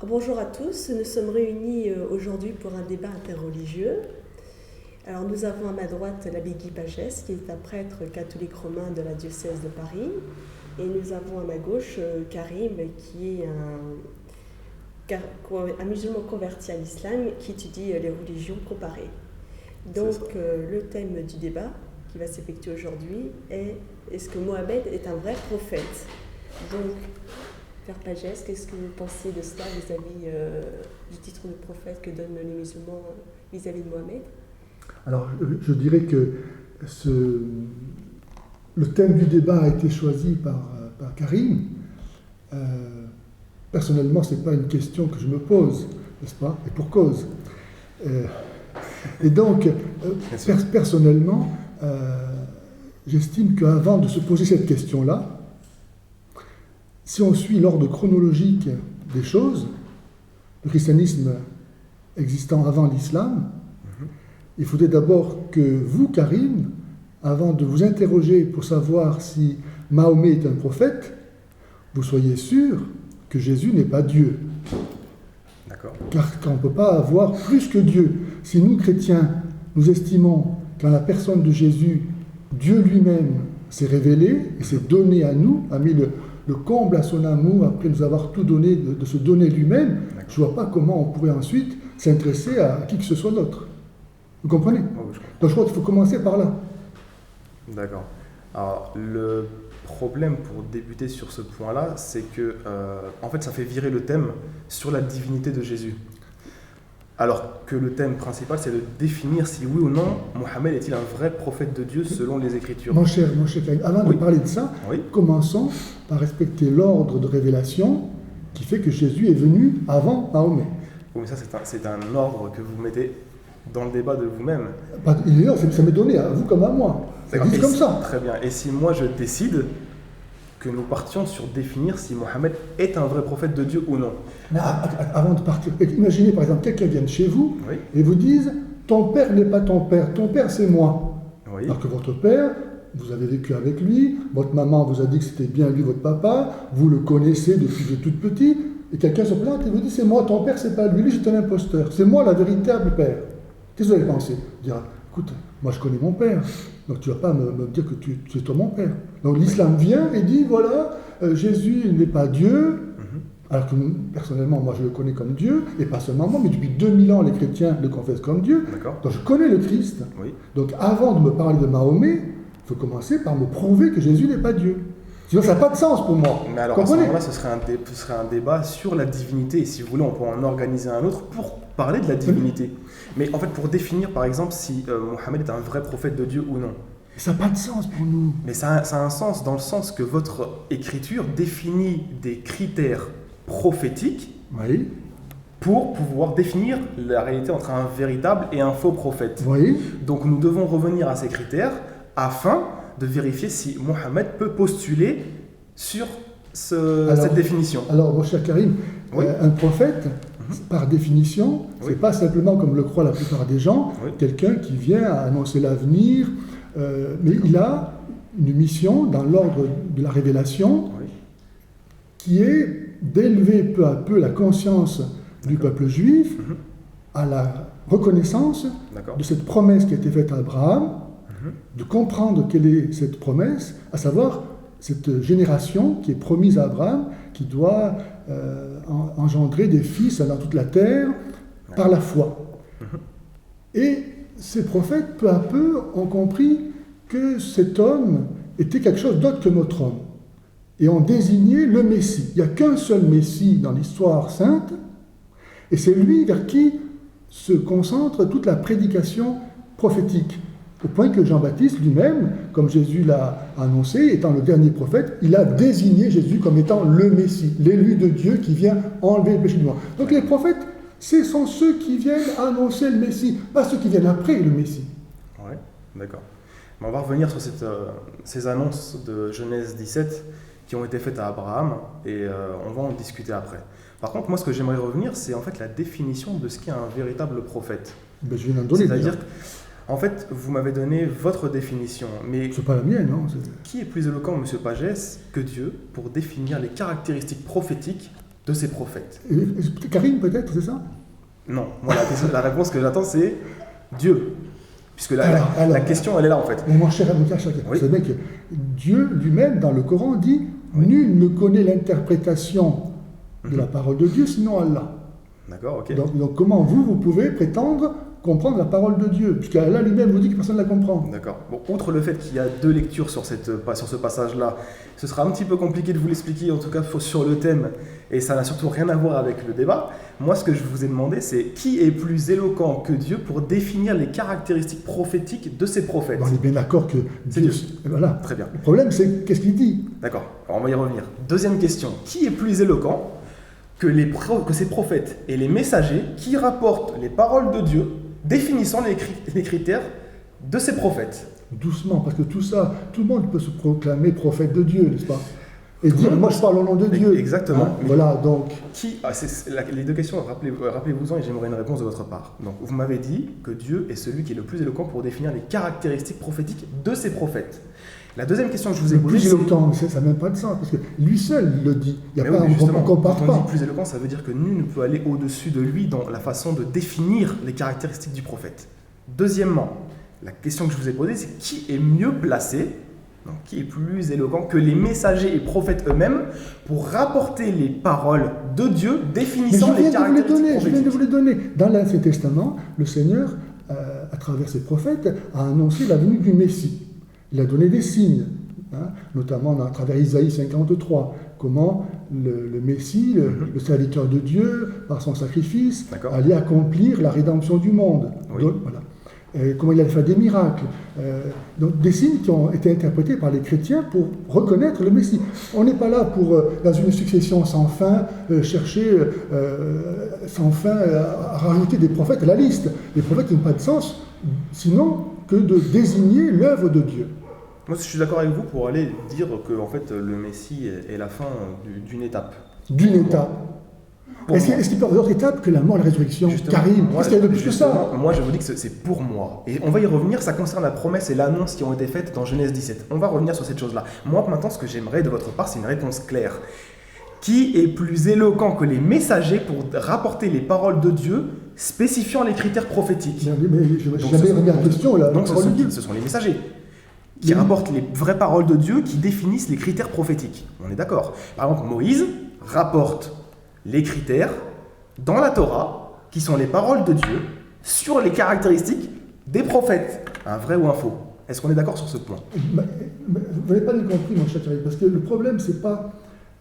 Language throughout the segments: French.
Bonjour à tous, nous sommes réunis aujourd'hui pour un débat interreligieux. Alors nous avons à ma droite l'abbé Guy Pagès, qui est un prêtre catholique romain de la diocèse de Paris. Et nous avons à ma gauche Karim, qui est un musulman converti à l'islam, qui étudie les religions comparées. Donc le thème du débat qui va s'effectuer aujourd'hui est « Est-ce que Mohamed est un vrai prophète ?» Donc, Père Pagès, qu'est-ce que vous pensez de cela vis-à-vis du titre de prophète que donnent les musulmans vis-à-vis de Mohamed? Alors, je dirais que le thème du débat a été choisi par Karim. Personnellement, ce n'est pas une question que je me pose, n'est-ce pas? Et pour cause. Et donc, personnellement, j'estime qu'avant de se poser cette question-là, si on suit l'ordre chronologique des choses, le christianisme existant avant l'islam, il faudrait d'abord que vous, Karim, avant de vous interroger pour savoir si Mahomet est un prophète, vous soyez sûr que Jésus n'est pas Dieu. D'accord. Car on ne peut pas avoir plus que Dieu. Si nous, chrétiens, nous estimons qu'en la personne de Jésus, Dieu lui-même s'est révélé et s'est donné à nous, a mis le comble à son amour après nous avoir tout donné, de se donner lui-même, je ne vois pas comment on pourrait ensuite s'intéresser à qui que ce soit d'autre. Vous comprenez? Oui, Donc je crois qu'il faut commencer par là. D'accord. Alors, le problème pour débuter sur ce point-là, c'est que, en fait, ça fait virer le thème sur la divinité de Jésus. Alors que le thème principal, c'est de définir si oui ou non, Mohammed est-il un vrai prophète de Dieu selon les Écritures. Mon cher Karim, avant de parler de ça, commençons par respecter l'ordre de révélation qui fait que Jésus est venu avant Mahomet. Oui, mais ça, c'est un ordre que vous mettez dans le débat de vous-même. Ça m'est donné à vous comme à moi. Ça existe comme ça. Très bien. Et si moi je décide que nous partions sur définir si Mohammed est un vrai prophète de Dieu ou non. Mais avant de partir, imaginez par exemple quelqu'un vient chez vous et vous dise « ton père n'est pas ton père c'est moi ». Alors que votre père, vous avez vécu avec lui, votre maman vous a dit que c'était bien lui votre papa, vous le connaissez depuis que tout petit, et quelqu'un se plante et vous dit « c'est moi ton père, c'est pas lui, lui c'est un imposteur, c'est moi la véritable père ». Qu'est-ce que vous allez penser? Vous direz « écoute, moi je connais mon père ». Donc tu ne vas pas me dire que tu es toi mon père. Donc l'islam vient et dit, voilà, Jésus n'est pas Dieu, alors que personnellement, moi je le connais comme Dieu, et pas seulement moi, mais depuis 2000 ans, les chrétiens le confessent comme Dieu. Donc je connais le Christ. Donc avant de me parler de Mahomet, il faut commencer par me prouver que Jésus n'est pas Dieu. Sinon ça n'a pas de sens pour moi. Mais alors comprenez? À ce moment-là, ce serait un débat sur la divinité. Et si vous voulez, on peut en organiser un autre pour parler de la divinité. Mais en fait, pour définir, par exemple, si Mohammed est un vrai prophète de Dieu ou non. Ça n'a pas de sens pour nous. Mais ça a un sens dans le sens que votre écriture définit des critères prophétiques pour pouvoir définir la réalité entre un véritable et un faux prophète. Donc nous devons revenir à ces critères afin de vérifier si Mohammed peut postuler sur cette définition. Alors, mon cher Karim, un prophète, par définition, ce n'est pas simplement, comme le croient la plupart des gens, quelqu'un qui vient annoncer l'avenir, mais il a une mission dans l'ordre de la révélation qui est d'élever peu à peu la conscience du peuple juif à la reconnaissance de cette promesse qui a été faite à Abraham, de comprendre quelle est cette promesse, à savoir cette génération qui est promise à Abraham, qui doit engendrer des fils dans toute la terre par la foi. Et ces prophètes, peu à peu, ont compris que cet homme était quelque chose d'autre que notre homme. Et ont désigné le Messie. Il n'y a qu'un seul Messie dans l'histoire sainte, et c'est lui vers qui se concentre toute la prédication prophétique. Au point que Jean-Baptiste lui-même, comme Jésus l'a annoncé, étant le dernier prophète, il a désigné Jésus comme étant le Messie, l'élu de Dieu qui vient enlever le péché du monde. Donc les prophètes, ce sont ceux qui viennent annoncer le Messie, pas ceux qui viennent après le Messie. Oui, d'accord. Mais on va revenir sur ces annonces de Genèse 17 qui ont été faites à Abraham, et on va en discuter après. Par contre, moi, ce que j'aimerais revenir, c'est en fait la définition de ce qu'est un véritable prophète. Ben, je viens d'en donner. C'est-à-dire En fait, vous m'avez donné votre définition, mais c'est pas la mienne, non? Qui est plus éloquent, M. Pagès, que Dieu pour définir les caractéristiques prophétiques de ses prophètes. Karim, peut-être, c'est ça? Non, moi la réponse que j'attends, c'est Dieu. Puisque la question, elle est là en fait. Mais mon cher Abouka, vous savez que Dieu lui-même, dans le Coran, dit nul ne connaît l'interprétation de la parole de Dieu, sinon Allah. D'accord, ok. Donc comment vous pouvez prétendre comprendre la parole de Dieu, puisqu'Allah lui-même vous dit que personne ne la comprend. D'accord. Bon, outre le fait qu'il y a 2 lectures sur ce passage-là, ce sera un petit peu compliqué de vous l'expliquer, en tout cas sur le thème, et ça n'a surtout rien à voir avec le débat. Moi, ce que je vous ai demandé, c'est qui est plus éloquent que Dieu pour définir les caractéristiques prophétiques de ses prophètes? On est bien d'accord que c'est Dieu. Voilà. Très bien. Le problème, c'est qu'est-ce qu'il dit? D'accord. Alors, on va y revenir. Deuxième question. Qui est plus éloquent que ces prophètes et les messagers qui rapportent les paroles de Dieu, définissant les critères de ces prophètes? Doucement, parce que tout ça, tout le monde peut se proclamer prophète de Dieu, n'est-ce pas? Et dire, moi je parle au nom de Dieu. Exactement. Hein, voilà, donc... Les 2 questions, rappelez-vous-en et j'aimerais une réponse de votre part. Donc, vous m'avez dit que Dieu est celui qui est le plus éloquent pour définir les caractéristiques prophétiques de ses prophètes. La deuxième question que je vous ai posée, plus éloquent, ça n'a même pas de sens, parce que lui seul le dit. Il y a pas, oui, justement, on compare quand pas. on dit plus éloquent, ça veut dire que nul ne peut aller au-dessus de lui dans la façon de définir les caractéristiques du prophète. Deuxièmement, la question que je vous ai posée, c'est qui est mieux placé, donc qui est plus éloquent que les messagers et prophètes eux-mêmes pour rapporter les paroles de Dieu définissant les caractéristiques prophétiques. Je viens de vous les donner. Dans l'Ancien Testament, le Seigneur, à travers ses prophètes, a annoncé la venue du Messie. Il a donné des signes, notamment à travers Isaïe 53, comment le Messie, le serviteur de Dieu, par son sacrifice, allait accomplir la rédemption du monde. Oui. Donc, voilà. Comment il allait faire des miracles. Donc des signes qui ont été interprétés par les chrétiens pour reconnaître le Messie. On n'est pas là pour, dans une succession sans fin, chercher sans fin à rajouter des prophètes à la liste. Les prophètes n'ont pas de sens, sinon que de désigner l'œuvre de Dieu. Moi, je suis d'accord avec vous pour aller dire que en fait, le Messie est la fin d'une étape. D'une étape. Est-ce qu'il peut y avoir d'autres étapes que la mort et la résurrection? Karim, qu'est-ce qu'il y a de plus que ça? Moi, je vous dis que c'est pour moi. Et on va y revenir, ça concerne la promesse et l'annonce qui ont été faites dans Genèse 17. On va revenir sur cette chose-là. Moi, maintenant, ce que j'aimerais de votre part, c'est une réponse claire. Qui est plus éloquent que les messagers pour rapporter les paroles de Dieu, spécifiant les critères prophétiques? Mais j'avais remis la question là. Donc, ce sont les messagers qui rapportent les vraies paroles de Dieu, qui définissent les critères prophétiques. On est d'accord. Par exemple, Moïse rapporte les critères dans la Torah, qui sont les paroles de Dieu, sur les caractéristiques des prophètes. Un vrai ou un faux? Est-ce qu'on est d'accord sur ce point? Vous n'avez pas bien compris, mon cher Thierry, parce que le problème, c'est pas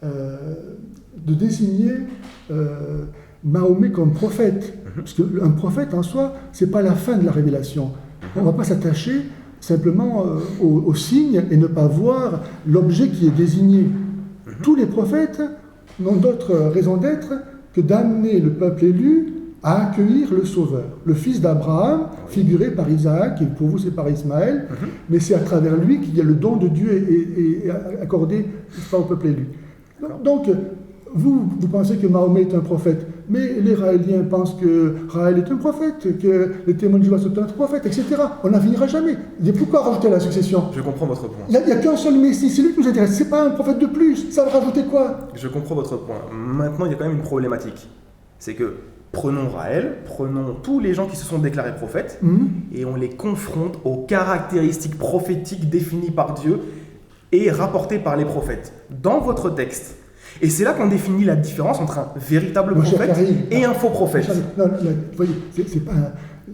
de désigner Mahomet comme prophète. Parce qu'un prophète, en soi, c'est pas la fin de la révélation. On ne va pas s'attacher simplement aux signes et ne pas voir l'objet qui est désigné. Tous les prophètes n'ont d'autre raison d'être que d'amener le peuple élu à accueillir le Sauveur, le fils d'Abraham, figuré par Isaac, et pour vous c'est par Ismaël, mais c'est à travers lui qu'il y a le don de Dieu et accordé au peuple élu. Donc, vous pensez que Mahomet est un prophète, mais les Raéliens pensent que Raël est un prophète, que les témoins de Jéhovah sont un prophète, etc. On n'en finira jamais. Pourquoi rajouter la succession? Je comprends votre point. Il n'y a qu'un seul Messie, c'est lui qui nous intéresse, c'est pas un prophète de plus. Ça va rajouter quoi? Je comprends votre point. Maintenant, il y a quand même une problématique. C'est que prenons Raël, prenons tous les gens qui se sont déclarés prophètes, et on les confronte aux caractéristiques prophétiques définies par Dieu et rapportées par les prophètes. Dans votre texte, et c'est là qu'on définit la différence entre un véritable prophète et un faux prophète. Non, vous voyez,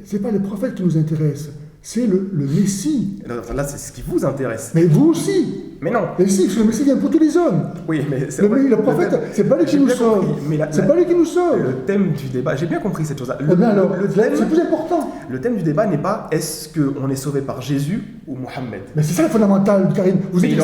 c'est pas les prophètes qui nous intéressent, c'est le Messie. Là, c'est ce qui vous intéresse. Mais vous aussi. Mais non. Mais si, parce que le Messie vient pour tous les hommes. Oui, mais c'est vrai. Le prophète, c'est pas lui qui nous sauve. C'est pas lui qui nous sauve. Le thème du débat, j'ai bien compris cette chose-là. C'est plus important. Le thème du débat n'est pas est-ce qu'on est sauvé par Jésus ou Mohammed. Mais c'est ça le fondamental, Karim. Vous êtes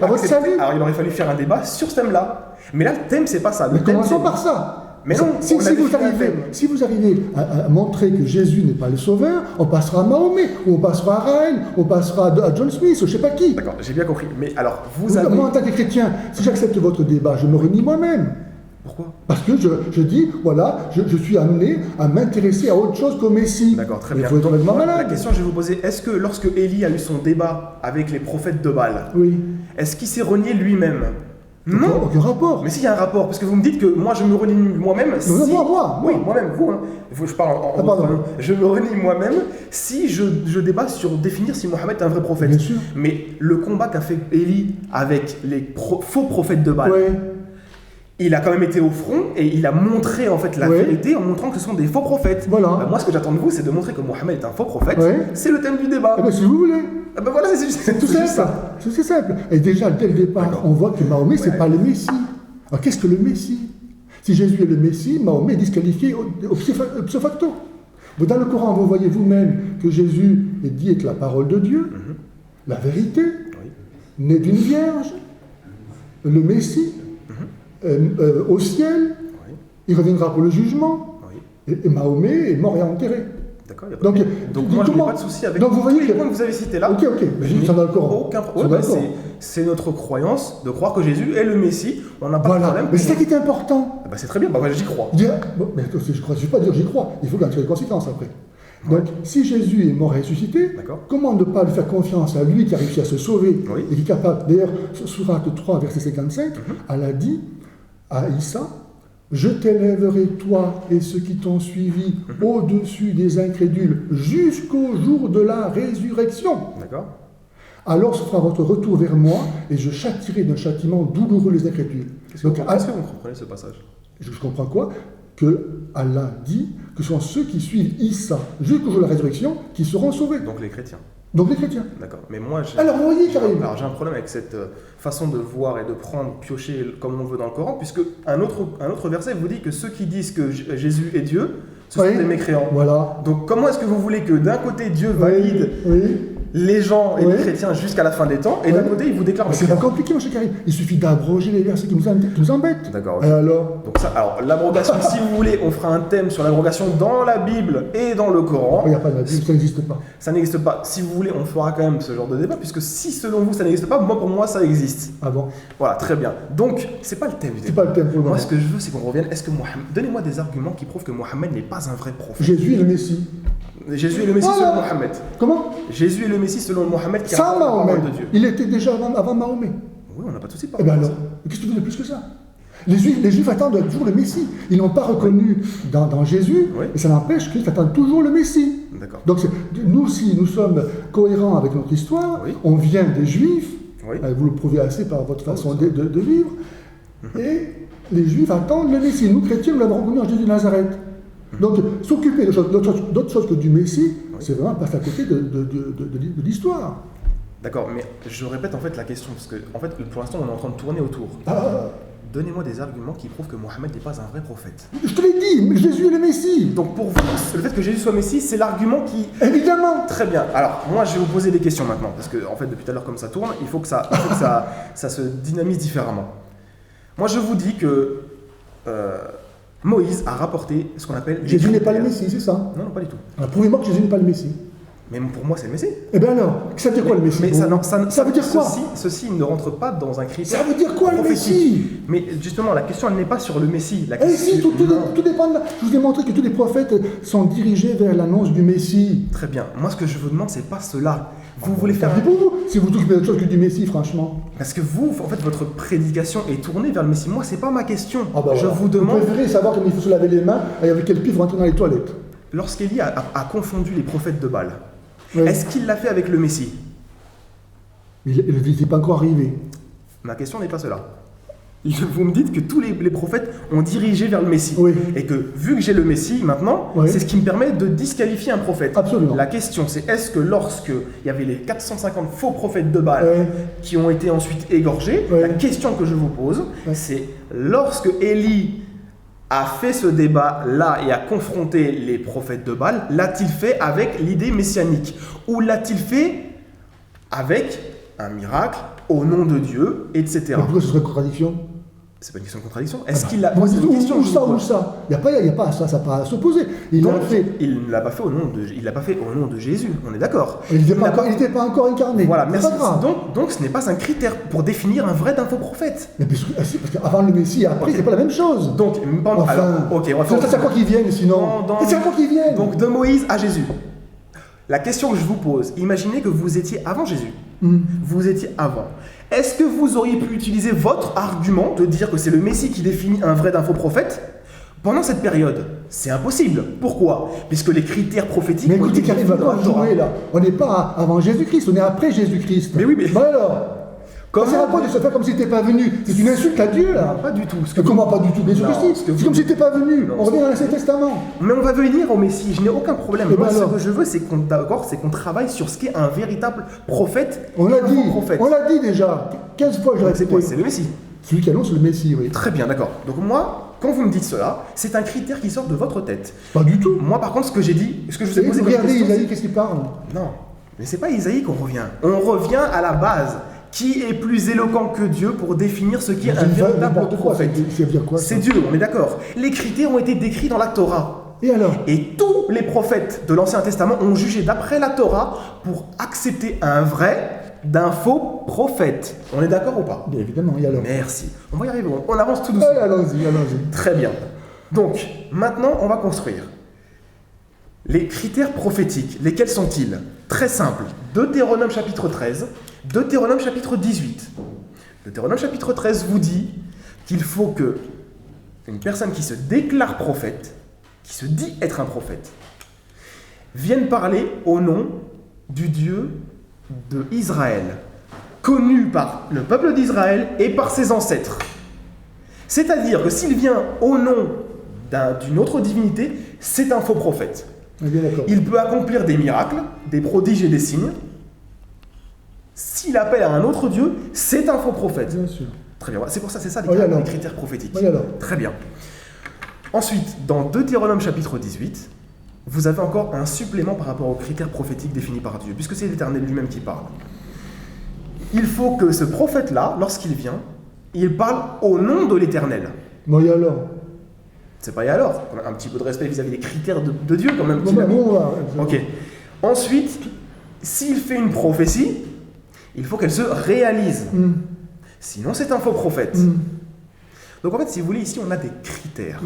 à votre salut. Alors il aurait fallu faire un débat sur ce thème-là. Mais là, le thème, c'est pas ça. Mais commençons par ça. Mais non, si vous arrivez à montrer que Jésus n'est pas le sauveur, on passera à Mahomet, ou on passera à Raël, on passera à John Smith, ou je ne sais pas qui. D'accord, j'ai bien compris. Mais alors, moi, en tant que chrétien, si j'accepte votre débat, je me renie moi-même. Pourquoi? Parce que je dis, voilà, je suis amené à m'intéresser à autre chose qu'au Messie. D'accord, très bien. Il faut être complètement malade. La question que je vais vous poser, est-ce que lorsque Élie a eu son débat avec les prophètes de Baal, oui, est-ce qu'il s'est renié lui-même? Non. Aucun rapport. Mais s'il y a un rapport, parce que vous me dites que moi je me renie moi-même. Non, moi. Oui, moi-même, vous. Hein. Je parle en votre nom. Je me renie moi-même si je débat sur définir si Mohammed est un vrai prophète. Bien sûr. Mais le combat qu'a fait Élie avec les faux prophètes de Baal, il a quand même été au front et il a montré en fait la vérité en montrant que ce sont des faux prophètes. Voilà. Bah, moi, ce que j'attends de vous, c'est de montrer que Mohammed est un faux prophète. C'est le thème du débat. Eh ben, si vous voulez. Ah ben voilà, c'est tout ça. C'est simple. Et déjà, dès le départ, on voit que Mahomet, c'est pas le Messie. Alors, qu'est-ce que le Messie? Si Jésus est le Messie, Mahomet est disqualifié ipso facto. Dans le Coran, vous voyez vous-même que Jésus est dit être la parole de Dieu, la vérité, né d'une vierge, le Messie, au ciel, il reviendra pour le jugement, et Mahomet est mort et enterré. D'accord. Donc moi, je n'ai pas de souci avec tous les points que vous avez cités là. Ok, mais ça dans le Coran. C'est notre croyance de croire que Jésus est le Messie. On n'a pas de problème. Mais c'est ça qui est important. C'est très bien, j'y crois. Mais je ne vais pas dire j'y crois, il faut qu'en tirer les conséquences après. Donc, si Jésus est mort et ressuscité, comment ne pas lui faire confiance à lui qui a réussi à se sauver et qui est capable. D'ailleurs, Sourate 3, verset 55, elle a dit à Issa: je t'élèverai, toi et ceux qui t'ont suivi, au-dessus des incrédules, jusqu'au jour de la résurrection. D'accord. Alors se fera votre retour vers moi, et je châtierai d'un châtiment douloureux les incrédules. Est-ce que vous comprenez ce passage? Je comprends quoi? Que Allah dit que ce sont ceux qui suivent Issa jusqu'au jour de la résurrection qui seront sauvés. Donc les chrétiens. D'accord. Mais moi, j'ai un problème avec cette façon de voir et de prendre, piocher comme on veut dans le Coran, puisque un autre verset vous dit que ceux qui disent que Jésus est Dieu, ce sont des mécréants. Voilà. Donc comment est-ce que vous voulez que d'un côté Dieu valide les gens et les chrétiens jusqu'à la fin des temps, et d'un côté il vous déclare... C'est pas compliqué, mon cher Karim. Il suffit d'abroger les versets qui nous embêtent. D'accord. Alors l'abrogation, si vous voulez, on fera un thème sur l'abrogation dans la Bible et dans le Coran. Il n'y a pas de Bible, ça n'existe pas. Ça n'existe pas. Si vous voulez, on fera quand même ce genre de débat, puisque si selon vous ça n'existe pas, pour moi ça existe. Ah bon? Voilà, très bien. Donc, c'est pas le thème du débat. C'est pas le thème pour le moment. Moi, ce que je veux, c'est qu'on revienne. Donnez-moi des arguments qui prouvent que Mohammed n'est pas un vrai prophète. Jésus est le Messie. Jésus est le Messie selon Mohammed. Comment? Jésus est le Messie selon Mohammed qui a la parole de Dieu. Il était déjà avant Mahomet. Oui, on n'a pas de souci par rapport à ça. Qu'est-ce que tu veux de plus que ça? Les Juifs attendent toujours le Messie. Ils n'ont pas reconnu dans Jésus, et ça n'empêche qu'ils attendent toujours le Messie. D'accord. Donc nous, si nous sommes cohérents avec notre histoire, on vient des Juifs, vous le prouvez assez par votre façon de vivre, et les Juifs attendent le Messie. Nous, chrétiens, nous l'avons reconnu en Jésus de Nazareth. Donc, s'occuper d'autre chose que du Messie, c'est vraiment passer à côté de l'histoire. D'accord, mais je répète en fait la question, parce que en fait, pour l'instant, on est en train de tourner autour. Donnez-moi des arguments qui prouvent que Mohammed n'est pas un vrai prophète. Je te l'ai dit, mais Jésus est le Messie. Donc pour vous, le fait que Jésus soit Messie, c'est l'argument qui... Évidemment. Très bien. Alors, moi, je vais vous poser des questions maintenant, parce que en fait, depuis tout à l'heure, comme ça tourne, il faut que ça se dynamise différemment. Moi, je vous dis que... Moïse a rapporté ce qu'on appelle... Jésus n'est pas le Messie, c'est ça? Non, pas du tout. Alors, prouvez-moi que Jésus n'est pas le Messie. Mais pour moi, c'est le Messie. Eh bien alors, ça veut dire quoi le Messie? Mais ça veut dire quoi? Ceci ne rentre pas dans un critère. Ça veut dire quoi le Messie? Mais justement, la question, elle n'est pas sur le Messie. La question, si, tout dépend de Je vous ai montré que tous les prophètes sont dirigés vers l'annonce du Messie. Très bien. Moi, ce que je vous demande, c'est pas cela. Vous voulez faire... pour vous, si vous touchez autre chose que du Messie, franchement. Parce que vous, en fait, votre prédication est tournée vers le Messie. Moi, c'est pas ma question. Je vous demande... Vous préférez savoir comment il faut se laver les mains et avec quel pied vous rentrez dans les toilettes. Lorsqu'Élie a confondu les prophètes de Baal, est-ce qu'il l'a fait avec le Messie? Il n'est pas encore arrivé. Ma question n'est pas cela. Vous me dites que tous les prophètes ont dirigé vers le Messie. Et que vu que j'ai le Messie maintenant, c'est ce qui me permet de disqualifier un prophète. Absolument. La question c'est, est-ce que lorsque il y avait les 450 faux prophètes de Baal qui ont été ensuite égorgés, la question que je vous pose, c'est lorsque Élie a fait ce débat-là et a confronté les prophètes de Baal, l'a-t-il fait avec l'idée messianique? Ou l'a-t-il fait avec un miracle au nom de Dieu, etc. Mais pourquoi ce serait une contradiction? C'est pas une question de contradiction. Est-ce qu'il l'a fait? Où ça? Il n'y a pas ça, ça n'a pas à s'opposer. Il ne l'a pas fait au nom de Jésus, on est d'accord. Il n'était pas encore incarné. Voilà, merci. Donc ce n'est pas un critère pour définir un vrai d'un faux prophète. Mais parce qu'avant le Messie et après, c'est pas la même chose. Donc, c'est à quoi qu'ils viennent sinon? C'est à quoi qu'ils viennent? Donc de Moïse à Jésus. La question que je vous pose, imaginez que vous étiez avant Jésus. Vous étiez avant. Est-ce que vous auriez pu utiliser votre argument de dire que c'est le Messie qui définit un vrai d'un faux prophète pendant cette période? C'est impossible. Pourquoi? Puisque les critères prophétiques... Mais écoutez, qu'arrive à quoi jouer là? On n'est pas avant Jésus-Christ, on est après Jésus-Christ. Mais oui, mais... Bah alors, c'est à quoi de se faire comme si t'étais pas venu? C'est une insulte à Dieu là. Non, pas du tout. Comment pas du tout? Bien sûr que si. C'est comme si t'étais pas venu. On revient dans l'Ancien Testament. Mais on va venir au Messie, je n'ai aucun problème. Et Moi, ben ce alors que je veux, c'est qu'on travaille sur ce qu'est un véritable prophète. On l'a et un dit. faux prophète. On l'a dit déjà. 15 fois je l'ai C'est quoi? répété. C'est le Messie. Celui qui annonce le Messie, oui. Très bien, d'accord. Donc moi, quand vous me dites cela, c'est un critère qui sort de votre tête. Pas du tout. Moi, par contre, ce que j'ai dit, ce que je vous ai posé comme Regardez question, Isaïe, qu'est-ce qu'il parle? non, mais c'est pas Isaïe qu'on revient. On revient à la base. Qui est plus éloquent que Dieu pour définir ce qui est un véritable prophète? C'est Dieu, on est d'accord. Les critères ont été décrits dans la Torah. Et alors? Et tous les prophètes de l'Ancien Testament ont jugé d'après la Torah pour accepter un vrai d'un faux prophète. On est d'accord ou pas? Bien évidemment, et alors? Merci. On va y arriver, on avance tout doucement. Allons-y, allons-y. Très bien. Donc, maintenant, on va construire. Les critères prophétiques, lesquels sont-ils? Très simple. Deutéronome chapitre 13, Deutéronome chapitre 18. Deutéronome chapitre 13 vous dit qu'il faut que une personne qui se déclare prophète, qui se dit être un prophète, vienne parler au nom du Dieu de Israël, connu par le peuple d'Israël et par ses ancêtres. C'est-à-dire que s'il vient au nom d'une autre divinité, c'est un faux prophète. Bien, il peut accomplir des miracles, des prodiges et des signes. S'il appelle à un autre Dieu, c'est un faux prophète. Bien sûr. Très bien, c'est pour ça, c'est ça les critères prophétiques. Très bien. Ensuite, dans Deutéronome chapitre 18, vous avez encore un supplément par rapport aux critères prophétiques définis par Dieu, puisque c'est l'Éternel lui-même qui parle. Il faut que ce prophète-là, lorsqu'il vient, il parle au nom de l'Éternel. Bon, et alors? C'est pas et alors? Un petit peu de respect vis-à-vis des critères de Dieu quand même. Ok. Ensuite, s'il fait une prophétie, il faut qu'elle se réalise. Sinon, c'est un faux prophète. Donc en fait, si vous voulez, ici, on a des critères.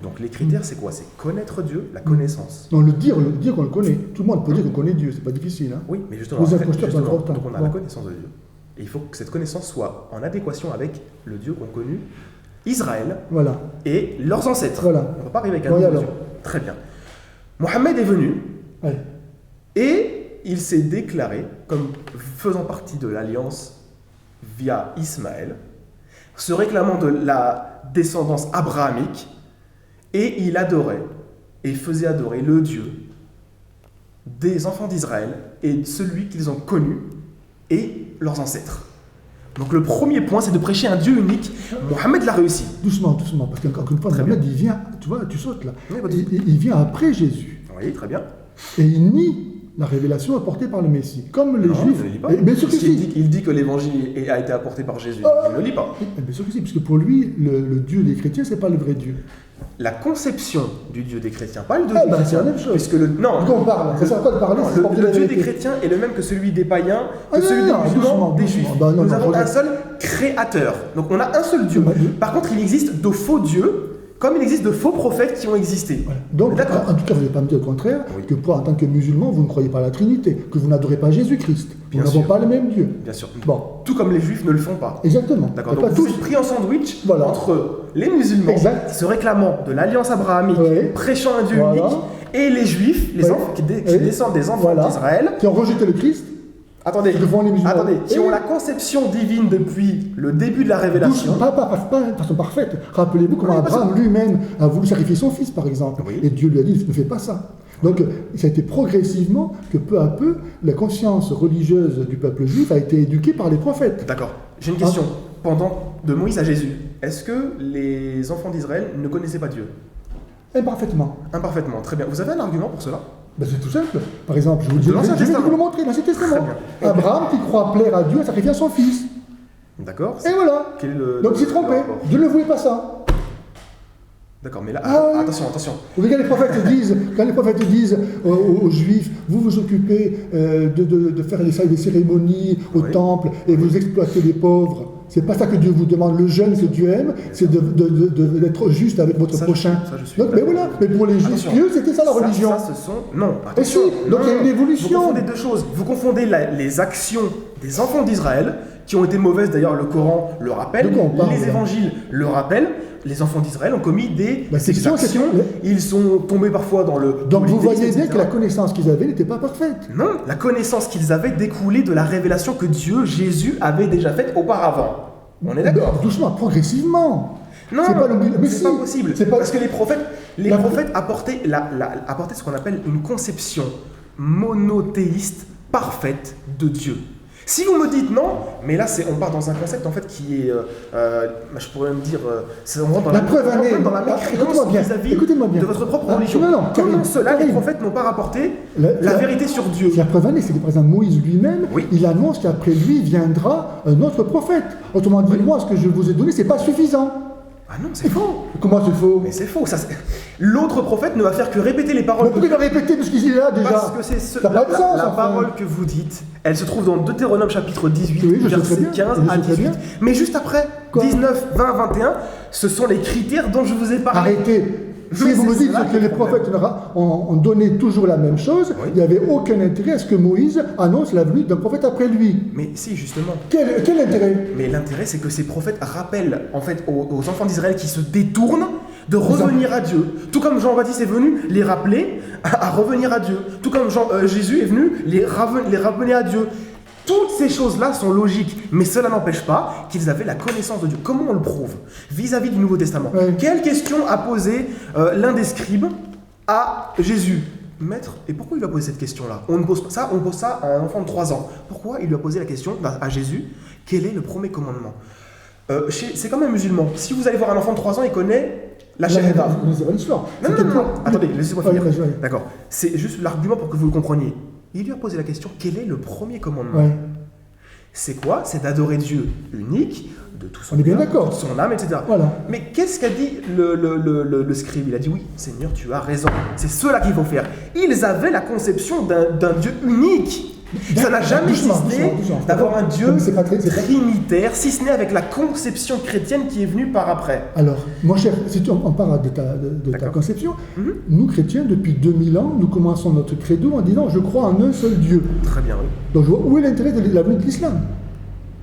Donc les critères, c'est quoi? C'est connaître Dieu, la connaissance. Non, le dire qu'on le connaît. Tout le monde peut dire qu'on connaît Dieu, c'est pas difficile. Hein. Oui, mais justement, donc on a la connaissance de Dieu. Et il faut que cette connaissance soit en adéquation avec le Dieu qu'ont connu Israël et leurs ancêtres. On ne va pas arriver avec un nouveau Dieu. Très bien. Mohammed est venu et il s'est déclaré comme faisant partie de l'alliance via Ismaël, se réclamant de la descendance abrahamique, et il adorait et faisait adorer le Dieu des enfants d'Israël et celui qu'ils ont connu et leurs ancêtres. Donc le premier point, c'est de prêcher un Dieu unique. Mohammed l'a réussi. Doucement, parce qu'encore une fois, Mohammed, il vient, tu vois, tu sautes là, il vient après Jésus. Oui, très bien. Et il nie la révélation apportée par le Messie, comme les Juifs. Il ne lit pas. Bien sûr que si. Il dit que l'évangile a été apporté par Jésus. Il ne le lit pas. Bien sûr que si, puisque pour lui, le Dieu des chrétiens, c'est pas le vrai Dieu. La conception du Dieu des chrétiens, pas le Dieu des chrétiens. C'est la même chose. Puisque non, on parle. Ça sert à quoi de parler? Le Dieu des chrétiens est le même que celui des païens, que celui des musulmans, des juifs. Nous avons un seul créateur. Donc on a un seul Dieu. Par contre, il existe de faux dieux, comme il existe de faux prophètes qui ont existé. Voilà. Donc, en tout cas, vous n'allez pas me dire le contraire, que en tant que musulman, vous ne croyez pas à la Trinité, que vous n'adorez pas Jésus-Christ. Nous n'avons pas le même Dieu. Bien sûr. Bon. Tout comme les juifs ne le font pas. Exactement. D'accord. Donc vous êtes pris en sandwich entre les musulmans, se réclamant de l'alliance abrahamique, prêchant un Dieu unique, et les juifs, les enfants qui descendent des enfants d'Israël, qui ont rejeté le Christ. Attendez, qui ont la conception divine depuis le début de la révélation. Pas de façon parfaite. Rappelez-vous comment Abraham lui-même a voulu sacrifier son fils, par exemple. Et Dieu lui a dit, ne fais pas ça. Donc, ça a été progressivement que peu à peu, la conscience religieuse du peuple juif a été éduquée par les prophètes. D'accord. J'ai une question. Pendant de Moïse à Jésus, est-ce que les enfants d'Israël ne connaissaient pas Dieu? Imparfaitement. Imparfaitement, très bien. Vous avez un argument pour cela? C'est tout simple. Par exemple, je vais vous le montrer, l'Ancien Testament. Abraham qui croit plaire à Dieu a sacrifié son fils. D'accord. Et voilà. Donc il s'est trompé. Dieu ne voulait pas ça. D'accord, mais là, attention. Quand les prophètes disent aux Juifs, vous vous occupez de faire des cérémonies au temple et vous exploitez les pauvres. c'est pas ça que Dieu vous demande. Le jeûne que Dieu aime, c'est d'être juste avec votre prochain. Mais voilà, mais pour les juifs pieux, c'était ça la religion. Non, attention. Donc il y a une évolution. Vous confondez deux choses. Vous confondez les actions des enfants d'Israël, qui ont été mauvaises, d'ailleurs le Coran le rappelle, les évangiles le rappellent. Les enfants d'Israël ont commis des exactions, ils sont tombés parfois dans le... Donc vous voyez bien que la connaissance qu'ils avaient n'était pas parfaite. Non, la connaissance qu'ils avaient découlait de la révélation que Dieu, Jésus, avait déjà faite auparavant. On est d'accord? Doucement, progressivement. Non, c'est pas possible. Parce que les prophètes apportaient ce qu'on appelle une conception monothéiste parfaite de Dieu. Si vous me dites non, mais là on part dans un concept en fait qui est, je pourrais même dire, on rentre dans la mécréance vis-à-vis de votre propre religion. Comment cela, les prophètes n'ont pas rapporté la vérité sur Dieu? La preuve année, c'est que par exemple Moïse lui-même, il annonce qu'après lui viendra un autre prophète. Autrement dit, moi, ce que je vous ai donné, c'est pas suffisant. Ah non, c'est faux. Comment c'est faux? Mais c'est faux. L'autre prophète ne va faire que répéter les paroles. Mais pourquoi il va répéter parce qu'il est là déjà? Parce que c'est la parole que vous dites. Elle se trouve dans Deutéronome chapitre 18, verset 15 à 18. Mais juste après, 19, 20, 21, ce sont les critères dont je vous ai parlé. Arrêtez. Si vous me dites que les prophètes ont donné toujours la même chose, il n'y avait aucun intérêt à ce que Moïse annonce la venue d'un prophète après lui. Mais si, justement. Quel intérêt? Mais l'intérêt, c'est que ces prophètes rappellent en fait aux enfants d'Israël qui se détournent de revenir à Dieu. Tout comme Jean-Baptiste est venu les rappeler à revenir à Dieu. Tout comme Jésus est venu les ramener à Dieu. Toutes ces choses-là sont logiques, mais cela n'empêche pas qu'ils avaient la connaissance de Dieu. Comment on le prouve? Vis-à-vis du Nouveau Testament. Quelle question a posé l'un des scribes à Jésus? Maître, et pourquoi il lui a posé cette question-là? On pose ça à un enfant de 3 ans. Pourquoi il lui a posé la question à Jésus? Quel est le premier commandement? C'est comme un musulman. Si vous allez voir un enfant de 3 ans, il connaît la shahada. Non. Attendez, laissez-moi finir. D'accord. C'est juste l'argument pour que vous le compreniez. Il lui a posé la question, quel est le premier commandement? C'est quoi? C'est d'adorer Dieu unique, de tout son cœur, de toute son âme, etc. Voilà. Mais qu'est-ce qu'a dit le scribe? Il a dit, oui, Seigneur, tu as raison. C'est cela qu'il faut faire. Ils avaient la conception d'un Dieu unique. Ça n'a jamais existé d'avoir un Dieu trinitaire, si ce n'est avec la conception chrétienne qui est venue par après. Alors, mon cher, si on parle de ta conception, nous chrétiens, depuis 2000 ans, nous commençons notre credo en disant « Je crois en un seul Dieu ». Très bien, oui. Donc, où est l'intérêt de la venue de l'islam?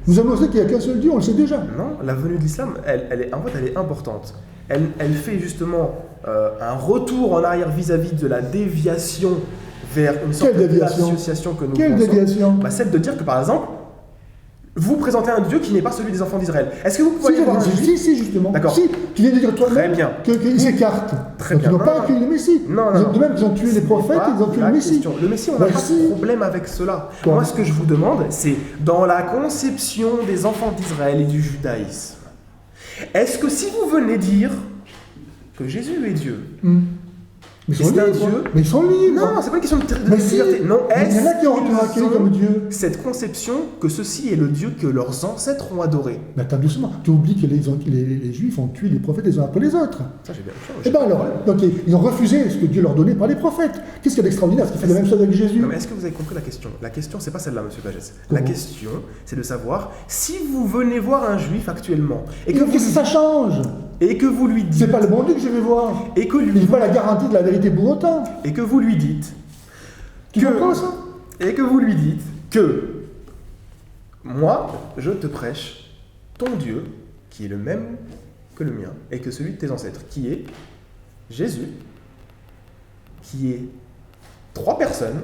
Nous annoncez qu'il n'y a qu'un seul Dieu, on le sait déjà. Non, la venue de l'islam, elle est importante. Elle fait justement un retour en arrière vis-à-vis de la déviation vers une sorte d'association que nous pensons. Quelle déviation? Celle de dire que, par exemple, vous présentez un Dieu qui n'est pas celui des enfants d'Israël. Est-ce que vous pouvez voir un juif? Si, justement. D'accord. Si, tu viens de dire toi-même qu'ils s'écartent. Très bien. Ils n'ont pas accueilli le Messie. Non. De même qu'ils ont tué les prophètes, ils ont tué le Messie. Le Messie, on n'a pas de problème avec cela. Moi, ce que je vous demande, c'est dans la conception des enfants d'Israël et du judaïsme, est-ce que si vous venez dire que Jésus est Dieu, c'est un Dieu. Mais ils sont libres. Non, c'est pas une question de liberté. Non, il y en a qui ont accueilli comme Dieu. Cette conception que ceci est le Dieu que leurs ancêtres ont adoré. Mais attends doucement. Tu oublies que les Juifs ont tué les prophètes les uns après les autres. Ça, j'ai bien compris. Et bien alors, donc, ils ont refusé ce que Dieu leur donnait par les prophètes. Qu'est-ce qu'il y a d'extraordinaire? Est-ce qu'il fait la même chose avec Jésus? Non, mais est-ce que vous avez compris la question? La question, c'est pas celle-là, monsieur Pagès. La question, c'est de savoir si vous venez voir un Juif actuellement et que ça change. Et que vous lui dites... C'est pas le bon Dieu que je vais voir. Et que lui... Il n'est pas la garantie de la vérité pour autant. Et que vous lui dites... Tu comprends ça? Et que vous lui dites que... Moi, je te prêche ton Dieu, qui est le même que le mien, et que celui de tes ancêtres, qui est Jésus, qui est 3 personnes.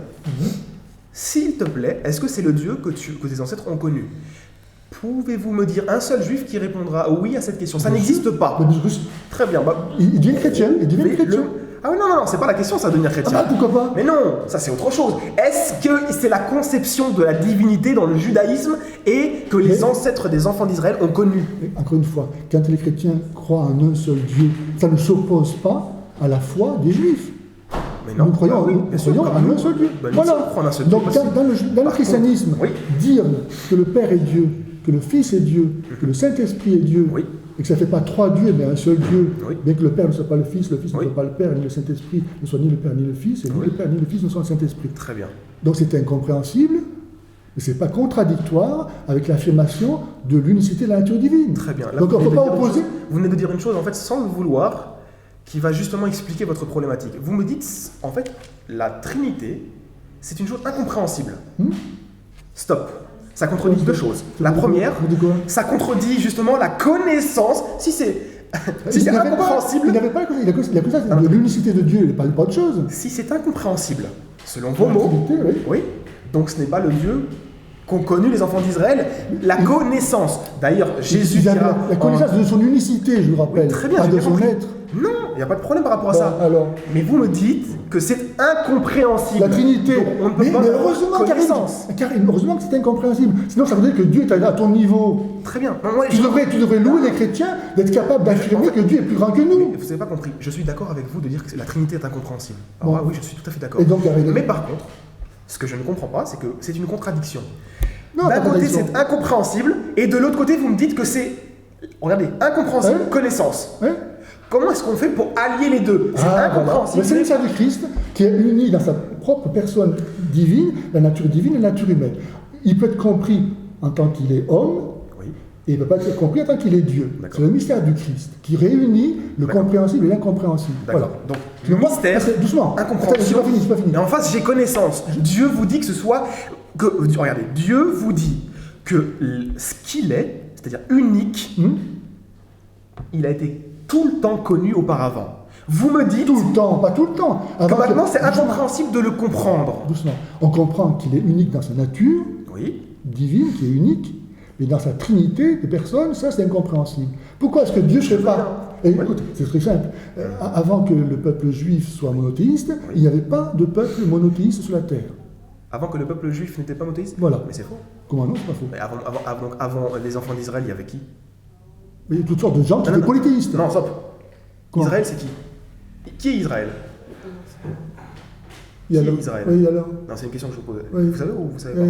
S'il te plaît, est-ce que c'est le Dieu que tes ancêtres ont connu? Pouvez-vous me dire un seul juif qui répondra oui à cette question? Ça n'existe pas. Très bien. Il devient chrétien. Ah oui, non, c'est pas la question, ça, devenir chrétien. Ah, pourquoi pas? Mais non, ça c'est autre chose. Est-ce que c'est la conception de la divinité dans le judaïsme et que les ancêtres des enfants d'Israël ont connu? Encore une fois, quand les chrétiens croient en un seul Dieu, ça ne s'oppose pas à la foi des juifs. Mais non, nous croyons en un seul Dieu. Voilà. Donc dans le christianisme, dire que le Père est Dieu, que le Fils est Dieu, que le Saint-Esprit est Dieu, et que ça ne fait pas 3 dieux, mais un seul Dieu, bien que le Père ne soit pas le Fils ne soit pas le Père, ni le Saint-Esprit ne soit ni le Père ni le Fils, et ni le Père ni le Fils ne soit le Saint-Esprit. Très bien. Donc c'est incompréhensible, Mais ce n'est pas contradictoire avec l'affirmation de l'unicité de la nature divine. Très bien. Là, donc on ne peut pas opposer... Vous venez de dire une chose, en fait, sans le vouloir, qui va justement expliquer votre problématique. Vous me dites, en fait, la Trinité, c'est une chose incompréhensible. Stop. Ça contredit deux choses. La première, ça contredit justement la connaissance. Si c'est incompréhensible... Il n'avait pas la connaissance de l'unicité de Dieu, il n'est pas autre chose. Si c'est incompréhensible, selon vos mots, oui, donc ce n'est pas le Dieu qu'ont connu les enfants d'Israël, la connaissance. D'ailleurs, Jésus dira... La connaissance de son unicité, je vous rappelle, oui, très bien, pas de son être. Non, il n'y a pas de problème par rapport à ça. Alors. Mais vous me dites que c'est incompréhensible. La Trinité. Donc, on ne peut pas heureusement que c'est incompréhensible. Sinon, ça veut dire que Dieu est à ton niveau. Très bien. Tu devrais louer les chrétiens d'être capables d'affirmer que Dieu est plus grand que nous. Mais vous n'avez pas compris. Je suis d'accord avec vous de dire que la Trinité est incompréhensible. Alors oui, je suis tout à fait d'accord. Mais par contre, ce que je ne comprends pas, c'est que c'est une contradiction. D'un côté, c'est incompréhensible, et de l'autre côté, vous me dites que c'est, regardez, incompréhensible, connaissance. Comment est-ce qu'on fait pour allier les deux? C'est incompréhensible. C'est le mystère du Christ qui est uni dans sa propre personne divine, la nature divine et la nature humaine. Il peut être compris en tant qu'il est homme, et il ne peut pas être compris en tant qu'il est Dieu. C'est le mystère du Christ qui réunit le compréhensible et l'incompréhensible. Voilà. Donc, le mystère, doucement, incompréhension. C'est pas fini. Et en face, j'ai connaissance. Dieu vous dit que ce soit... regardez, Dieu vous dit que ce qu'il est, c'est-à-dire unique, il a été tout le temps connu auparavant. Vous me dites... Tout le temps, pas tout le temps. Que maintenant, c'est incompréhensible de le comprendre. Doucement. On comprend qu'il est unique dans sa nature, divine, qui est unique, mais dans sa trinité de personnes, ça c'est incompréhensible. Pourquoi est-ce que Dieu ne serait pas... Écoute, c'est très simple. Avant que le peuple juif soit monothéiste, il n'y avait pas de peuple monothéiste sur la terre. Avant que le peuple juif n'était pas monothéiste? Voilà. Mais c'est faux. Comment non, c'est pas faux. Mais avant les enfants d'Israël, il y avait qui? Mais toutes sortes de gens qui étaient polythéistes. Non, stop. Israël, c'est qui? Qui est Israël? Qui est Israël? Oui, alors. Non, c'est une question que je vous pose. Oui. Vous savez ou vous savez pas?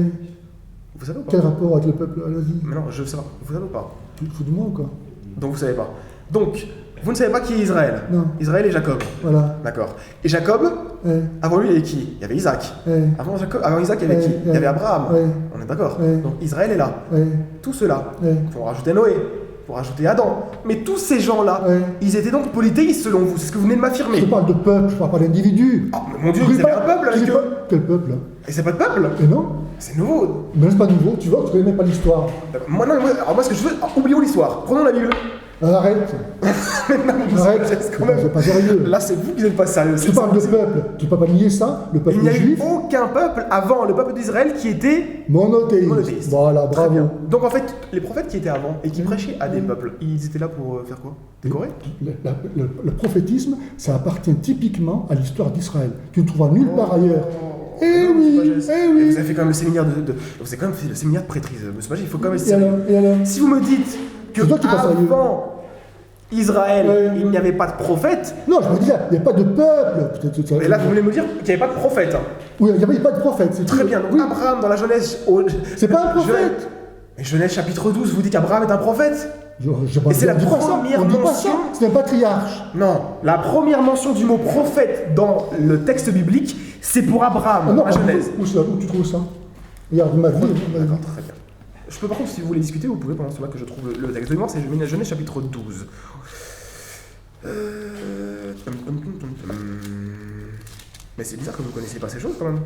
Vous savez ou pas? Quel rapport avec le peuple? Mais non, je sais pas. Vous savez ou pas? Tu te fous de moi ou quoi? Donc vous savez pas. Donc, vous ne savez pas qui est Israël? Non. Israël et Jacob. Voilà. D'accord. Et Jacob, avant lui, il y avait qui? Il y avait Isaac. Avant Isaac, il y avait qui? Il y avait Abraham. On est d'accord. Donc Israël est là. Tous ceux-là. Pour rajouter Noé. Pour rajouter Adam. Mais tous ces gens-là, ils étaient donc polythéistes selon vous. C'est ce que vous venez de m'affirmer. Je parle de peuple, je parle pas d'individu. Oh, mon Dieu, vous avez un peuple avec eux. Quel peuple? Et c'est pas de peuple? Et non. C'est nouveau. Mais c'est pas nouveau, tu vois, tu connais même pas l'histoire. Alors moi, ce que je veux... oublions l'histoire. Prenons la Bible. Arrête. Arrête, quand même. C'est pas sérieux. Là, c'est vous qui n'êtes pas sérieux. Tu parles de peuple, tu peux pas nier ça, le peuple juif. Il n'y a eu aucun peuple avant le peuple d'Israël qui était monothéiste. Voilà, bravo. Donc en fait, les prophètes qui étaient avant et qui prêchaient à des peuples, ils étaient là pour faire quoi? Décorer? Le prophétisme, ça appartient typiquement à l'histoire d'Israël. Tu ne trouveras nulle part ailleurs. Eh oui. Vous avez fait quand même le séminaire vous avez quand même fait le séminaire de prêtrise, monsieur Magé, il faut quand même essayer. Si vous me dites que avant Israël, il n'y avait pas de prophète... Non, je me disais, il n'y a pas de peuple. Et là, vous voulez me dire qu'il n'y avait pas de prophète? Oui, il n'y avait pas de prophète. C'est très bien. Donc Abraham, dans la Genèse... C'est pas un prophète. Mais Genèse chapitre 12 vous dit qu'Abraham est un prophète? Et c'est la première mention... C'est un patriarche. Non, la première mention du mot prophète dans le texte biblique, c'est pour Abraham, dans la Genèse. Où tu trouves ça? Regarde, ma vie. D'accord, très bien. Je peux par contre, si vous voulez discuter, vous pouvez pendant ce temps-là que je trouve le texte. De mémoire, c'est Genèse chapitre 12. Mais c'est bizarre que vous ne connaissiez pas ces choses quand même.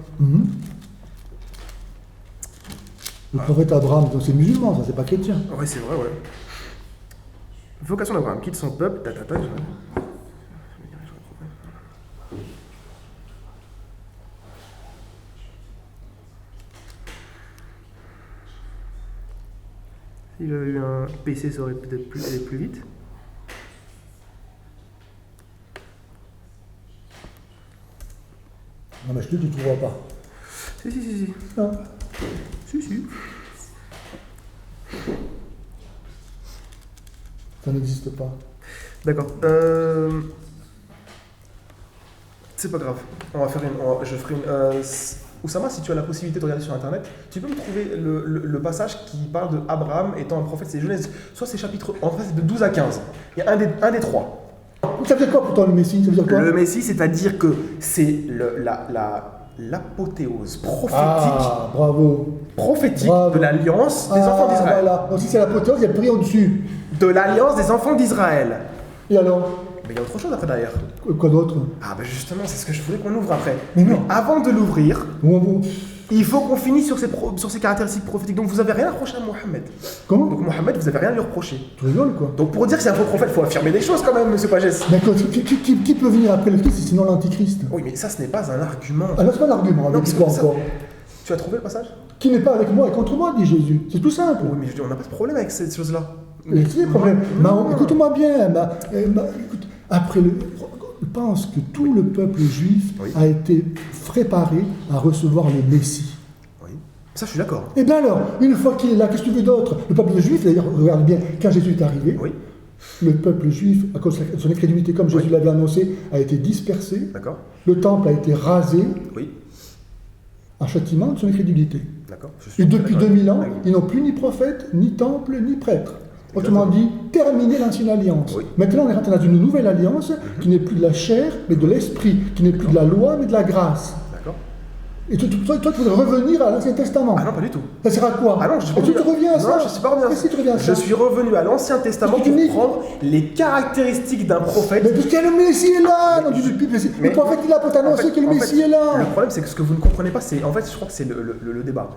Le prophète Abraham, c'est musulman, ça, c'est pas chrétien. Ouais, c'est vrai, ouais. Vocation d'Abraham, quitte son peuple, Si j'avais eu un PC, ça aurait peut-être pu aller plus vite. Non, mais je te dis, tu ne trouveras pas. Si. Non. Si. Ça n'existe pas. D'accord. C'est pas grave. Je ferai une... Oussama, si tu as la possibilité de regarder sur internet, tu peux me trouver le passage qui parle de Abraham étant un prophète, c'est Genèse, soit c'est chapitre, en fait c'est de 12 à 15. Il y a un des trois. Ça veut dire quoi pour toi le Messie? Ça veut dire quoi? Le Messie, c'est-à-dire que c'est l'apothéose prophétique. Ah, bravo. prophétique de l'alliance des enfants d'Israël. Voilà. Donc si c'est l'apothéose, il y a le prix au-dessus. De l'alliance des enfants d'Israël. Et alors? Mais il y a autre chose après derrière. Quoi d'autre? Ah ben justement, c'est ce que je voulais qu'on ouvre après. Mais non. Avant de l'ouvrir, Bon. il faut qu'on finisse sur ces caractéristiques prophétiques. Donc vous avez rien à reprocher à Mohammed. Comment? Donc Mohammed, vous avez rien à lui reprocher. Tu rigoles quoi? Donc pour dire que c'est un faux prophète, il faut affirmer des choses quand même, monsieur Pagès. Mais qui peut venir après le Christ sinon l'Antichrist? Oui, mais ça, ce n'est pas un argument. Ah non, c'est pas un argument. Non, Avec quoi ça... encore? Tu as trouvé le passage? Qui n'est pas avec moi et contre moi, dit Jésus. C'est tout simple. Oui, mais je dis, on n'a pas de problème avec cette chose-là. Mais c'est le problème. Écoute-moi bien. Écoute, je pense que tout le peuple juif a été préparé à recevoir le Messie. Oui, ça je suis d'accord. Et bien alors, une fois qu'il est là, qu'est-ce que tu veux d'autre? Le peuple juif, d'ailleurs, regarde bien, quand Jésus est arrivé, le peuple juif, à cause de son incrédulité, comme Jésus l'avait annoncé, a été dispersé. D'accord. Le temple a été rasé. Oui. Un châtiment de son incrédulité. D'accord. Et depuis 2000 ans, ils n'ont plus ni prophète, ni temple, ni prêtre. Autrement dit, terminer l'ancienne alliance. Oui. Maintenant, on est rentré dans une nouvelle alliance qui n'est plus de la chair, mais de l'esprit, qui n'est plus de la loi, mais de la grâce. D'accord. Et toi, tu voudrais revenir à l'Ancien Testament. Ah non, pas du tout. Ça sert à quoi? Ah non, tu reviens à ça? Non, je ne suis pas revenu à ça. Si tu reviens à ça. Je suis revenu à l'Ancien Testament pour prendre les caractéristiques d'un prophète. Mais puisque le Messie est là! Le prophète est là pour t'annoncer que le Messie est là! Le problème, c'est que ce que vous ne comprenez pas, c'est. En fait, je crois que c'est le débat.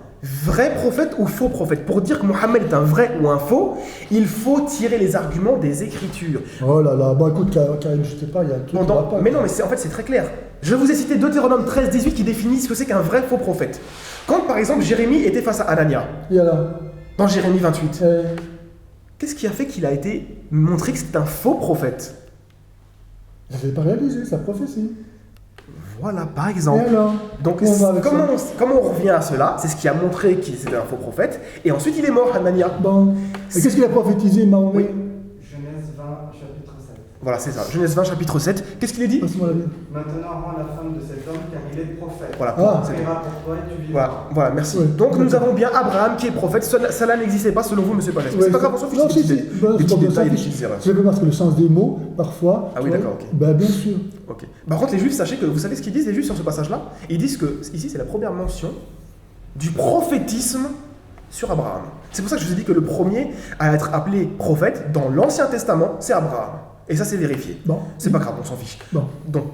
Vrai prophète ou faux prophète? Pour dire que Mohammed est un vrai ou un faux, il faut tirer les arguments des Écritures. Oh là là, bon écoute, Karim, je sais pas, il y a un truc qui va pas. Mais non, mais en fait, c'est très clair. Je vous ai cité Deutéronome 13-18 qui définit ce que c'est qu'un vrai faux prophète. Quand par exemple Jérémie était face à Anania, et alors dans Jérémie 28, qu'est-ce qui a fait qu'il a été montré que c'était un faux prophète? Il n'avait pas réalisé sa prophétie. Voilà, par exemple. Et alors donc, comment on revient à cela? C'est ce qui a montré qu'il était un faux prophète. Et ensuite, il est mort, Anania. Bon. Et qu'est-ce qu'il a prophétisé, Mahomet? Genèse 20, chapitre 7. Voilà, c'est ça. Genèse 20, chapitre 7. Qu'est-ce qu'il est dit? Maintenant, rends la femme de cet homme car il est prophète. Voilà, c'est pour toi et tu vivras. Voilà, merci. Oui. Donc, nous avons bien Abraham qui est prophète. Cela n'existait pas selon vous, monsieur Palais. C'est pas grave, on s'en fiche. Non, Des petits détails, des petites erreurs. C'est parce que le sens des mots, parfois. Ah oui, d'accord, ok. Bah, bien sûr. Ok. Par contre, les Juifs, sachez que vous savez ce qu'ils disent, les Juifs, sur ce passage-là? Ils disent que ici, c'est la première mention du prophétisme sur Abraham. C'est pour ça que je vous ai dit que le premier à être appelé prophète dans l'Ancien Testament, c'est Abraham. Et ça, c'est vérifié. Bon. C'est pas grave, on s'en fiche. Bon. Donc,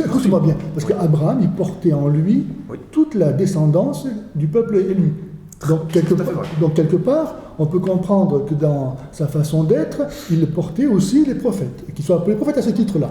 écoute-moi bien, parce qu'Abraham, il portait en lui toute la descendance du peuple élu. Donc quelque part, on peut comprendre que dans sa façon d'être, il portait aussi les prophètes, et qu'il soit appelé prophète à ce titre-là.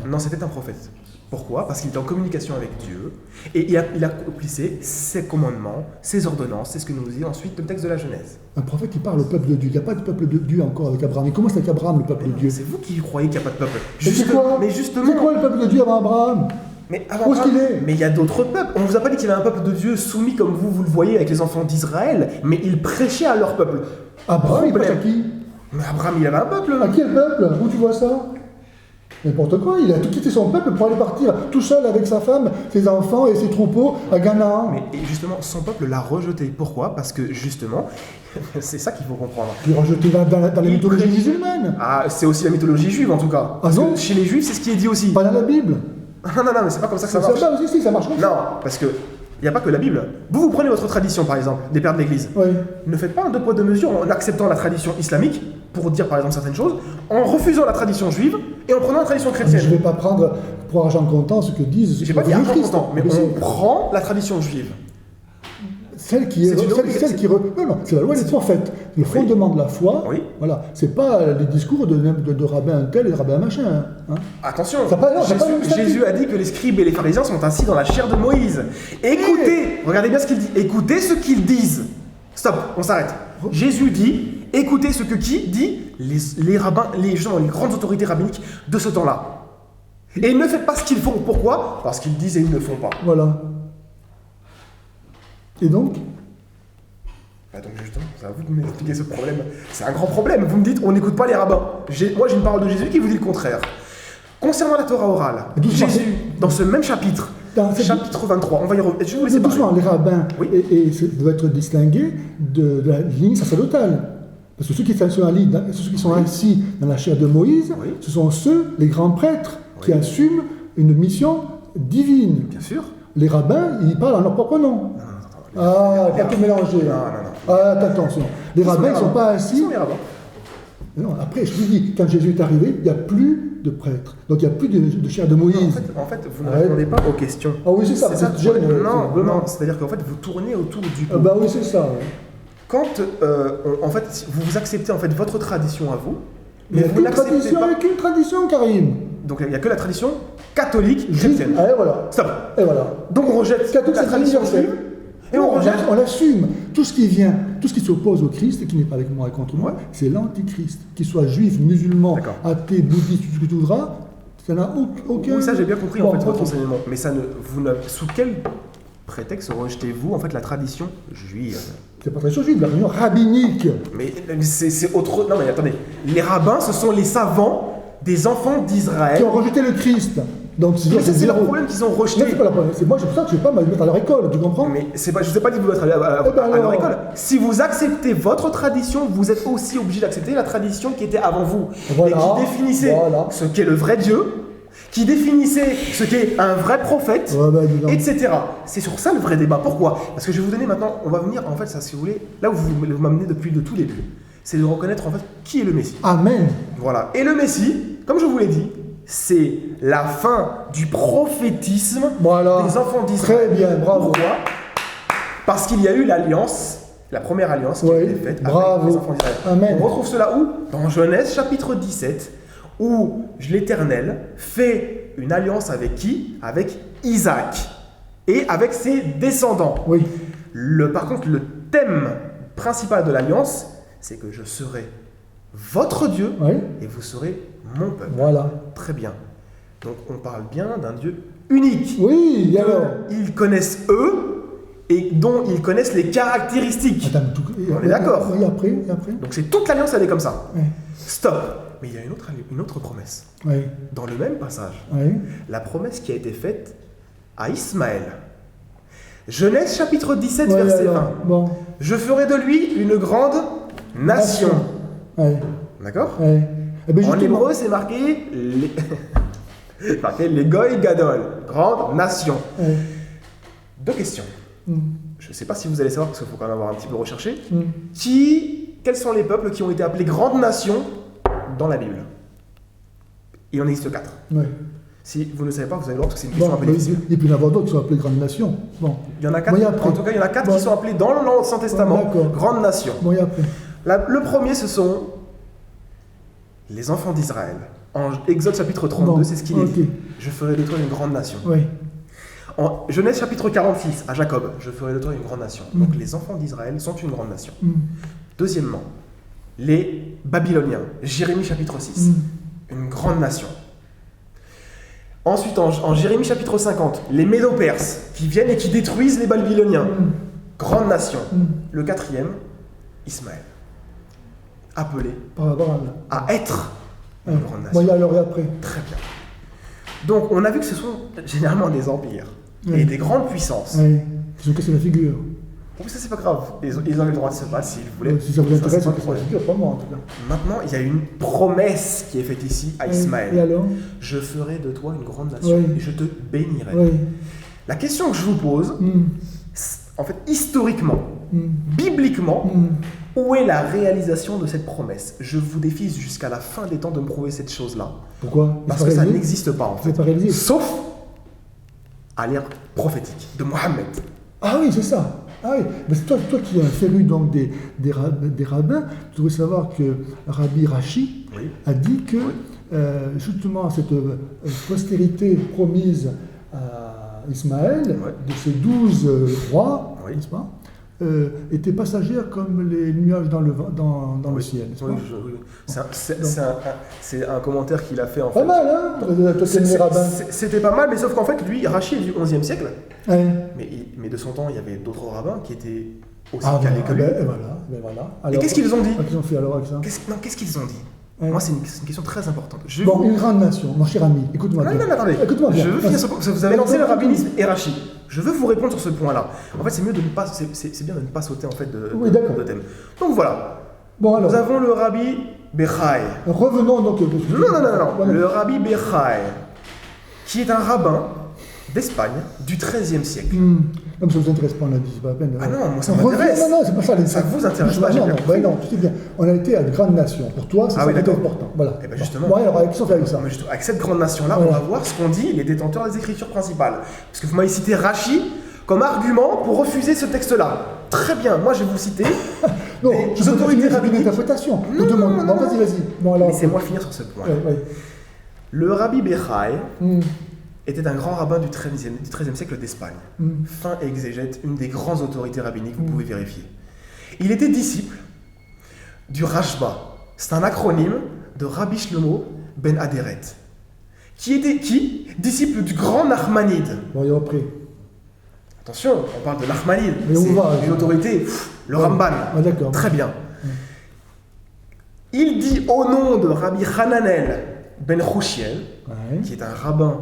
Non, c'était un prophète. Pourquoi? Parce qu'il était en communication avec Dieu, et il accomplissait ses commandements, ses ordonnances, c'est ce que nous dit ensuite le texte de la Genèse. Un prophète qui parle au peuple de Dieu, il n'y a pas de peuple de Dieu encore avec Abraham. Et comment c'est avec Abraham, le peuple de Dieu? C'est vous qui croyez qu'il n'y a pas de peuple. Mais justement... C'est quoi le peuple de Dieu avant Abraham? Où est-ce qu'il est? Mais il y a d'autres peuples. On ne vous a pas dit qu'il y avait un peuple de Dieu soumis comme vous le voyez avec les enfants d'Israël, mais il prêchait à leur peuple. Abraham, il prêche à qui? Mais Abraham, il avait un peuple. À quel peuple? Où tu vois ça? N'importe quoi, il a tout quitté son peuple pour aller partir tout seul avec sa femme, ses enfants et ses troupeaux à Canaan. Mais justement, son peuple l'a rejeté. Pourquoi? Parce que justement, c'est ça qu'il faut comprendre. Il est rejeté dans la mythologie musulmane. Ah, c'est aussi la mythologie juive en tout cas. Ah non? Chez les juifs, c'est ce qui est dit aussi. Pas dans la Bible. Non, mais c'est pas comme ça que ça marche. Si, ça marche comme ça. Non, parce que il n'y a pas que la Bible. Vous prenez votre tradition par exemple, des pères de l'Église. Oui. Ne faites pas un deux poids deux mesures en acceptant la tradition islamique pour dire par exemple certaines choses, en refusant la tradition juive et en prenant la tradition chrétienne. Je ne vais pas prendre pour argent comptant ce que disent. J'ai pas dit argent comptant, mais on prend la tradition juive. Celle qui est. Non, c'est la loi des prophètes. Le fondement de la foi, voilà, c'est pas les discours de rabbin tel et de rabbin machin. Hein. Attention, Jésus a dit que les scribes et les pharisiens sont assis dans la chair de Moïse. Écoutez, regardez bien ce qu'il dit, écoutez ce qu'ils disent. Stop, on s'arrête. Jésus dit, écoutez ce que qui dit les rabbins, les grandes autorités rabbiniques de ce temps-là. Et ne faites pas ce qu'ils font. Pourquoi? Parce qu'ils disent et ils ne font pas. Voilà. Et donc donc justement, c'est à vous de m'expliquer ce problème. C'est un grand problème. Vous me dites, on n'écoute pas les rabbins. Moi, j'ai une parole de Jésus qui vous dit le contraire. Concernant la Torah orale, Jésus, dans ce même chapitre, chapitre 23, on va y revenir. Je vous laisse doucement, les rabbins doivent être distingués de la ligne sacerdotale. Parce que ceux qui sont assis dans la chair de Moïse, ce sont ceux, les grands prêtres, qui assument une mission divine. Bien sûr. Les rabbins, ils parlent en leur propre nom. Ah, pas tout mélanger. Non. Ah, attention. Les rabbins ne sont pas assis. Les rabbins. Non, après, je te dis, quand Jésus est arrivé, il n'y a plus de prêtres. Donc il n'y a plus de chair de Moïse. En fait, vous ne répondez pas aux questions. Ah oui, c'est ça. Non, c'est-à-dire qu'en fait, vous tournez autour du pot. Bah oui, c'est ça. Ouais. Quand, en fait, vous acceptez en fait votre tradition à vous, mais il n'y a qu'une tradition, Karim. Donc il n'y a que la tradition catholique chrétienne. Ah, et voilà. Stop. Et voilà. Donc on rejette la tradition juive. Et on assume tout ce qui vient, tout ce qui s'oppose au Christ et qui n'est pas avec moi et contre moi, c'est l'antichrist. Qu'il soit juif, musulman, athée, bouddhiste, tout ce que tu voudras, ça n'a aucun. Oui, ça j'ai bien compris en fait votre enseignement. Mais ça sous quel prétexte rejetez-vous en fait la tradition juive? C'est pas tradition juive, la tradition rabbinique. Mais c'est autre. Non mais attendez, les rabbins ce sont les savants des enfants d'Israël qui ont rejeté le Christ. Donc c'est le problème qu'ils ont rejeté. C'est pas la problème. C'est moi, c'est pour ça que je ne vais pas me mettre à leur école, tu comprends? Mais c'est pas, je ne sais pas dit que vous êtes à leur école. Si vous acceptez votre tradition, vous êtes aussi obligé d'accepter la tradition qui était avant vous. Et qui définissait ce qu'est le vrai Dieu, qui définissait ce qu'est un vrai prophète, etc. C'est sur ça le vrai débat. Pourquoi? Parce que je vais vous donner maintenant, on va venir, en fait, ça, si vous voulez, là où vous m'amenez depuis le tout début, c'est de reconnaître en fait qui est le Messie. Amen. Voilà. Et le Messie, comme je vous l'ai dit, c'est la fin du prophétisme des enfants d'Israël. Très bien, bravo. Pourquoi? Parce qu'il y a eu l'alliance, la première alliance qui a été faite avec les enfants d'Israël. Amen. On retrouve cela où? Dans Genèse chapitre 17, où l'Éternel fait une alliance avec qui? Avec Isaac et avec ses descendants. Oui. Par contre, le thème principal de l'alliance, c'est que je serai votre Dieu et vous serez mon peuple. Voilà. Très bien. Donc on parle bien d'un Dieu unique. Oui, alors. Ils connaissent eux et dont ils connaissent les caractéristiques. Attends, on est d'accord. Et après. Donc c'est toute l'alliance, elle est comme ça. Oui. Stop. Mais il y a une autre promesse. Oui. Dans le même passage. Oui. La promesse qui a été faite à Ismaël. Genèse chapitre 17, verset 20. Bon. Je ferai de lui une grande nation. Oui. D'accord? Oui. Eh ben en hébreu, c'est marqué les Goy Gadol, grande nation. Oui. Deux questions. Je ne sais pas si vous allez savoir, parce qu'il faut quand même avoir un petit peu recherché. Quels sont les peuples qui ont été appelés grandes nations dans la Bible? Il en existe 4. Oui. Si vous ne savez pas, vous allez voir, parce que c'est une question un peu difficile. Il peut y en avoir d'autres qui sont appelés grandes nations. Bon. Il y en a 4. En tout cas, il y en a 4 qui sont appelés dans l'Ancien Testament grandes nations. Bon, et après. Le premier, ce sont les enfants d'Israël. En Exode chapitre 32, c'est ce qu'il est dit. Je ferai de toi une grande nation. Oui. En Genèse chapitre 46, à Jacob, je ferai de toi une grande nation. Donc les enfants d'Israël sont une grande nation. Deuxièmement, les Babyloniens, Jérémie chapitre 6, une grande nation. Ensuite, en Jérémie chapitre 50, les Médo-Perses qui viennent et qui détruisent les Babyloniens, grande nation. Le quatrième, Ismaël, appelé à être une grande nation. Oui, alors et après. Très bien. Donc, on a vu que ce sont généralement des empires et des grandes puissances. Oui, ils ont cassé la figure. Donc ça, c'est pas grave. Ils ont le droit de se battre s'ils voulaient. Si ça vous intéresse, c'est cassé la figure, pas moi en tout cas. Maintenant, il y a une promesse qui est faite ici à Ismaël. Et alors? Je ferai de toi une grande nation et je te bénirai. La question que je vous pose, en fait, historiquement, bibliquement, où est la réalisation de cette promesse? Je vous défie jusqu'à la fin des temps de me prouver cette chose-là. Pourquoi? Parce que ça n'existe pas en fait. C'est pas réalisé. Sauf à l'ère prophétique de Mohammed. Ah oui, c'est ça. Ah oui. Mais toi qui es un féru donc des rabbins, tu devrais savoir que Rabbi Rashi a dit que justement cette postérité promise à Ismaël, de ces 12 rois, n'est-ce pas, était passagère comme les nuages dans le ciel. C'est un commentaire qu'il a fait en fait. Pas mal, hein? Les rabbins. C'était pas mal, mais sauf qu'en fait, lui, Rachi est du 11e siècle. Mais de son temps, il y avait d'autres rabbins qui étaient aussi calés que lui. Voilà. Et qu'est-ce qu'ils ont dit? Qu'est-ce qu'ils ont fait alors avec ça? Qu'est-ce qu'ils ont dit? Moi, c'est une question très importante. Une grande nation, mon cher ami, écoute-moi bien. Non, attendez. Écoute-moi bien. Je veux finir ce point. Vous avez lancé le rabbinisme et Rachi. Je veux vous répondre sur ce point-là. En fait, c'est bien de ne pas sauter en fait de thème. Donc voilà. Bon, alors. Nous avons le rabbi Bechai. Revenons donc. Non. Le rabbi Bechai, qui est un rabbin d'Espagne du XIIIe siècle. Non, mais ça ne vous intéresse pas, on a dit, c'est pas la peine. Ah non, moi ça m'intéresse. Non, c'est pas ça. Ça vous intéresse pas, j'ai bien compris. Non, tu sais bien. On a été à de grandes nations. Pour toi, c'est important. Voilà. Et bien justement. Bon, alors, qu'est-ce qu'on fait avec ça? Avec cette grande nation-là, on va voir ce qu'ont dit les détenteurs des écritures principales. Parce que vous m'avez cité Rachi comme argument pour refuser ce texte-là. Très bien, moi je vais vous citer non, des autorités rabbiniques. Interprétation. Non, vas-y. Bon, alors, laissez-moi finir sur ce point. Ouais. Le rabbi Bechaï était un grand rabbin du XIIIe siècle d'Espagne. Fin exégète, une des grandes autorités rabbiniques, vous pouvez vérifier. Il était disciple du Rashba. C'est un acronyme de Rabbi Shlomo ben Aderet. Qui disciple du grand Nachmanide. Bon, il y a après. Attention, on parle de Nachmanide. Mais c'est une autorité, le Ramban. Ah, d'accord. Très bien. Il dit au nom de Rabbi Hananel ben Chouchiel, qui est un rabbin,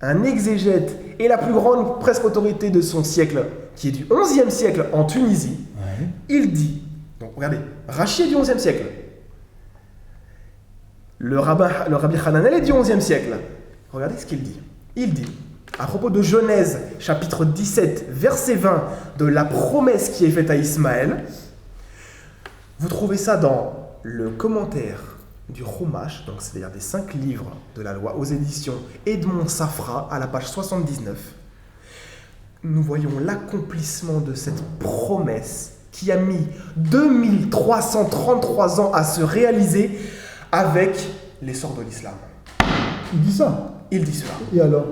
un exégète et la plus grande presque autorité de son siècle, qui est du XIe siècle en Tunisie, il dit, donc regardez, Rachi est du XIe siècle, le rabbi Hananel est du XIe siècle. Regardez ce qu'il dit. Il dit, à propos de Genèse, chapitre 17, verset 20, de la promesse qui est faite à Ismaël, vous trouvez ça dans le commentaire du Chumash, donc c'est-à-dire des 5 livres de la loi, aux éditions Edmond Safra, à la page 79. Nous voyons l'accomplissement de cette promesse qui a mis 2333 ans à se réaliser avec l'essor de l'islam. Il dit ça. Il dit cela. Et alors?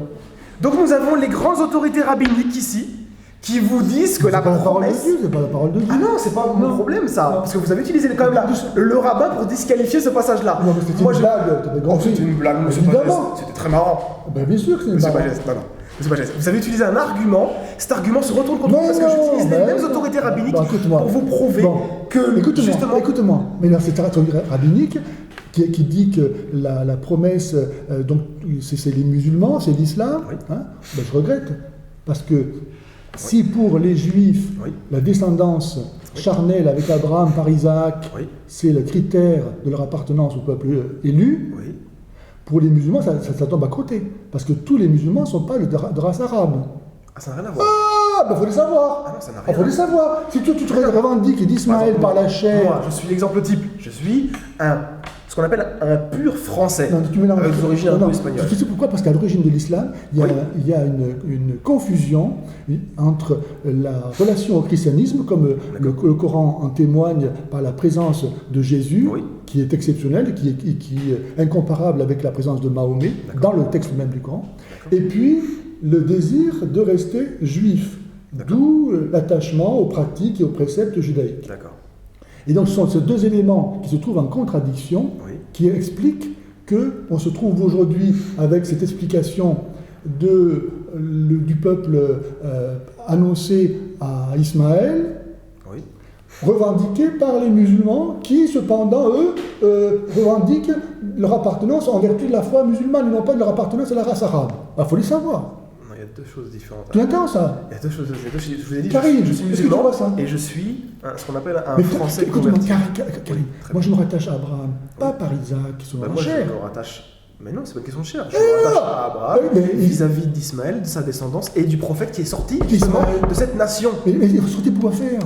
Donc nous avons les grandes autorités rabbiniques ici, qui vous disent que la promesse... C'est pas la parole de Dieu. Ah non, c'est pas mon problème ça, parce que vous avez utilisé quand même le rabbin pour disqualifier ce passage-là. Non, mais c'était une blague, t'avais compris. C'était une blague, monsieur Pagès, c'était très marrant. Ben bien sûr que c'est une Monsieur blague. Pagès, non. Monsieur Pagès, vous avez utilisé un argument, cet argument se retourne contre vous parce que j'utilise les mêmes autorités rabbiniques pour vous prouver que justement... Écoute-moi, mais là c'est autorité rabbinique qui dit que la promesse, donc c'est les musulmans, c'est l'islam, ben, je regrette, parce que si pour les juifs, la descendance charnelle avec Abraham par Isaac, c'est le critère de leur appartenance au peuple élu, pour les musulmans, ça tombe à côté. Parce que tous les musulmans ne sont pas de race arabe. Ah, ça n'a rien à voir. Ah, ben faut les savoir. Ah non, ça n'a rien faut les savoir. Si tu te revendiques d'Ismaël par la chair... Moi, je suis l'exemple type. Je suis ce qu'on appelle un pur français. Non, tu mélanges. Avec des origines un peu espagnoles. Tu sais pourquoi? Parce qu'à l'origine de l'islam, il y a une confusion entre la relation au christianisme, comme le Coran en témoigne par la présence de Jésus, qui est exceptionnelle, qui est incomparable avec la présence de Mahomet, dans le texte même du Coran, et puis le désir de rester juif, d'où l'attachement aux pratiques et aux préceptes judaïques. D'accord. Et donc ce sont ces deux éléments qui se trouvent en contradiction, qui expliquent qu'on se trouve aujourd'hui avec cette explication du peuple annoncé à Ismaël, revendiqué par les musulmans qui, cependant, eux, revendiquent leur appartenance en vertu de la foi musulmane, et non pas de leur appartenance à la race arabe. Il faut les savoir. Il y a deux choses différentes. Tu entends ça? Il y a deux choses. Je vous ai dit, Karim, je suis musulman ça et je suis ce qu'on appelle un français écoute-moi, converti. Karim, moi je me rattache à Abraham, pas par Isaac, qui sont moi chers. je me rattache. Mais non, c'est pas une question de chair. Je me rattache à Abraham vis-à-vis d'Ismaël, de sa descendance et du prophète qui est sorti justement de cette nation. Mais il faut sortir pour faire.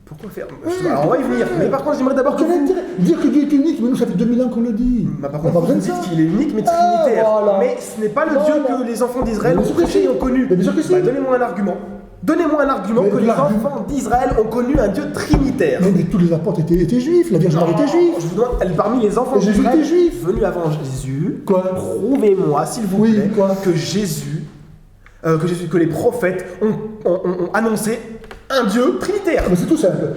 Pourquoi faire Alors on va y venir. Mais par contre, j'aimerais d'abord que vous... Dire que Dieu est unique, mais nous ça fait 2000 ans qu'on le dit. Par contre, vous dites qu'il est unique mais trinitaire. Mais ce n'est pas le Dieu que les enfants d'Israël ont prêché et ont connu. Donnez-moi un argument. Donnez-moi un argument que les enfants d'Israël ont connu un Dieu trinitaire. Mais tous les apôtres étaient juifs, la Vierge Marie était juive. Je vous demande, parmi les enfants d'Israël venus avant Jésus, prouvez-moi, s'il vous plaît, que Jésus, que les prophètes ont annoncé un Dieu trinitaire. Mais c'est tout simple.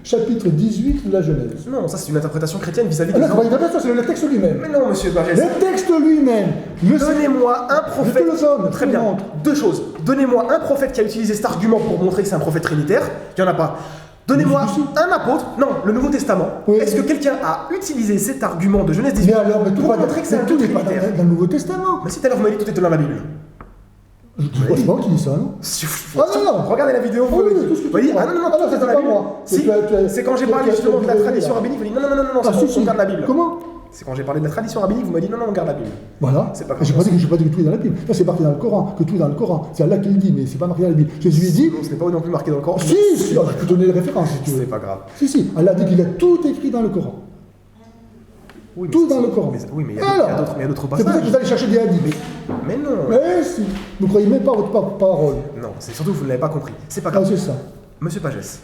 Chapitre 18 de la Genèse. Non, ça c'est une interprétation chrétienne vis-à-vis des enfants. C'est le texte lui-même. Mais non, monsieur Pagès. Le texte lui-même. Donnez-moi un prophète. Je te le donne. Très bien. Deux choses. Donnez-moi un prophète qui a utilisé cet argument pour montrer que c'est un prophète trinitaire. Il n'y en a pas. Donnez-moi un apôtre. Non, le Nouveau Testament. Est-ce que quelqu'un a utilisé cet argument de Genèse 18 pour montrer que c'est un Dieu trinitaire? Dans le Nouveau Testament. Mais si tout à l'heure vous m'avez dit que tout était dans la Bible. C'est pas moi qui dis ça, non? Non. Regardez la vidéo, vous voyez. Ah non, tout est dans la Bible. C'est quand j'ai parlé justement de la tradition rabbinique, vous dites non, ça regarde la Bible. Comment? c'est quand j'ai parlé de la tradition rabbinique, vous m'avez dit non, on garde la Bible. Voilà. C'est pas Je n'ai pas dit que tout est dans la Bible. Ça, c'est marqué dans le Coran, que tout est dans le Coran. C'est Allah qui le dit, mais c'est pas marqué dans la Bible. Jésus lui dit. Non, ce n'est pas non plus marqué dans le Coran. Si, je peux donner les références si tu veux. C'est pas grave. Si, Allah dit qu'il a tout écrit dans le Coran. Oui, tout dans le Coran. Oui, mais il y a d'autres passages. C'est pour ça que vous allez chercher des hadiths. Mais non. Mais si. Vous ne croyez même pas votre parole. Non, c'est surtout que vous ne l'avez pas compris. C'est pas grave. Ah, c'est ça. Monsieur Pagès,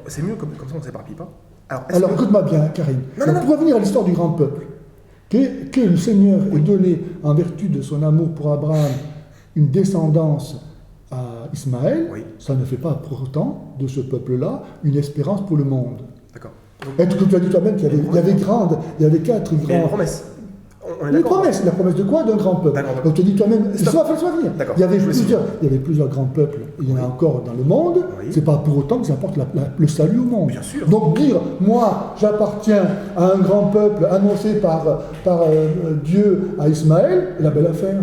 c'est mieux comme ça on ne s'éparpille pas. Alors écoute-moi bien, Karim. Pour revenir à l'histoire du grand peuple, que le Seigneur ait donné, en vertu de son amour pour Abraham, une descendance à Ismaël, ça ne fait pas pour autant de ce peuple-là une espérance pour le monde. D'accord. Et tu as dit toi-même qu'il y avait 4 grands. Il y a une promesse. Une promesse. La promesse de quoi? D'un grand peuple. Donc tu as dit toi-même, soit venir. Il y avait plusieurs grands peuples, il y en a encore dans le monde, c'est pas pour autant que ça apporte le salut au monde. Bien sûr. Donc dire, moi j'appartiens à un grand peuple annoncé par Dieu à Ismaël, est la belle affaire.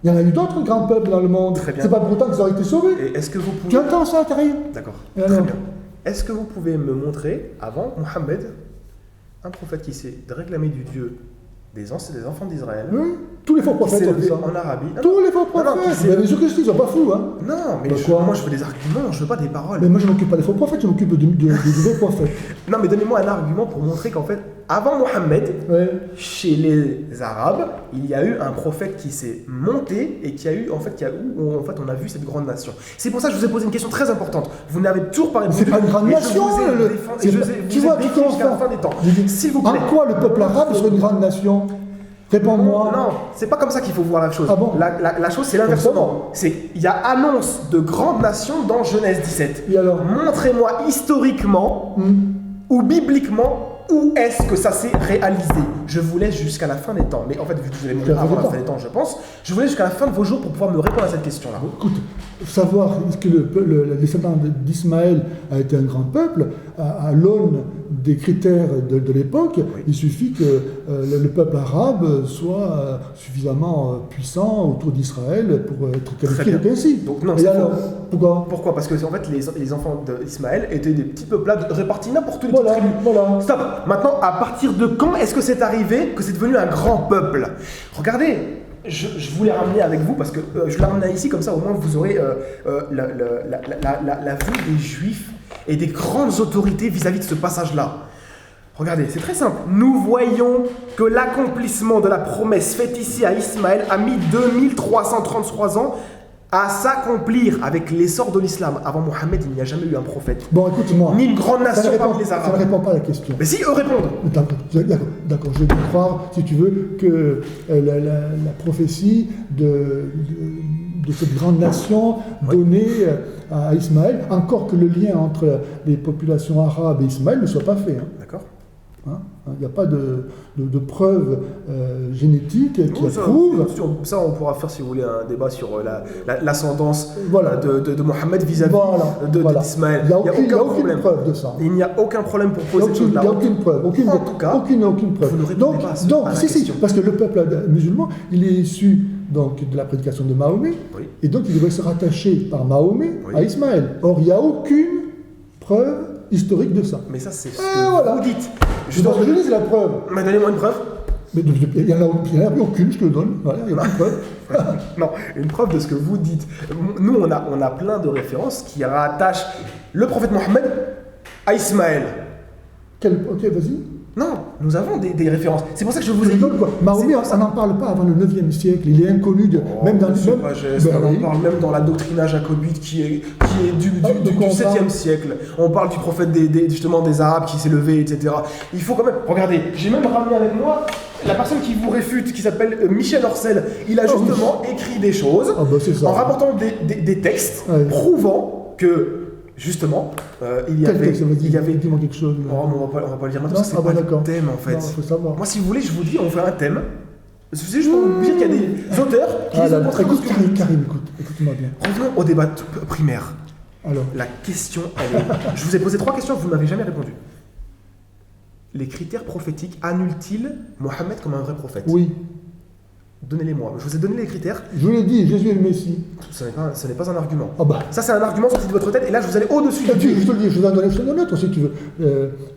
Il y en a eu d'autres grands peuples dans le monde. C'est pas pour autant qu'ils auraient été sauvés. Et est-ce que vous pouvez... Tu entends ça, t'as rien? D'accord. Très bien. Est-ce que vous pouvez me montrer, avant Mohammed, un prophète qui s'est réclamé du Dieu des enfants d'Israël? Oui, tous les faux prophètes ont fait ça. En Arabie. Tous les faux prophètes. Mais bien sûr que ils sont pas fous, hein. Non, mais moi je veux des arguments, je veux pas des paroles. Mais moi je m'occupe pas des faux prophètes, je m'occupe de vrais prophètes. Non, mais donnez-moi un argument pour montrer qu'en fait, avant Mohammed, chez les Arabes, il y a eu un prophète qui s'est monté et où on a vu cette grande nation. C'est pour ça que je vous ai posé une question très importante. Vous n'avez toujours pas répondu. C'est pas une grande nation. Tu vois, tu commences jusqu'à la fin des temps. S'il vous plaît. En quoi le peuple arabe serait une grande nation? Réponds-moi. Non, c'est pas comme ça qu'il faut voir la chose. Ah bon? La chose, c'est l'inversement. Il y a annonce de grandes nations dans Genèse 17. Et alors? Montrez-moi historiquement ou bibliquement où est-ce que ça s'est réalisé. Je vous laisse jusqu'à la fin des temps. Mais en fait, vu que vous allez mourir avant la fin des temps, je pense, je vous laisse jusqu'à la fin de vos jours pour pouvoir me répondre à cette question-là. Écoute, savoir est-ce que le descendant d'Ismaël a été un grand peuple, à l'aune des critères de l'époque, il suffit que le peuple arabe soit suffisamment puissant autour d'Israël pour être qualifié ainsi. Donc non, et alors, pourquoi? Parce que en fait, les enfants d'Ismaël étaient des petits peuplades répartis n'importe où les petites tribus. Voilà. Stop. Maintenant, à partir de quand est-ce que c'est arrivé que c'est devenu un grand peuple? Regardez, je voulais ramener avec vous parce que je l'ai ramené ici, comme ça au moins vous aurez la vue des Juifs et des grandes autorités vis-à-vis de ce passage-là. Regardez, c'est très simple. Nous voyons que l'accomplissement de la promesse faite ici à Ismaël a mis 2333 ans à s'accomplir avec l'essor de l'islam. Avant Mohammed, il n'y a jamais eu un prophète. Bon, écoute-moi. Ni une grande nation parmi les Arabes. Ça ne répond pas à la question. Mais si, eux répondent. D'accord. Je vais te croire, si tu veux, que la prophétie de cette grande nation donnée à Ismaël, encore que le lien entre les populations arabes et Ismaël ne soit pas fait. Hein. D'accord. Il n'y a pas de preuves génétiques qui prouvent. Ça, on pourra faire, si vous voulez, un débat sur l'ascendance de Mohammed vis-à-vis d'Ismaël. Il n'y a aucune preuve de ça. Il n'y a aucun problème pour poser cette chose-là. Il n'y a aucune preuve. En tout cas, aucune preuve. Vous ne répondez pas à la question. Parce que le peuple musulman, il est issu donc, de la prédication de Mahomet, et donc il devrait se rattacher par Mahomet à Ismaël. Or, il n'y a aucune preuve historique de ça. Mais ça, c'est ce que vous dites. Je dis, c'est la preuve. Mais donnez-moi une preuve. Mais il n'y en a aucune, je te le donne. Voilà, il n'y a aucune preuve. Non, une preuve de ce que vous dites. Nous, on a plein de références qui rattachent le prophète Mohammed à Ismaël. Ok, vas-y. Non, nous avons des références. C'est pour ça que je vous ai dit. Mahomet, on n'en parle pas avant le 9e siècle. Il est inconnu, même dans on parle même dans la doctrina jacobite qui est du 7e siècle. On parle du prophète justement des Arabes qui s'est levé, etc. Il faut quand même. Regardez, j'ai même ramené avec moi la personne qui vous réfute, qui s'appelle Michel Orcel. Il a justement écrit des choses en rapportant des textes prouvant que. Justement, il y avait. Dis-moi quelque chose. On va pas le dire maintenant, c'est pas le thème en fait. Non, faut savoir. Moi, si vous voulez, je vous dis, on fait un thème. C'est juste pour vous dire qu'il y a des auteurs qui disent Karim, écoute-moi bien. Revenons au débat primaire. Alors. La question, elle est. Je vous ai posé 3 questions, vous ne m'avez jamais répondu. Les critères prophétiques annulent-ils Mohammed comme un vrai prophète? Oui. Donnez-les-moi. Je vous ai donné les critères. Je vous l'ai dit, Jésus est le Messie. Ce n'est pas un argument. Ah bah. Ça, c'est un argument sorti de votre tête, et là, je vous allez au-dessus du Je te le dis, je te donne l'autre si tu veux.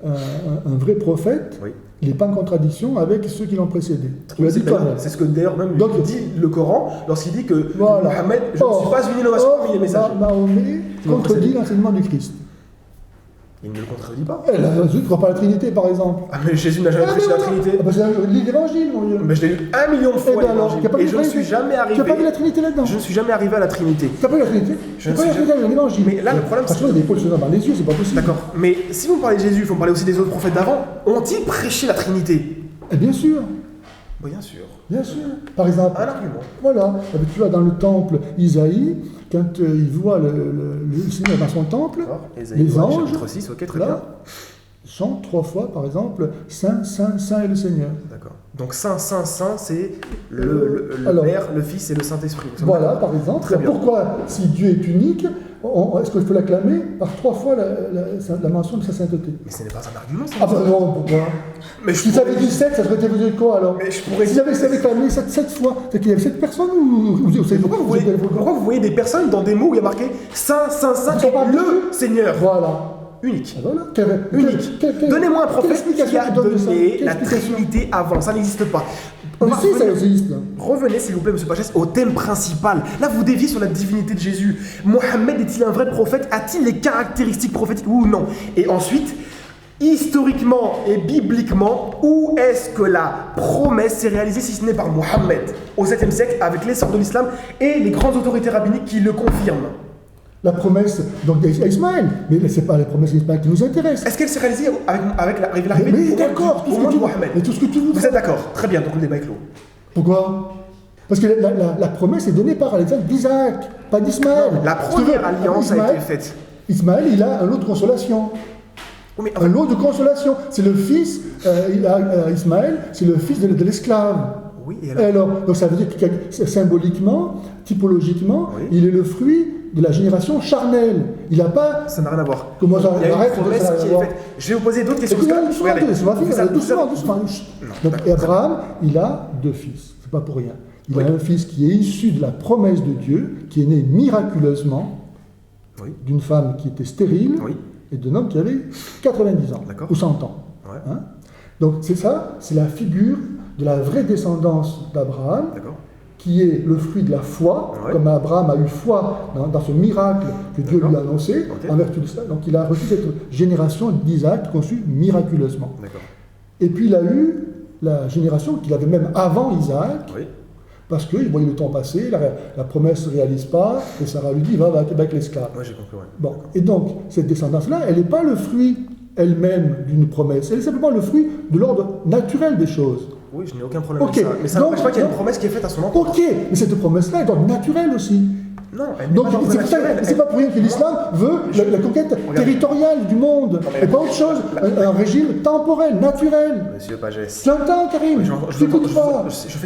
Un vrai prophète, oui. Il n'est pas en contradiction avec ceux qui l'ont précédé. C'est ce que d'ailleurs même dit le Coran lorsqu'il dit que voilà. Mohammed, je ne suis pas une innovation parmi les messagers. Mahomet contredit l'enseignement du Christ. Il ne le contredit pas. Jésus ne croit pas à la Trinité, par exemple. Ah, mais Jésus n'a jamais prêché la Trinité. Lis l'Évangile, mon Dieu. Mais je l'ai lu 1 million de fois, l'Évangile. Et je ne suis jamais arrivé. Tu n'as pas vu la Trinité là-dedans? Je ne suis jamais arrivé à la Trinité. Tu n'as pas vu la Trinité? Je ne suis jamais à l'Évangile. Mais là, le problème, c'est que des pôles se dans les yeux, c'est pas possible. D'accord. Mais si vous me parlez de Jésus, il faut me parler aussi des autres prophètes d'avant. Ont-ils prêché la Trinité? Bien sûr. Bien sûr. Bien sûr. Par exemple. Un argument. Voilà. Tu vois, dans le temple, Isaïe, quand il voit le Seigneur dans son temple, les anges, chapitre 6, ok, très bien. chantent 3 fois, par exemple, Saint, Saint, Saint est le Seigneur. D'accord. Donc Saint, Saint, Saint, c'est le Père, le Fils et le Saint-Esprit. Voilà, par exemple. Pourquoi, si Dieu est unique, est-ce qu'il faut l'acclamer par 3 fois la mention de sa sainteté? Mais ce n'est pas un argument, ça. Ah ben non, pourquoi? Mais si ça avait dit 7, ça serait été dire quoi alors? Mais je pourrais... Si j'avais clamé 7 fois, c'est qu'il y avait 7 personnes ou pourquoi vous voyez des personnes dans des mots où il y a marqué Saint, Saint, Saint, le Seigneur? Voilà. Unique. Voilà. Unique. Donnez-moi un prophète qui a donné la Trinité avant. Ça n'existe pas. Si, ça existe. Revenez, s'il vous plaît, M. Pagès, au thème principal. Là, vous déviez sur la divinité de Jésus. Mohammed est-il un vrai prophète? A-t-il les caractéristiques prophétiques ou non? Et ensuite, historiquement et bibliquement, où est-ce que la promesse s'est réalisée si ce n'est par Mohammed au 7e siècle avec l'essor de l'islam et les grandes autorités rabbiniques qui le confirment? La promesse donc d'Ismaël, mais ce n'est pas la promesse d'Ismaël qui nous intéresse. Est-ce qu'elle s'est réalisée avec l'arrivée au monde de Mohammed? Mais tout ce que tu veux. Vous êtes d'accord? Très bien, donc le débat est clos. Pourquoi? Parce que la promesse est donnée par Alexandre d'Isaac, pas d'Ismaël. La première alliance a été faite. Ismaël, il a un lot de consolation. Oui, un lot de consolation. C'est le fils, Ismaël, c'est le fils de l'esclave. Oui, et alors, donc ça veut dire que symboliquement, typologiquement, oui. Il est le fruit de la génération charnelle. Il n'a pas... Ça n'a rien à voir. Comment ça? Il y a une promesse qui est faite. Je vais vous poser d'autres questions. Doucement. Donc Abraham, il a 2 fils. C'est pas pour rien. Il a un fils qui est issu de la promesse de Dieu, qui est né miraculeusement d'une femme qui était stérile et d'un homme qui avait 90 ans ou 100 ans. Ouais. Hein? Donc c'est ça, c'est la figure de la vraie descendance d'Abraham, qui est le fruit de la foi, comme Abraham a eu foi dans ce miracle que Dieu lui a annoncé, en vertu de ça. Donc il a reçu cette génération d'Isaac conçue miraculeusement. Et puis il a eu la génération qu'il avait même avant Isaac, parce qu'il voyait le temps passer, la promesse ne se réalise pas, et Sarah lui dit, va avec l'esclave. Oui, j'ai compris, Bon. Et donc, cette descendance-là, elle n'est pas le fruit elle-même d'une promesse, elle est simplement le fruit de l'ordre naturel des choses. Oui, je n'ai aucun problème avec ça. Mais ça n'empêche pas qu'il y a une promesse qui est faite à son endroit. Ok, mais cette promesse-là est d'ordre naturel aussi. Non, elle n'est pas d'ordre naturel. C'est pas pour rien que l'islam veut la conquête territoriale du monde. Et pas autre chose, un régime temporel, naturel. Monsieur Pagès. Tu entends, Karim? Je fais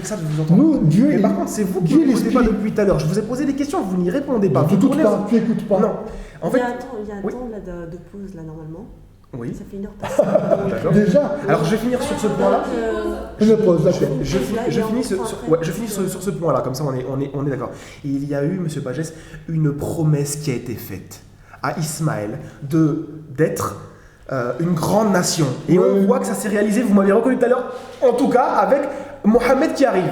que ça de vous entendre. Nous, Dieu. Mais par contre, c'est vous qui ne posez pas depuis tout à l'heure. Je vous ai posé des questions, vous n'y répondez pas. Tu n'écoutes pas. Non. En fait, il y a un temps là, de pause là normalement. Oui. Ça fait 1 heure passée. Déjà. Alors je vais finir sur ce point-là. Je pose, d'accord. Je finis sur ce point-là, comme ça on est d'accord. Il y a eu, Monsieur Pagès, une promesse qui a été faite à Ismaël d'être une grande nation. Et on voit que ça s'est réalisé, vous m'avez reconnu tout à l'heure, en tout cas avec Mohammed qui arrive.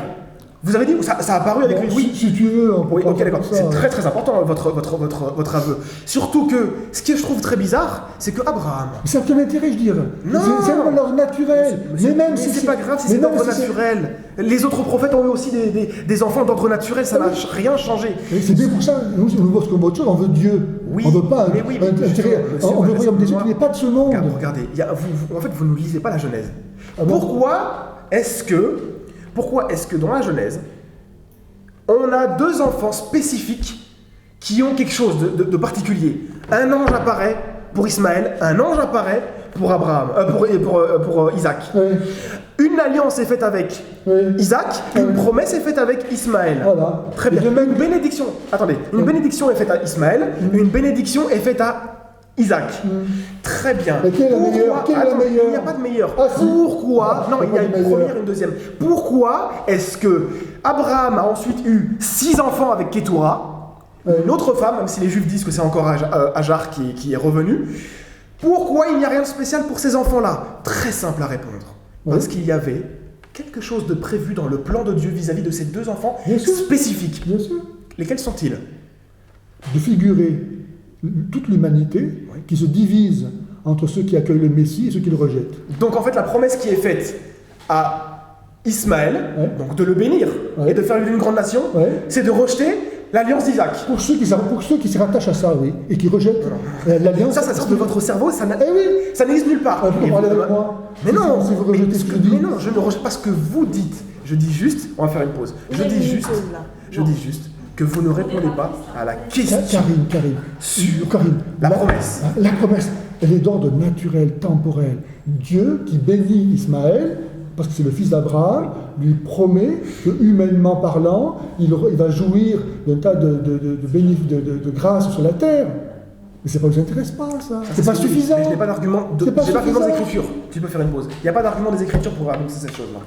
Vous avez dit, ça a apparu avec lui. Oui, si tu veux. Oui, ok, d'accord. C'est très très important votre aveu. Surtout que ce que je trouve très bizarre, c'est que Abraham. C'est un intérêt, je dirais. Non. C'est l'ordre naturel. Mais c'est pas grave si c'est d'ordre naturel. Les autres prophètes ont eu aussi des enfants d'ordre naturel, ça n'a rien changé. C'est bien pour ça, nous voulons comme autre chose, on veut Dieu. Oui, on ne veut pas un intérêt. On veut le royaume des Dieu qui n'est pas de ce monde. Regardez, en fait, vous ne lisez pas la Genèse. Pourquoi est-ce que dans la Genèse, on a 2 enfants spécifiques qui ont quelque chose de particulier? Un ange apparaît pour Ismaël, un ange apparaît pour Abraham, pour Isaac. Une alliance est faite avec Isaac, une promesse est faite avec Ismaël. Voilà. Très bien. Une bénédiction. Attendez, une bénédiction est faite à Ismaël, une bénédiction est faite à Isaac. Très bien. Mais quelle est la meilleure? Il n'y a pas de meilleure. Pourquoi? Non, il y a une première et une deuxième. Pourquoi est-ce que Abraham a ensuite eu 6 enfants avec Ketura, une autre femme, même si les Juifs disent que c'est encore Hajar qui est revenu. Pourquoi il n'y a rien de spécial pour ces enfants-là? Très simple à répondre. Parce qu'il y avait quelque chose de prévu dans le plan de Dieu vis-à-vis de ces 2 enfants spécifiques. Bien sûr. Lesquels sont-ils? De figurer toute l'humanité qui se divise entre ceux qui accueillent le Messie et ceux qui le rejettent. Donc en fait, la promesse qui est faite à Ismaël, donc de le bénir et de faire une grande nation, c'est de rejeter l'alliance d'Isaac. Pour ceux qui se rattachent à ça, oui, et qui rejettent l'alliance... Ça sort de votre cerveau, ça n'existe nulle part. Vous parlez avec moi. Mais non, si vous rejetez ce que je dis. Mais non, je ne rejette pas ce que vous dites. Je dis juste, on va faire une pause. Je dis juste que vous ne répondez pas à la question sur la promesse. La promesse, elle est d'ordre naturel, temporel. Dieu qui bénit Ismaël, parce que c'est le fils d'Abraham, lui promet que, humainement parlant, il va jouir d'un tas de grâces sur la terre. Mais ça ne vous intéresse pas, ça. C'est pas suffisant. Je n'ai pas d'argument des Écritures. Tu peux faire une pause. Il n'y a pas d'argument des Écritures pour annoncer cette chose-là.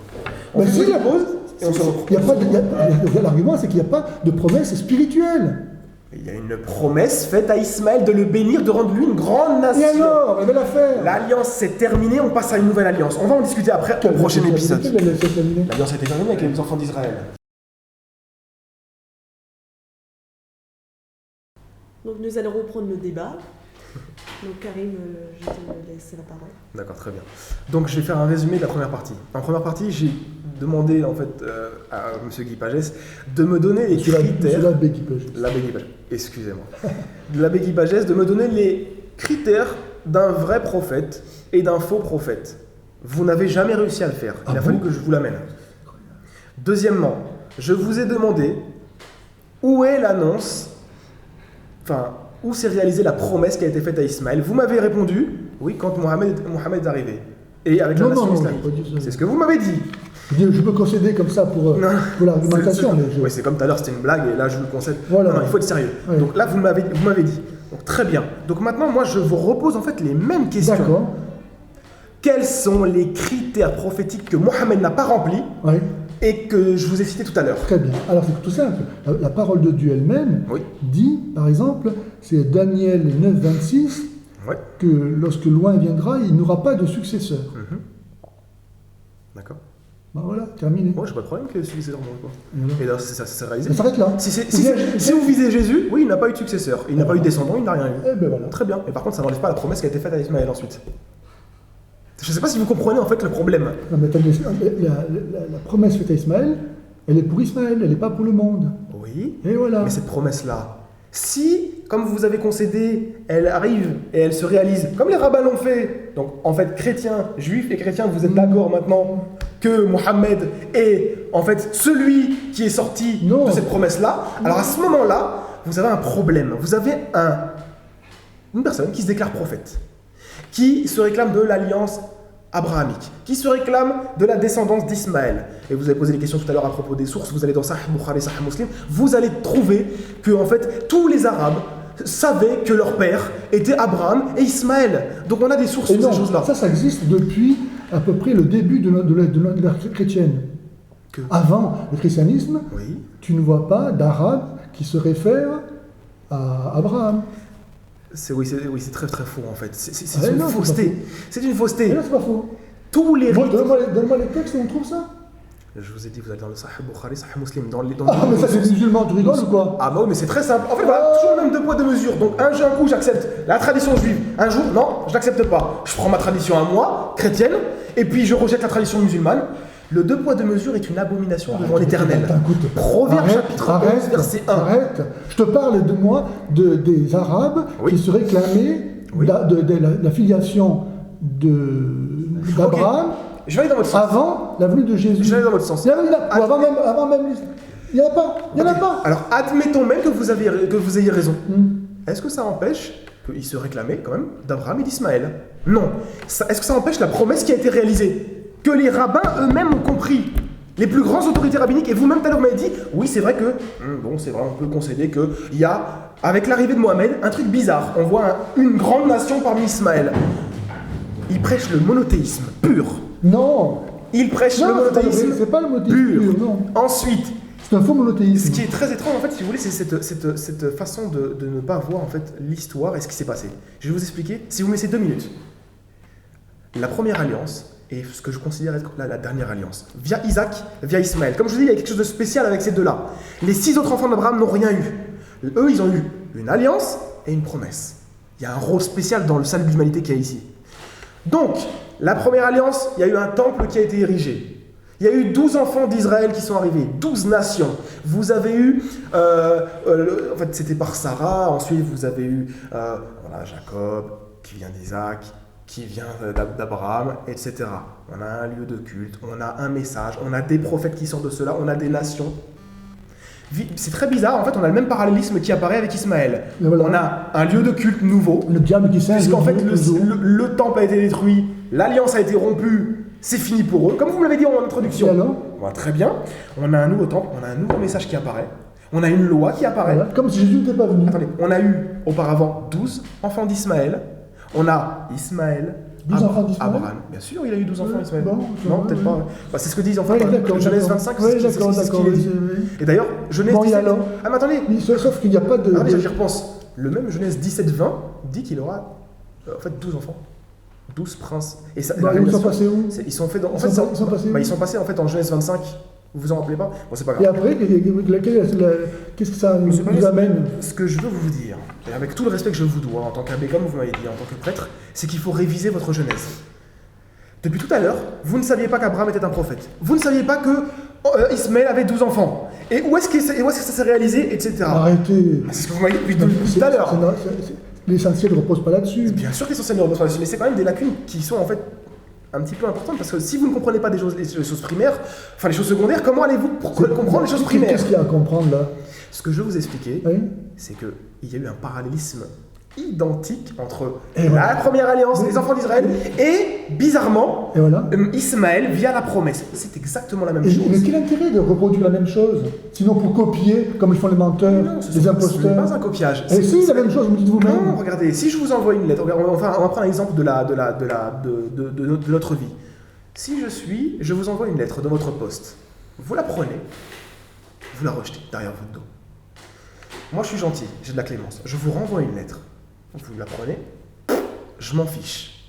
On fait une pause et on se retrouve. L'argument, c'est qu'il n'y a pas de promesse spirituelle. Il y a une promesse faite à Ismaël de le bénir, de rendre lui une grande nation. Et alors, elle va la faire. L'alliance s'est terminée, on passe à une nouvelle alliance. On va en discuter après au prochain épisode. L'alliance a été terminée avec les enfants d'Israël. Donc nous allons reprendre le débat. Donc Karim, je te laisse la parole. D'accord, très bien. Donc je vais faire un résumé de la première partie. En première partie, j'ai demandé en fait à M. Guy Pagès de me donner les critères. L'abbé Guy Pagès. L'abbé Guy Pagès. Excusez-moi. L'abbé Guy Pagès de me donner les critères d'un vrai prophète et d'un faux prophète. Vous n'avez jamais réussi à le faire. Il a fallu que je vous l'amène. Deuxièmement, je vous ai demandé où est l'annonce, où s'est réalisée la promesse qui a été faite à Ismaël. Vous m'avez répondu, oui, quand Mohamed est arrivé. Et avec la nation islamique. C'est ce que vous m'avez dit. Je peux concéder comme ça pour l'argumentation. Oui, c'est comme tout à l'heure, c'était une blague, et là je vous le concède. Voilà. Non, il faut être sérieux. Ouais. Donc là, vous m'avez dit. Donc très bien. Donc maintenant, moi, je vous repose en fait les mêmes questions. D'accord. Quels sont les critères prophétiques que Mohamed n'a pas remplis et que je vous ai cités tout à l'heure? Très bien. Alors c'est tout simple. La parole de Dieu elle-même dit, par exemple, c'est Daniel 9, 26, que lorsque loin viendra, il n'aura pas de successeur. D'accord. Ben voilà, terminé. Moi, j'ai pas de problème que le successeur ne pas. Et là, ça s'est réalisé. Ça s'arrête là. Si vous visez Jésus, oui, il n'a pas eu de successeur. Il n'a pas eu de descendant, il n'a rien eu. Ben voilà. Très bien. Et par contre, ça n'enlève pas la promesse qui a été faite à Ismaël ensuite. Je ne sais pas si vous comprenez en fait le problème. Non, mais attendez, la promesse faite à Ismaël, elle est pour Ismaël, elle n'est pas pour le monde. Oui. Et voilà. Mais cette promesse-là, si, comme vous avez concédé, elle arrive et elle se réalise, comme les rabbins l'ont fait, donc en fait, chrétiens, juifs et chrétiens, vous êtes d'accord maintenant que Mohammed est en fait celui qui est sorti de cette promesse-là, alors à ce moment-là, vous avez un problème. Vous avez une personne qui se déclare prophète, qui se réclame de l'alliance abrahamique, qui se réclame de la descendance d'Ismaël. Et vous avez posé des questions tout à l'heure à propos des sources, vous allez dans Sahih Bukhari, Sahih Muslim, vous allez trouver que en fait tous les Arabes savaient que leur père était Abraham et Ismaël. Donc on a des sources sur ces choses-là. Ça existe depuis à peu près le début de l'ère chrétienne. Avant le christianisme, tu ne vois pas d'Arabes qui se réfèrent à Abraham. C'est très très faux en fait. C'est une fausseté. C'est une fausseté. Mais là, c'est pas faux. Tous les rites. Donne-moi les textes et on trouve ça. Je vous ai dit, vous allez dans le Sahih Bukhari, Sahih Muslim. Mais ça, c'est musulman, tu rigoles ou quoi? Ah, bah oui, mais c'est très simple. En fait, voilà, toujours le même 2 poids 2 mesures. Donc, un coup, j'accepte la tradition juive. Un jour, non, je l'accepte pas. Je prends ma tradition à moi, chrétienne, et puis je rejette la tradition musulmane. Le 2 poids 2 mesures est une abomination devant l'Éternel. Proverbe chapitre 11, verset 1. Arrête. Je te parle de moi, des Arabes qui se réclamaient de la filiation d'Abraham. Je vais aller dans votre sens. Avant la venue de Jésus. Je vais aller dans votre sens. Avant même. Il n'y en a pas. Il n'y en a pas. Alors, admettons même que vous ayez raison. Est-ce que ça empêche qu'ils se réclamaient quand même d'Abraham et d'Ismaël? Non. Est-ce que ça empêche la promesse qui a été réalisée? Que les rabbins eux-mêmes ont compris, les plus grandes autorités rabbiniques, et vous-même tout à l'heure m'avez dit, oui c'est vrai que, c'est vrai, on peut concéder qu'il y a, avec l'arrivée de Mohamed, un truc bizarre. On voit une grande nation parmi Ismaël. Il prêche le monothéisme pur. Non. Il prêche le monothéisme c'est pas le monothéisme pur, non. Ensuite, C'est un faux monothéisme. Ce qui est très étrange, en fait, si vous voulez, c'est cette façon de ne pas voir en fait l'histoire et ce qui s'est passé. Je vais vous expliquer, si vous me laissez 2 minutes. La première alliance, et ce que je considère être la dernière alliance, via Isaac, via Ismaël. Comme je vous dis, il y a quelque chose de spécial avec ces deux-là. Les 6 autres enfants d'Abraham n'ont rien eu. Eux, ils ont eu une alliance et une promesse. Il y a un rôle spécial dans le salut de l'humanité qu'il y a ici. Donc, la première alliance, il y a eu un temple qui a été érigé. Il y a eu 12 enfants d'Israël qui sont arrivés, 12 nations. Vous avez eu, en fait c'était par Sarah, ensuite vous avez eu voilà, Jacob, qui vient d'Isaac, qui vient d'Abraham, etc. On a un lieu de culte, on a un message, on a des prophètes qui sortent de cela, on a des nations. C'est très bizarre, en fait on a le même parallélisme qui apparaît avec Ismaël. Voilà. On a un lieu de culte nouveau, le diable qui s'invite, puisqu'en fait le temple a été détruit, l'alliance a été rompue, c'est fini pour eux, comme vous me l'avez dit en introduction. Voilà, très bien, on a un nouveau temple, on a un nouveau message qui apparaît, on a une loi qui apparaît. Voilà, comme si Jésus n'était pas venu. Attendez, on a eu auparavant 12 enfants d'Ismaël, on a Ismaël, 12 enfants d'Ismaël. Abraham, bien sûr, il a eu 12 enfants d'Ismaël. Bon, non, peut-être pas. Bah, c'est ce que disent en fait Genèse 25. Oui, d'accord. Et d'ailleurs, Genèse 17. Ah, mais attendez. Sauf qu'il n'y a pas de. Ah, mais j'y repense. Le même Genèse 17-20 dit qu'il aura en fait 12 enfants. 12 princes. Et ça, ils sont passés où? Ils sont faits dans. Ils sont passés en fait en Genèse 25. Vous vous en rappelez pas? Bon, c'est pas grave. Et après, qu'est-ce que ça nous amène? Ce que je veux vous dire, et avec tout le respect que je vous dois en tant qu'abbé, comme vous m'avez dit, en tant que prêtre, c'est qu'il faut réviser votre Genèse. Depuis tout à l'heure, vous ne saviez pas qu'Abraham était un prophète. Vous ne saviez pas que Ismaël avait 12 enfants. Et où est-ce que ça s'est réalisé, etc. Arrêtez. C'est ce que vous m'avez dit depuis tout à l'heure. L'essentiel ne repose pas là-dessus. Bien sûr que l'essentiel ne repose pas là-dessus, mais c'est quand même des lacunes qui sont en fait un petit peu importantes, parce que si vous ne comprenez pas les choses primaires, enfin les choses secondaires, comment allez-vous comprendre les choses primaires? Qu'est-ce qu'il y a à comprendre là? Ce que je vais vous expliquer, c'est qu'il y a eu un parallélisme identique entre la première alliance, les enfants d'Israël, et bizarrement, Ismaël via la promesse. C'est exactement la même chose. Mais quel intérêt de reproduire la même chose? Sinon pour copier, comme ils font les menteurs, les imposteurs. Ce n'est pas un copiage. Et si, la même chose, vous dites vous-même. Non, regardez, si je vous envoie une lettre, on va prendre un exemple de notre vie. Si je vous envoie une lettre de votre poste, vous la prenez, vous la rejetez derrière votre dos. Moi je suis gentil, j'ai de la clémence, je vous renvoie une lettre. Vous la prenez, je m'en fiche.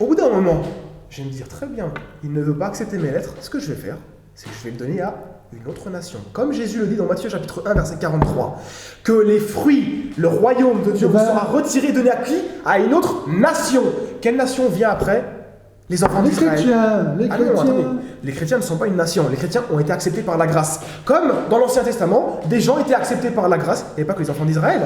Au bout d'un moment, je vais me dire, très bien, il ne veut pas accepter mes lettres, ce que je vais faire, c'est que je vais le donner à une autre nation. Comme Jésus le dit dans Matthieu chapitre 1, verset 43, que les fruits, le royaume de Dieu vous sera retiré, donné à qui? À une autre nation. Quelle nation vient après? Les enfants d'Israël. Les chrétiens. Non, attendez. Les chrétiens ne sont pas une nation. Les chrétiens ont été acceptés par la grâce. Comme dans l'Ancien Testament, des gens étaient acceptés par la grâce, et pas que les enfants d'Israël.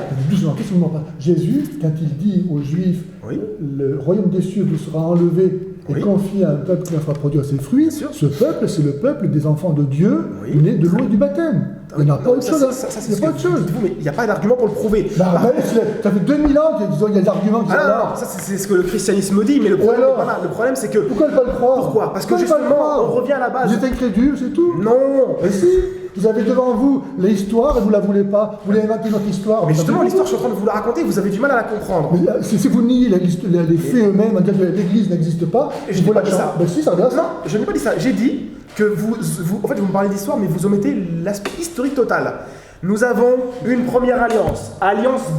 Jésus, quand il dit aux Juifs, le royaume des cieux vous sera enlevé et confié à un peuple qui fera produire ses fruits, ce peuple, c'est le peuple des enfants de Dieu, né de l'eau et du baptême. Il n'y a pas autre chose. Il n'y a pas autre chose. Mais il n'y a pas d'argument pour le prouver. Ça fait 2000 ans qu'il y a des arguments qui sont là. Ça c'est ce que le christianisme dit, mais le problème n'est pas là. Le problème c'est que... Pourquoi ne pas le croire? Pourquoi? Parce que justement, on revient à la base. Vous êtes incrédule, c'est tout? Non. Mais si, vous avez devant vous l'histoire et vous ne la voulez pas. Vous voulez inventer notre histoire. Mais justement, l'histoire, je suis en train de vous la raconter, vous avez du mal à la comprendre. Mais si vous niez les faits eux-mêmes, en disant que l'Église n'existe pas, je n'ai pas dit ça. Ben si, ça reste. Non, je n'ai pas dit ça. J'ai dit que en fait, vous me parlez d'histoire, mais vous omettez l'aspect historique total. Nous avons une première alliance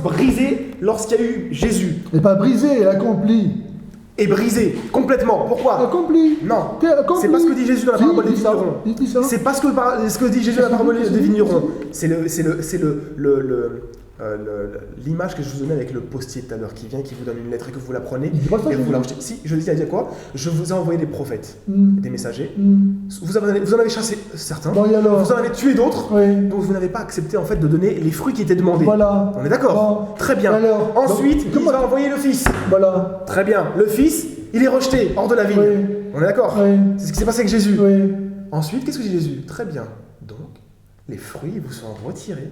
brisée lorsqu'il y a eu Jésus. Et pas brisée, accomplie. Et brisée, complètement. Pourquoi? Accomplie. Non, c'est pas ce que dit Jésus dans la parabole des vignerons. C'est pas ce que dit Jésus dans la parabole des vignerons. C'est l'image que je vous donnais avec le postier tout à l'heure qui vient, qui vous donne une lettre et que vous la prenez et vous la rejetez. Si, je dis à dire quoi? Je vous ai envoyé des prophètes, des messagers. Vous en avez chassé certains, vous en avez tué d'autres, donc vous n'avez pas accepté en fait de donner les fruits qui étaient demandés. Voilà. On est d'accord? Très bien. Ensuite, il va envoyer le fils. Voilà. Très bien. Le fils, il est rejeté hors de la ville. On est d'accord? C'est ce qui s'est passé avec Jésus. Ensuite, qu'est-ce que dit Jésus? Très bien. Donc, les fruits vous sont retirés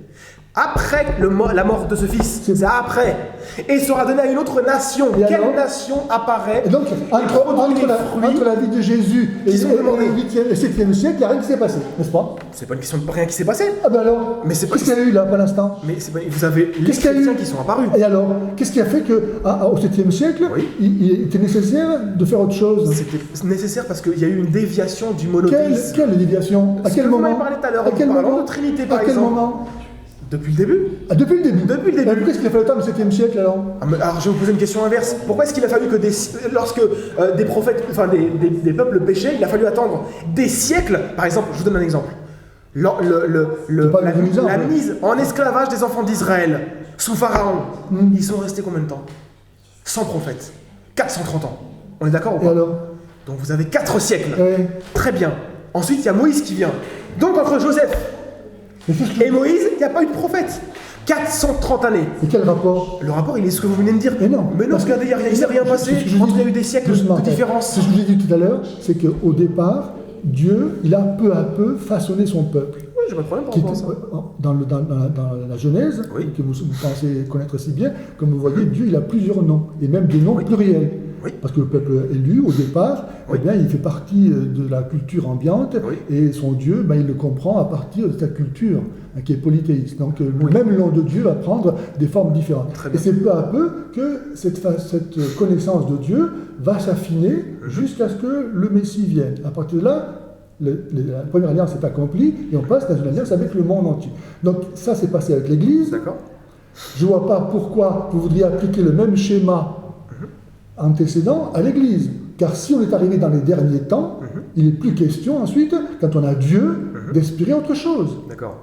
Après la mort de ce fils. C'est après. Et il sera donné à une autre nation. Quelle nation apparaît? Et donc, entre la vie de Jésus et le 8e et 7e siècle, il n'y a rien qui s'est passé, n'est-ce pas? C'est pas une question de rien qui s'est passé. Ah ben alors, qu'est-ce qu'il y a eu là pour l'instant? Mais vous avez les chrétiens qui sont apparus. Et alors, qu'est-ce qui a fait qu'au 7e siècle, il était nécessaire de faire autre chose? C'était nécessaire parce qu'il y a eu une déviation du monothéisme. Quelle déviation? À quel moment? Vous m'avez parlé tout à l'heure, en parlant de Trinité par exemple. À quel moment? Depuis le début. Depuis le début. Depuis le début. Pourquoi est-ce qu'il a fallu attendre le 7e siècle alors? Alors je vais vous poser une question inverse. Pourquoi est-ce qu'il a fallu que lorsque des prophètes, enfin des peuples péchaient, il a fallu attendre des siècles? Par exemple, je vous donne un exemple. La mise en esclavage des enfants d'Israël sous Pharaon. Ils sont restés combien de temps? Sans prophète. 430 ans. On est d'accord ou pas? Et alors? Donc vous avez 4 siècles. Ouais. Très bien. Ensuite, il y a Moïse qui vient. Donc entre Joseph et Moïse, il n'y a pas eu de prophète. 430 années. Et quel rapport? Le rapport, il est ce que vous venez de dire. Mais non. Regardez, il ne s'est rien passé. Il y a eu des siècles de différence. Ce que je vous ai dit tout à l'heure, c'est qu'au départ, Dieu, il a peu à peu façonné son peuple. Oui, j'ai pas de problème par rapport à ça. Dans la Genèse, que vous pensez connaître si bien, comme vous voyez, Dieu, il a plusieurs noms, et même des noms pluriels. Oui. Parce que le peuple élu, au départ, eh bien, il fait partie de la culture ambiante, et son Dieu, il le comprend à partir de sa culture, qui est polythéiste. Donc, même le nom de Dieu va prendre des formes différentes. Et c'est peu à peu que cette connaissance de Dieu va s'affiner jusqu'à ce que le Messie vienne. À partir de là, la première alliance est accomplie, et on passe dans une alliance avec le monde entier. Donc, ça s'est passé avec l'Église. D'accord. Je ne vois pas pourquoi vous voudriez appliquer le même schéma antécédent à l'Église. Car si on est arrivé dans les derniers temps, il n'est plus question ensuite, quand on a Dieu, d'espérer autre chose. D'accord.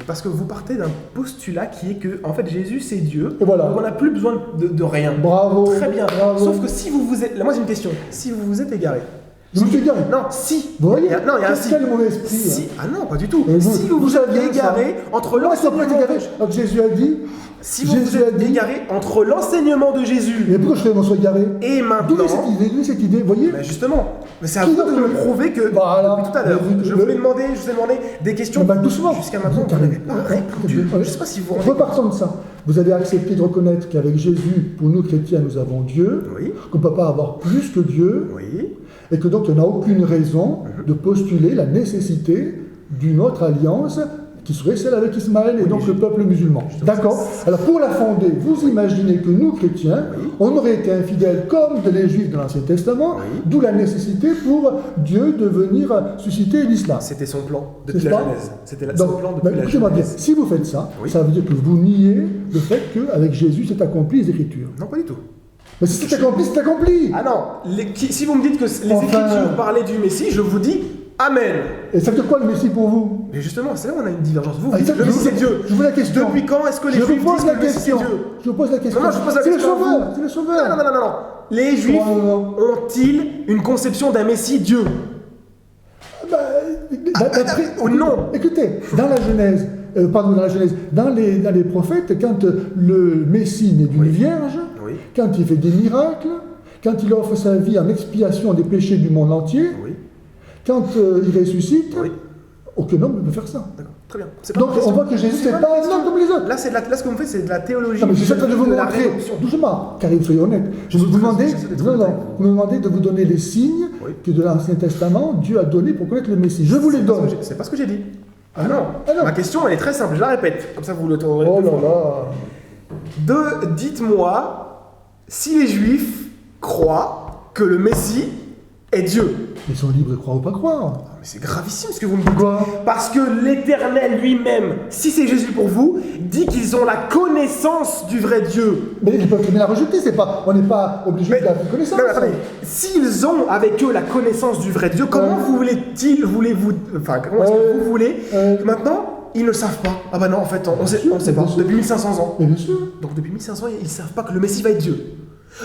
Parce que vous partez d'un postulat qui est que, en fait, Jésus c'est Dieu, et voilà. Donc on n'a plus besoin de rien. Bravo. Très bien. Bravo. Sauf que si vous vous êtes... Là, moi j'ai une question. Si vous vous êtes égaré... Je me suis égaré. Non, si. Vous voyez? Non, il y a un si. Quel mauvais esprit. Si. Ah non, pas du tout. Si vous vous êtes égaré entre l'enseignement... Donc Jésus a dit... Si vous vous êtes égaré entre l'enseignement de Jésus... Mais pourquoi je fais mon soit égaré? Et maintenant... D'où cette idée, vous voyez? Mais justement. Mais c'est à vous de me prouver que... Voilà. Depuis tout à l'heure, je vous ai demandé des questions... doucement. Jusqu'à maintenant, vous n'avez pas répondu. Je ne sais pas si vous... Repartons de ça. Vous avez accepté de reconnaître qu'avec Jésus, pour nous chrétiens, nous avons Dieu, qu'on ne peut pas avoir plus que Dieu, et que donc il n'y a aucune raison de postuler la nécessité d'une autre alliance qui serait celle avec Ismaël et donc le peuple musulman. D'accord? Alors pour la fonder, vous imaginez que nous, chrétiens, on aurait été infidèles comme les Juifs de l'Ancien Testament, d'où la nécessité pour Dieu de venir susciter l'islam. C'était son plan depuis la Genèse. C'était son plan depuis la Genèse. Bien, si vous faites ça, ça veut dire que vous niez le fait qu'avec Jésus, c'est accompli les Écritures. Non, pas du tout. Mais si c'est accompli, c'est accompli. Ah non, si vous me dites que les Écritures parlaient du Messie, je vous dis Amen. Et ça veut dire quoi le Messie pour vous? Mais justement, c'est là où on a une divergence. Vous dites le Messie c'est Dieu. Je vous la question. Depuis quand est-ce que les Juifs disent que le Messie c'est Dieu? Je vous pose la question. Non, je pose la question. C'est le sauveur. Non. Les Juifs ont-ils une conception d'un Messie Dieu? Non. Écoutez, dans la Genèse, dans les prophètes, quand le Messie naît d'une vierge, quand il fait des miracles, quand il offre sa vie en expiation des péchés du monde entier, quand il ressuscite, aucun homme ne peut faire ça. D'accord, très bien. Donc on voit que Jésus, c'est pas un homme comme les autres. Là, ce que vous faites, c'est de la théologie. Non, mais je suis en train de vous montrer, doucement, car il faut être honnête. Vous me demandez de vous donner les signes que de l'Ancien Testament, Dieu a donné pour connaître le Messie. Je vous les donne. C'est pas ce que j'ai dit. Ah non. Ma question, elle est très simple, je la répète. Comme ça, vous l'autorez. Oh là là. Dites-moi si les Juifs croient que le Messie est Dieu. Ils sont libres de croire ou pas croire. Mais c'est gravissime ce que vous me dites. Quoi? Parce que l'Éternel lui-même, si c'est Jésus pour vous, dit qu'ils ont la connaissance du vrai Dieu. Mais ils peuvent très bien la rejeter, on n'est pas obligé de la connaissance. Non, attendez, s'ils ont avec eux la connaissance du vrai Dieu, comment comment est-ce que vous voulez que maintenant ils ne savent pas? Ah bah non, en fait, on sait pas. Depuis 1500 ans. Mais bien sûr. Donc depuis 1500 ans, ils ne savent pas que le Messie va être Dieu.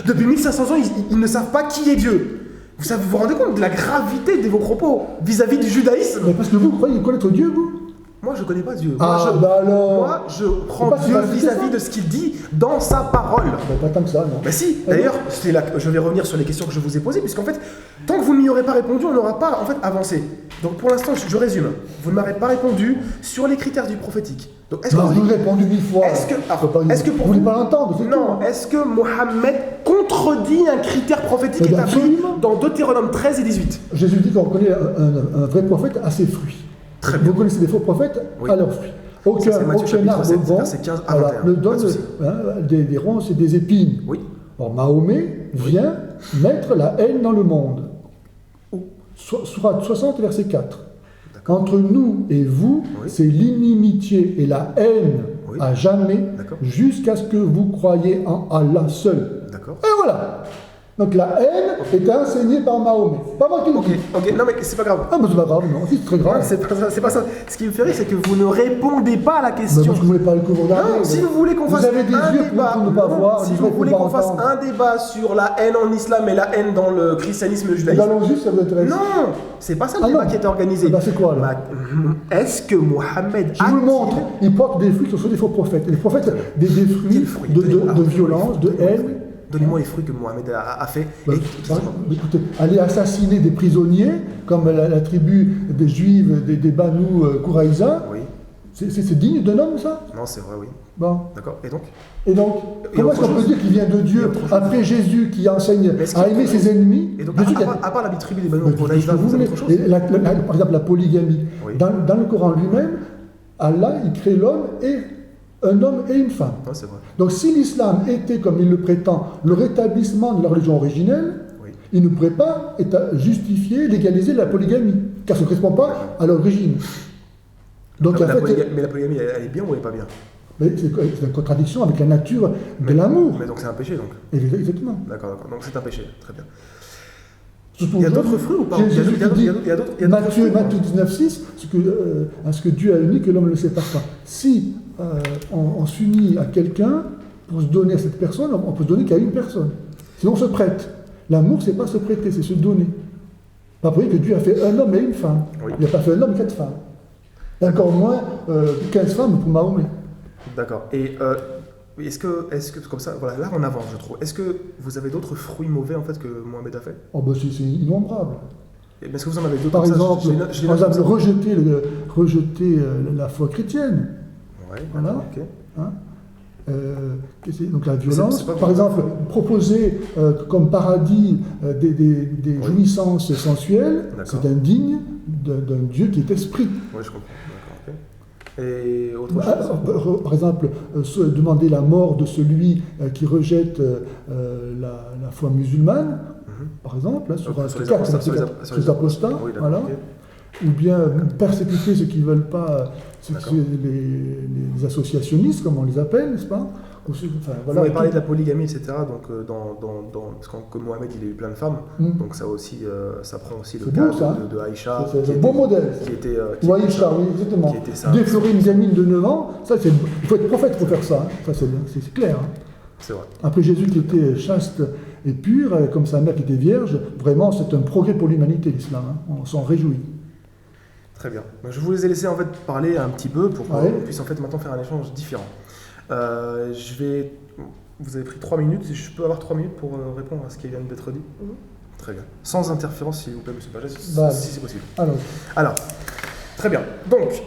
Depuis 1500 ans, ils ne savent pas qui est Dieu. Vous vous rendez compte de la gravité de vos propos vis-à-vis du judaïsme? Mais parce que vous croyez connaître Dieu, vous? Moi, je ne connais pas Dieu. Moi, je prends Dieu vis-à-vis de ce qu'il dit dans sa parole. Pas tant que ça, non. Bah si, d'ailleurs, je vais revenir sur les questions que je vous ai posées, puisqu'en fait, tant que vous n'y aurez pas répondu, on n'aura pas avancé. Donc pour l'instant, je résume. Vous ne m'avez pas répondu sur les critères du prophétique. Donc est-ce que vous avez répondu 1000 fois. Est-ce que pour vous voulez pas l'entendre? Non. Est-ce que Mohammed contredit un critère prophétique établi dans Deutéronome 13 et 18? Jésus dit qu'on connaît un vrai prophète à ses fruits. Très bien. Vous connaissez des faux prophètes à leurs fruits. Aucun arbre bon ne donne des ronces et des épines. Oui. Or, Mahomet vient mettre la haine dans le monde. Sourate 60, verset 4. Entre nous et vous, c'est l'inimitié et la haine à jamais, jusqu'à ce que vous croyiez en Allah seul. Et voilà. Donc la haine est enseignée par Mahomet. Pas moi qui le dis. Ok, non mais c'est pas grave. Ah mais c'est pas grave, non, c'est très grave. C'est pas ça. Ce qui me fait rire, c'est que vous ne répondez pas à la question. Parce que vous voulez pas le couvrir. Non, si vous voulez qu'on fasse un débat, si vous voulez qu'on fasse un débat sur la haine en islam et la haine dans le christianisme judaïsme. Allons-y, ça vous intéresse. Non, c'est pas ça le débat qui est organisé. C'est quoi là? Est-ce que Mohammed Je vous le montre, il porte des fruits qui sont des faux prophètes. Les prophètes, des fruits de violence, de haine. Donnez-moi les fruits que Mohammed a fait. Écoutez, aller assassiner des prisonniers, comme la tribu des Juifs, des Banu Quraïza, c'est digne d'un homme, ça? Non, c'est vrai, oui. Bon. D'accord, et donc comment est-ce qu'on peut dire qu'il vient de Dieu, après Jésus qui enseigne à aimer ses ennemis? Et donc, à part la tribu des Banu Quraïza, vous voulez autre chose? Par exemple, la polygamie. Dans le Coran lui-même, Allah, il crée l'homme et un homme et une femme. Ouais, c'est vrai. Donc si l'islam était, comme il le prétend, le rétablissement de la religion originelle, il ne pourrait pas justifier, légaliser la polygamie, car ça ne correspond pas à l'origine. Donc, mais la polygamie, elle est bien ou elle n'est pas bien? Mais c'est une contradiction avec la nature de l'amour. Mais donc c'est un péché, donc? Exactement. D'accord. Donc c'est un péché, très bien. Surtout il y a d'autres fruits ou pas? Matthieu 19,6, ce que Dieu a uni, que l'homme ne le sépare pas. Si on s'unit à quelqu'un pour se donner à cette personne, on peut se donner qu'à une personne. Sinon on se prête. L'amour, c'est pas se prêter, c'est se donner. Pas pour dire que Dieu a fait un homme et une femme. Il n'a pas fait un homme et 4 femmes. Et encore moins 15 femmes pour Mahomet. D'accord. Et est-ce que comme ça, voilà, là on avance, je trouve. Est-ce que vous avez d'autres fruits mauvais en fait que Mohammed a fait? Oh c'est innombrable. Est-ce que vous en avez d'autres? Par exemple, rejeter la foi chrétienne. Ouais, voilà. Ok. Hein, donc la violence. Par exemple, proposer comme paradis des jouissances sensuelles, c'est indigne d'un Dieu qui est esprit. Oui, je comprends. Et autre chose. Par exemple, demander la mort de celui qui rejette la foi musulmane, par exemple, là, sur les apostats, voilà. Ou bien persécuter ceux qui ne veulent pas, les associationnistes, comme on les appelle, n'est-ce pas? Vous avez parlé de la polygamie, etc. Donc, parce que Mohammed, il a eu plein de femmes, donc ça aussi, ça prend aussi le cas de Aïcha. C'est un bon modèle. Ou Aïcha, oui, exactement. Déflorer une gamine de 9 ans, il faut être prophète pour faire ça. Ça, c'est clair. C'est vrai. Après Jésus qui était chaste et pur, comme sa mère qui était vierge, vraiment, c'est un progrès pour l'humanité, l'islam. On s'en réjouit. Très bien. Donc, je vous les ai laissés en fait parler un petit peu pour qu'on puisse en fait maintenant faire un échange différent. Vous avez pris 3 minutes, je peux avoir 3 minutes pour répondre à ce qui vient d'être dit? Très bien. Sans interférence, s'il vous plaît, monsieur Pagès, si c'est possible. Alors, très bien. Donc,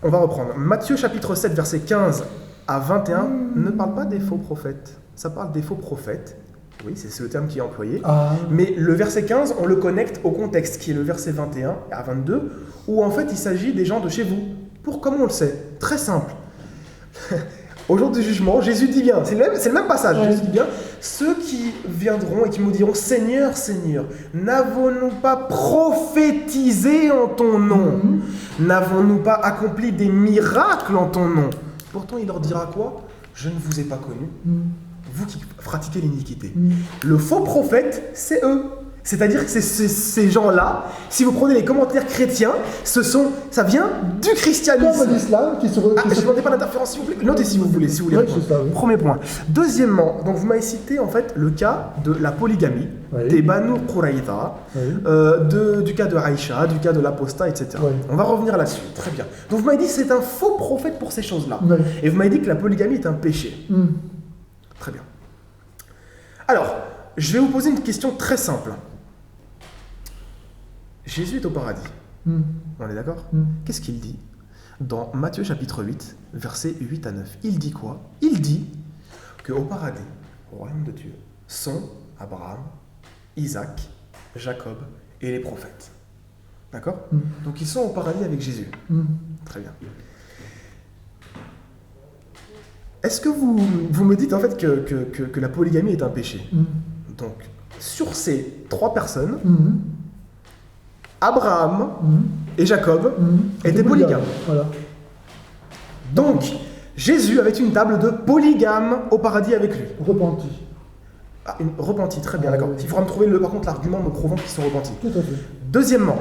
on va reprendre. Matthieu chapitre 7, verset 15 à 21 ne parle pas des faux prophètes. Ça parle des faux prophètes. Oui, c'est le terme qui est employé. Mais le verset 15, on le connecte au contexte qui est le verset 21 à 22, où en fait il s'agit des gens de chez vous. Comment on le sait? Très simple. Au jour du jugement, Jésus dit bien, c'est le même passage, Jésus dit bien, ceux qui viendront et qui me diront, Seigneur, Seigneur, n'avons-nous pas prophétisé en ton nom? N'avons-nous pas accompli des miracles en ton nom? Pourtant il leur dira quoi? Je ne vous ai pas connu. Vous qui pratiquez l'iniquité. Le faux prophète, c'est eux. C'est-à-dire que ces gens-là, si vous prenez les commentaires chrétiens, ça vient du christianisme. Comme l'islam qui se... je ne demandais pas d'interférence, s'il vous plaît. Notez si vous voulez. Premier point. Deuxièmement, donc vous m'avez cité en fait le cas de la polygamie, des Banu Quraïza, du cas de Aïcha, du cas de l'apostat, etc. On va revenir là-dessus. Très bien. Donc vous m'avez dit que c'est un faux prophète pour ces choses-là. Et vous m'avez dit que la polygamie est un péché. Très bien. Alors, je vais vous poser une question très simple. Jésus est au paradis. On est d'accord? Qu'est-ce qu'il dit? Dans Matthieu chapitre 8, versets 8 à 9, il dit quoi? Il dit qu'au paradis, au royaume de Dieu, sont Abraham, Isaac, Jacob et les prophètes. D'accord? Donc ils sont au paradis avec Jésus. Très bien. Est-ce que vous me dites en fait que la polygamie est un péché? Donc, sur ces 3 personnes, Abraham et Jacob étaient polygames. Voilà. Donc, Jésus avait une table de polygames au paradis avec lui. Repenti. Repenti, très bien, d'accord. Il faudra me trouver par contre l'argument me prouvant qu'ils sont repentis. Tout à fait. Deuxièmement,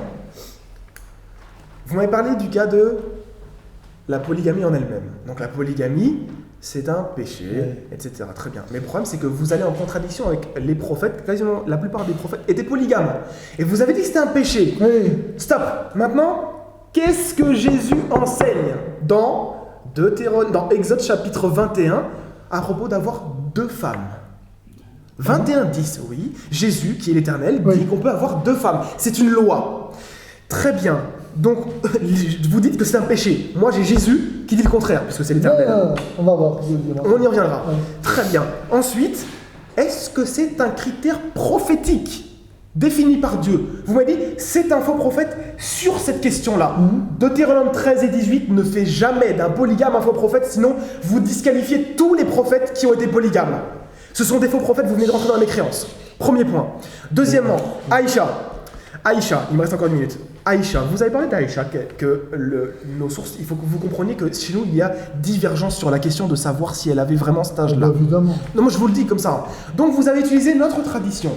vous m'avez parlé du cas de la polygamie en elle-même. Donc la polygamie, c'est un péché, etc. Très bien. Mais le problème, c'est que vous allez en contradiction avec les prophètes. Quasiment la plupart des prophètes étaient polygames. Et vous avez dit que c'était un péché. Stop. Maintenant, qu'est-ce que Jésus enseigne dans Exode chapitre 21 à propos d'avoir 2 femmes? 21:10, oui. Jésus, qui est l'Éternel, dit qu'on peut avoir 2 femmes. C'est une loi. Très bien. Donc, vous dites que c'est un péché. Moi, j'ai Jésus qui dit le contraire, puisque c'est l'Éternel. On va voir. On y reviendra. Très bien. Ensuite, est-ce que c'est un critère prophétique défini par Dieu? Vous m'avez dit, c'est un faux prophète sur cette question-là. Deutéronome 13 et 18 ne fait jamais d'un polygame un faux prophète, sinon vous disqualifiez tous les prophètes qui ont été polygames. Ce sont des faux prophètes, vous venez de rentrer dans la mécréance. Premier point. Deuxièmement, Aïcha, il me reste encore 1 minute. Aïcha, vous avez parlé d'Aïcha, nos sources, il faut que vous compreniez que chez nous, il y a divergence sur la question de savoir si elle avait vraiment cet âge-là. Évidemment. Non, moi je vous le dis comme ça. Donc vous avez utilisé notre tradition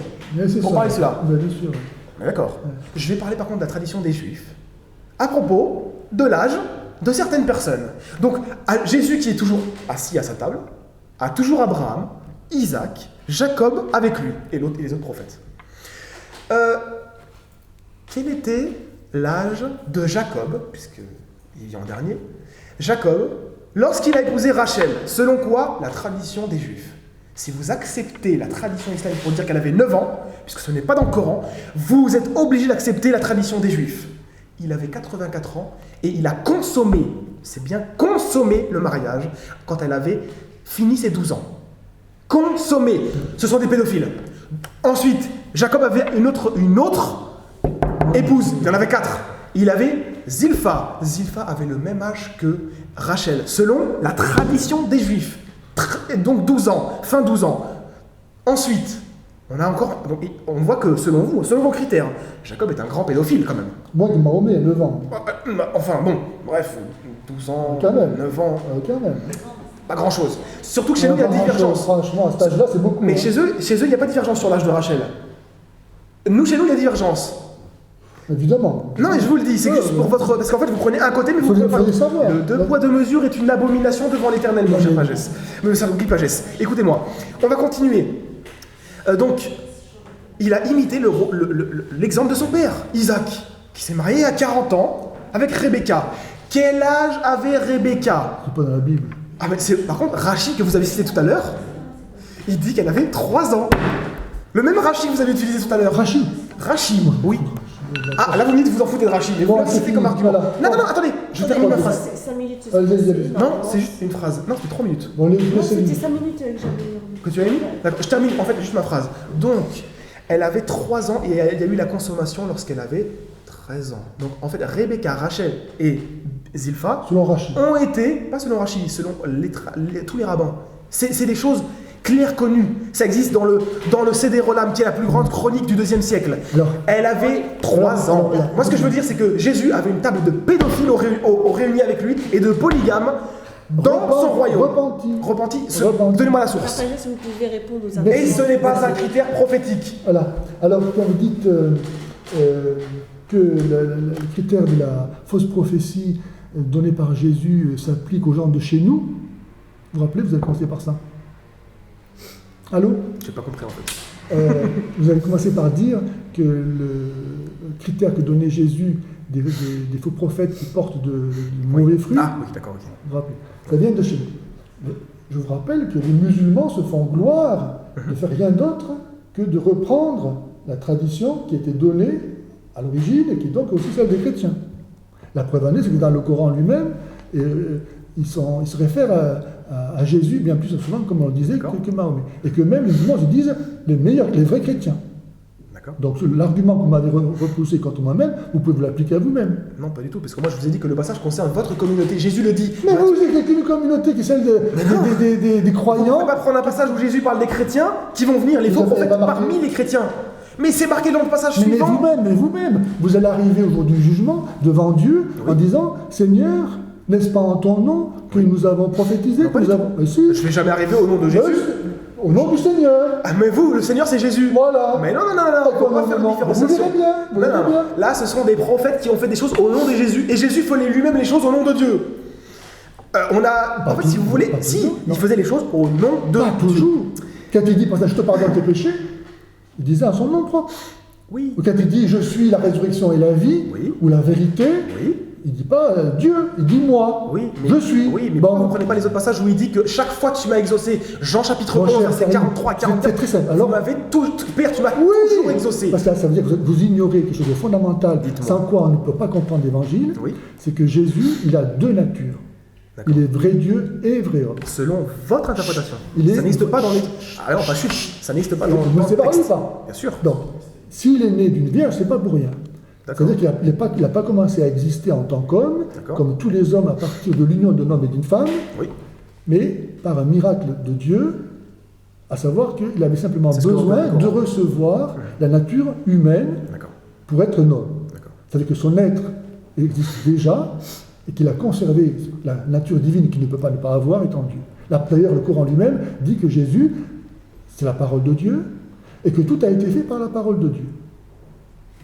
pour parler de cela. Bien sûr. D'accord. Je vais parler par contre de la tradition des Juifs à propos de l'âge de certaines personnes. Donc Jésus qui est toujours assis à sa table, a toujours Abraham, Isaac, Jacob avec lui et les autres prophètes. Quel était l'âge de Jacob, puisqu'il vient en dernier, Jacob, lorsqu'il a épousé Rachel, selon quoi? La tradition des Juifs. Si vous acceptez la tradition islamique pour dire qu'elle avait 9 ans, puisque ce n'est pas dans le Coran, vous êtes obligé d'accepter la tradition des Juifs. Il avait 84 ans et il a consommé, c'est bien consommé le mariage, quand elle avait fini ses 12 ans. Consommé. Ce sont des pédophiles. Ensuite, Jacob avait une autre épouse, il y en avait 4. Il avait Zilpha. Zilpha avait le même âge que Rachel, selon la tradition des Juifs. Donc 12 ans, fin 12 ans. Ensuite, on voit que selon vos critères, Jacob est un grand pédophile quand même. Moi, de Mahomet, 9 ans. Enfin bon, bref, 12 ans, quand même. 9 ans. Quand même. Pas grand chose. Surtout que chez nous, il y a divergence. Franchement, à cet âge-là, c'est beaucoup. Mais chez eux, il n'y a pas de divergence sur l'âge de Rachel. Nous, chez nous, il y a divergence. Évidemment. Non, mais je vous le dis, c'est juste pour votre... Parce qu'en fait, vous prenez un côté, mais vous prenez pas... Le 2 poids 2 mesures est une abomination devant l'Éternel, mon cher Pagès. Mais ça vous dit Pagès. Écoutez-moi, on va continuer. Donc, il a imité l'exemple de son père, Isaac, qui s'est marié à 40 ans avec Rebecca. Quel âge avait Rebecca? C'est pas dans la Bible. Ah, mais par contre, Rachid, que vous avez cité tout à l'heure, il dit qu'elle avait 3 ans. Le même Rachid que vous avez utilisé tout à l'heure. Rachid, oui. Ah, là vous me dites que vous en foutez de Rachid, mais vous l'avez cité comme argument. Voilà. Non, attendez, je termine ma phrase. C'est 5 minutes. Non, c'est juste une phrase. Non, c'était 3 minutes. Bon, Non, c'était 5 minutes que j'avais. Que tu avais mis? D'accord, je termine en fait juste ma phrase. Donc, elle avait 3 ans et il y a eu la consommation lorsqu'elle avait 13 ans. Donc en fait, Rebecca, Rachel et Zilpha selon Rachid. Ont été, pas selon Rachid, selon tous les rabbins. C'est des choses claires, connues. Ça existe dans le Seder-Olam, qui est la plus grande chronique du 2e siècle. Elle avait 3 ans. Moi, ce que je veux dire, c'est que Jésus avait une table de pédophiles réunis avec lui et de polygames dans son royaume. Repenti. Donnez-moi la source. Vous pouvez répondre aux et ce n'est pas un critère prophétique. Voilà. Alors, quand vous dites que le critère de la fausse prophétie donnée par Jésus s'applique aux gens de chez nous, vous vous rappelez, vous avez commencé par ça. Allô? Je n'ai pas compris en fait. Vous avez commencé par dire que le critère que donnait Jésus des faux prophètes qui portent de mauvais fruits. Ah oui, d'accord, ok. Vous vous rappelez, ça vient de chez nous. Mais je vous rappelle que les musulmans se font gloire de faire rien d'autre que de reprendre la tradition qui était donnée à l'origine et qui est donc aussi celle des chrétiens. La preuve en est, c'est que dans le Coran lui-même, ils se réfèrent à Jésus bien plus souvent, comme on le disait, que Mahomet. Et que même les musulmans se disent les vrais chrétiens. Donc l'argument que vous m'avez repoussé contre moi-même, vous pouvez vous l'appliquer à vous-même. Non, pas du tout, parce que moi je vous ai dit que le passage concerne votre communauté. Jésus le dit. Mais vous êtes une communauté qui est celle des croyants. Vous ne pouvez pas prendre un passage où Jésus parle des chrétiens qui vont venir, les faux prophètes parmi les chrétiens. Mais c'est marqué dans le passage suivant. Mais vous-même, vous allez arriver au jour du jugement devant Dieu en disant Seigneur, n'est-ce pas en ton nom que nous avons prophétisé que nous avons... Je ne vais jamais arriver au nom de Jésus. Au nom du Seigneur. Ah mais vous, le Seigneur c'est Jésus. Voilà. Mais non, on ne peut pas faire une différenciation. Vous verrez bien. Là, ce sont des prophètes qui ont fait des choses au nom de Jésus. Et Jésus faisait lui-même les choses au nom de Dieu. En fait, si vous voulez, il faisait les choses au nom de Dieu. Pas toujours. Quand il dit, je te pardonne tes péchés, il disait à son nom propre. Oui. Ou quand il dit, je suis la résurrection et la vie, ou la vérité, il ne dit pas Dieu, il dit moi, je suis. Oui, mais pourquoi vous ne prenez pas les autres passages où il dit que chaque fois que tu m'as exaucé, Jean chapitre 11, verset 43, 44, c'est très simple. Alors, tu m'avais Père, tu m'as toujours exaucé. Parce que ça veut dire que vous ignorez quelque chose de fondamental, sans quoi on ne peut pas comprendre l'évangile, c'est que Jésus, il a deux natures. Il est vrai Dieu et vrai homme. Selon votre interprétation. Ça n'existe pas dans les... Ah non, pas chute, ça n'existe pas dans le texte. Bien sûr. Donc, s'il est né d'une vierge, c'est pas pour rien. C'est-à-dire qu'il n'a pas commencé à exister en tant qu'homme, comme tous les hommes à partir de l'union d'un homme et d'une femme, mais par un miracle de Dieu, à savoir qu'il avait simplement besoin de recevoir la nature humaine pour être un homme. C'est-à-dire que son être existe déjà et qu'il a conservé la nature divine qu'il ne peut pas ne pas avoir étant Dieu. D'ailleurs, le Coran lui-même dit que Jésus, c'est la parole de Dieu et que tout a été fait par la parole de Dieu.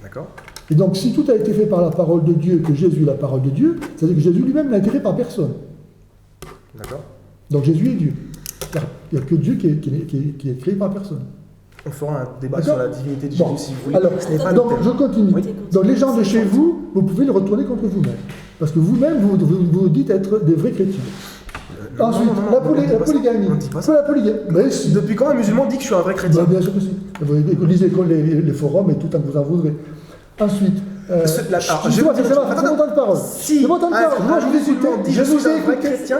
D'accord. Et donc, si tout a été fait par la parole de Dieu, que Jésus est la parole de Dieu, c'est-à-dire que Jésus lui-même n'a été fait par personne. D'accord. Donc Jésus est Dieu. Il n'y a que Dieu qui est créé par personne. On fera un débat sur la divinité de Jésus si vous voulez. Alors, donc, je continue. Donc, les gens de chez vous, vous pouvez le retourner contre vous-même. Parce que vous-même, vous dites être des vrais chrétiens. Ensuite, la polygamie. La polygamie. Depuis quand un musulman dit que je suis un vrai chrétien? Bien sûr que si. Vous lisez les forums et tout tant que vous en voudrez. Ensuite, c'est mon temps de parole. Si un musulman dit je suis un vrai chrétien,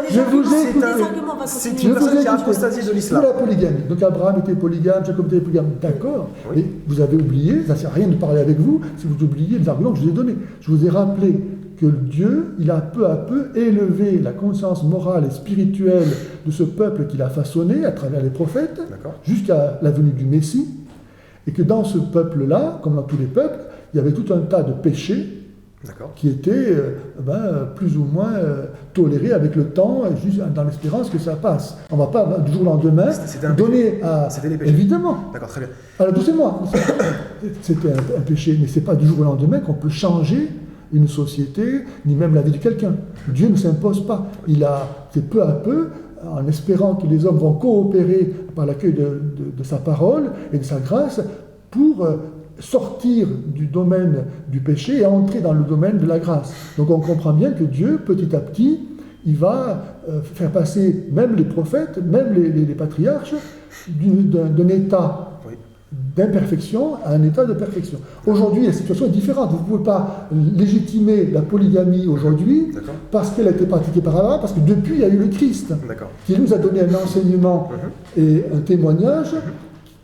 c'est une personne qui a apostasié de l'islam. La polygamie. Donc Abraham était polygame, Jacob était polygame. D'accord. Et vous avez oublié, ça ne sert à rien de parler avec vous si vous oubliez les arguments que je vous ai donnés. Je vous ai rappelé que Dieu, il a peu à peu élevé la conscience morale et spirituelle de ce peuple qu'il a façonné à travers les prophètes, jusqu'à la venue du Messie, et que dans ce peuple-là, comme dans tous les peuples, il y avait tout un tas de péchés qui étaient plus ou moins tolérés avec le temps, juste dans l'espérance que ça passe. On ne va pas du jour au lendemain donner à... C'était des péchés. Évidemment. D'accord, très bien. Alors, doucement. C'était un péché, mais ce n'est pas du jour au lendemain qu'on peut changer une société, ni même la vie de quelqu'un. Dieu ne s'impose pas. C'est peu à peu, en espérant que les hommes vont coopérer par l'accueil de sa parole et de sa grâce pour sortir du domaine du péché et entrer dans le domaine de la grâce. Donc on comprend bien que Dieu, petit à petit, il va faire passer même les prophètes, même les patriarches, d'un état d'imperfection à un état de perfection. Aujourd'hui, la situation est différente. Vous ne pouvez pas légitimer la polygamie aujourd'hui parce qu'elle a été pratiquée par Abraham, parce que depuis, il y a eu le Christ qui nous a donné un enseignement et un témoignage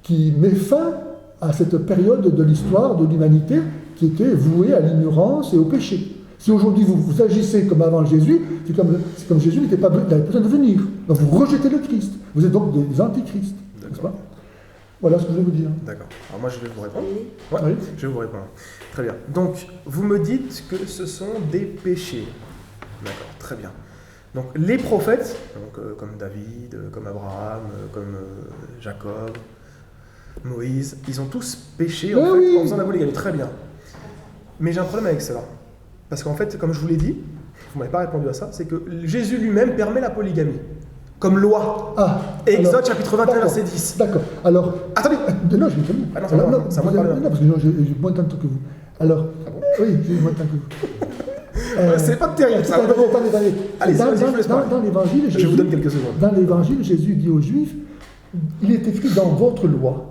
qui met fin à cette période de l'histoire de l'humanité qui était vouée à l'ignorance et au péché. Si aujourd'hui vous agissez comme avant Jésus, c'est comme Jésus n'avait pas besoin de venir. Donc vous rejetez le Christ. Vous êtes donc des antichrists. N'est-ce pas ? Voilà ce que je vais vous dire. D'accord. Alors moi je vais vous répondre. Oui. Je vais vous répondre. Très bien. Donc vous me dites que ce sont des péchés. D'accord, très bien. Donc les prophètes, comme David, comme Abraham, comme Jacob, Moïse, ils ont tous péché en faisant la polygamie. Très bien. Mais j'ai un problème avec cela. Parce qu'en fait, comme je vous l'ai dit, vous ne m'avez pas répondu à ça, c'est que Jésus lui-même permet la polygamie. Comme loi. Exode chapitre 21, verset 10. D'accord. Alors. Attendez. Non, je l'ai terminé. Ah non, c'est à moi de parler. Non, parce que j'ai moins de temps que vous. Alors. Oui, j'ai moins de temps que vous. C'est pas terrible ça. Attendez. Allez, dans l'évangile, je vous donne quelques secondes. Dans l'évangile, Jésus dit aux Juifs, il est écrit dans votre loi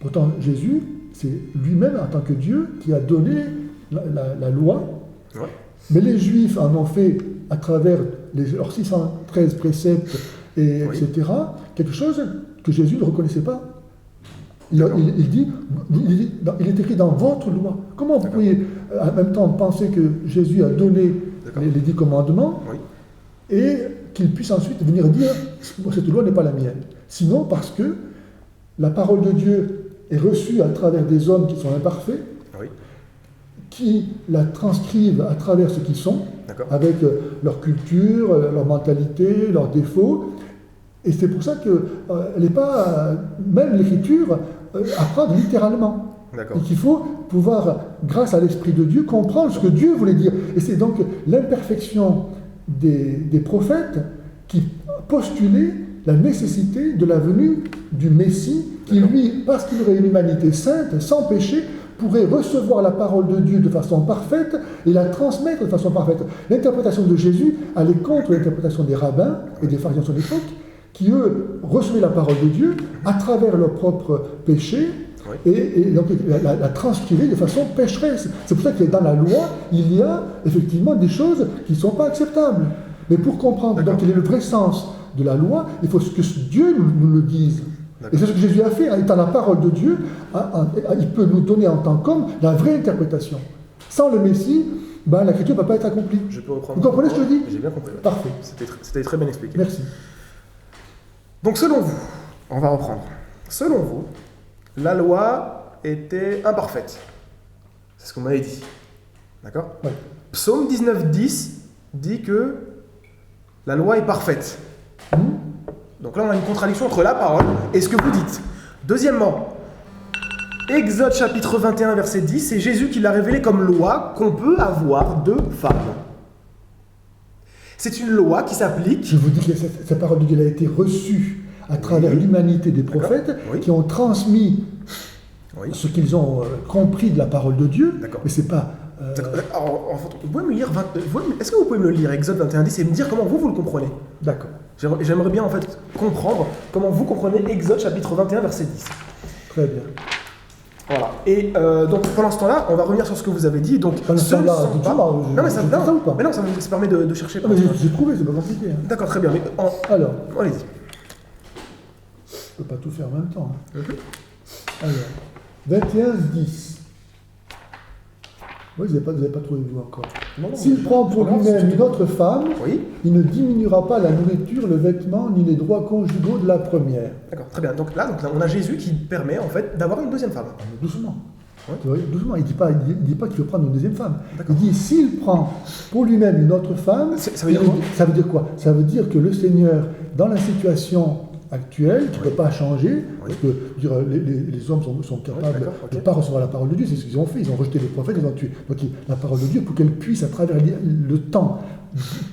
Pourtant, Jésus, c'est lui-même, en tant que Dieu, qui a donné la loi. Ouais. Mais les Juifs en ont fait, à travers leurs 613 préceptes, etc., quelque chose que Jésus ne reconnaissait pas. Il est écrit dans votre loi. Comment vous pouvez en même temps penser que Jésus a donné les 10 commandements et qu'il puisse ensuite venir dire cette loi n'est pas la mienne? Sinon parce que la parole de Dieu est reçue à travers des hommes qui sont imparfaits, qui la transcrivent à travers ce qu'ils sont, avec leur culture, leur mentalité, leurs défauts. Et c'est pour ça qu'elle n'est pas, même l'écriture, à prendre littéralement. Et qu'il faut pouvoir, grâce à l'Esprit de Dieu, comprendre ce que Dieu voulait dire. Et c'est donc l'imperfection des prophètes qui postulaient la nécessité de la venue du Messie, qui lui, parce qu'il aurait une humanité sainte, sans péché, pourrait recevoir la parole de Dieu de façon parfaite et la transmettre de façon parfaite. L'interprétation de Jésus allait contre l'interprétation des rabbins et des pharisiens de son époque, qui eux recevaient la parole de Dieu à travers leurs propres péchés et donc la transcrivaient de façon pécheresse. C'est pour ça que dans la loi, il y a effectivement des choses qui ne sont pas acceptables. Mais pour comprendre donc quel est le vrai sens de la loi, il faut que Dieu nous le dise. Et c'est ce que Jésus a fait, étant la parole de Dieu, il peut nous donner en tant qu'homme la vraie interprétation. Sans le Messie, l'écriture ne va pas être accomplie. Je peux reprendre. Vous comprenez ce que je dis? J'ai bien compris. Parfait. C'était très bien expliqué. Merci. Donc selon vous, on va reprendre. Selon vous, la loi était imparfaite. C'est ce qu'on m'avait dit. D'accord? Psaume 19:10 dit que la loi est parfaite. Donc là, on a une contradiction entre la parole et ce que vous dites. Deuxièmement, Exode chapitre 21, verset 10, c'est Jésus qui l'a révélé comme loi qu'on peut avoir 2 femmes. C'est une loi qui s'applique. Je vous dis que cette parole de Dieu a été reçue à travers l'humanité des prophètes qui ont transmis ce qu'ils ont compris de la parole de Dieu. Mais c'est pas... Alors, vous pouvez me lire, est-ce que vous pouvez me le lire, Exode 21:10, et me dire comment vous le comprenez? D'accord. J'aimerais bien en fait comprendre comment vous comprenez Exode chapitre 21, verset 10. Très bien. Voilà. Et donc pendant ce temps-là, on va revenir sur ce que vous avez dit. Donc, pendant ce temps-là, non, mais ça permet de chercher. J'ai trouvé, c'est pas compliqué. Hein. D'accord, très bien. Mais alors, allez-y. Je peux pas tout faire en même temps. Hein. Alors, 21:10. Oui, vous n'avez pas trouvé vous encore. S'il prend pour lui-même une autre femme, il ne diminuera pas la nourriture, le vêtement, ni les droits conjugaux de la première. D'accord, très bien. Donc là, on a Jésus qui permet en fait d'avoir une deuxième femme. Doucement. Doucement. Il ne dit pas qu'il veut prendre une deuxième femme. Il dit s'il prend pour lui-même une autre femme, ça veut dire quoi? Ça veut dire que le Seigneur, dans la situation actuelle, qui ne peut pas changer, parce que les hommes sont capables de ne pas recevoir la parole de Dieu, c'est ce qu'ils ont fait, ils ont rejeté les prophètes, ils ont tué. Donc la parole de Dieu, pour qu'elle puisse, à travers le temps,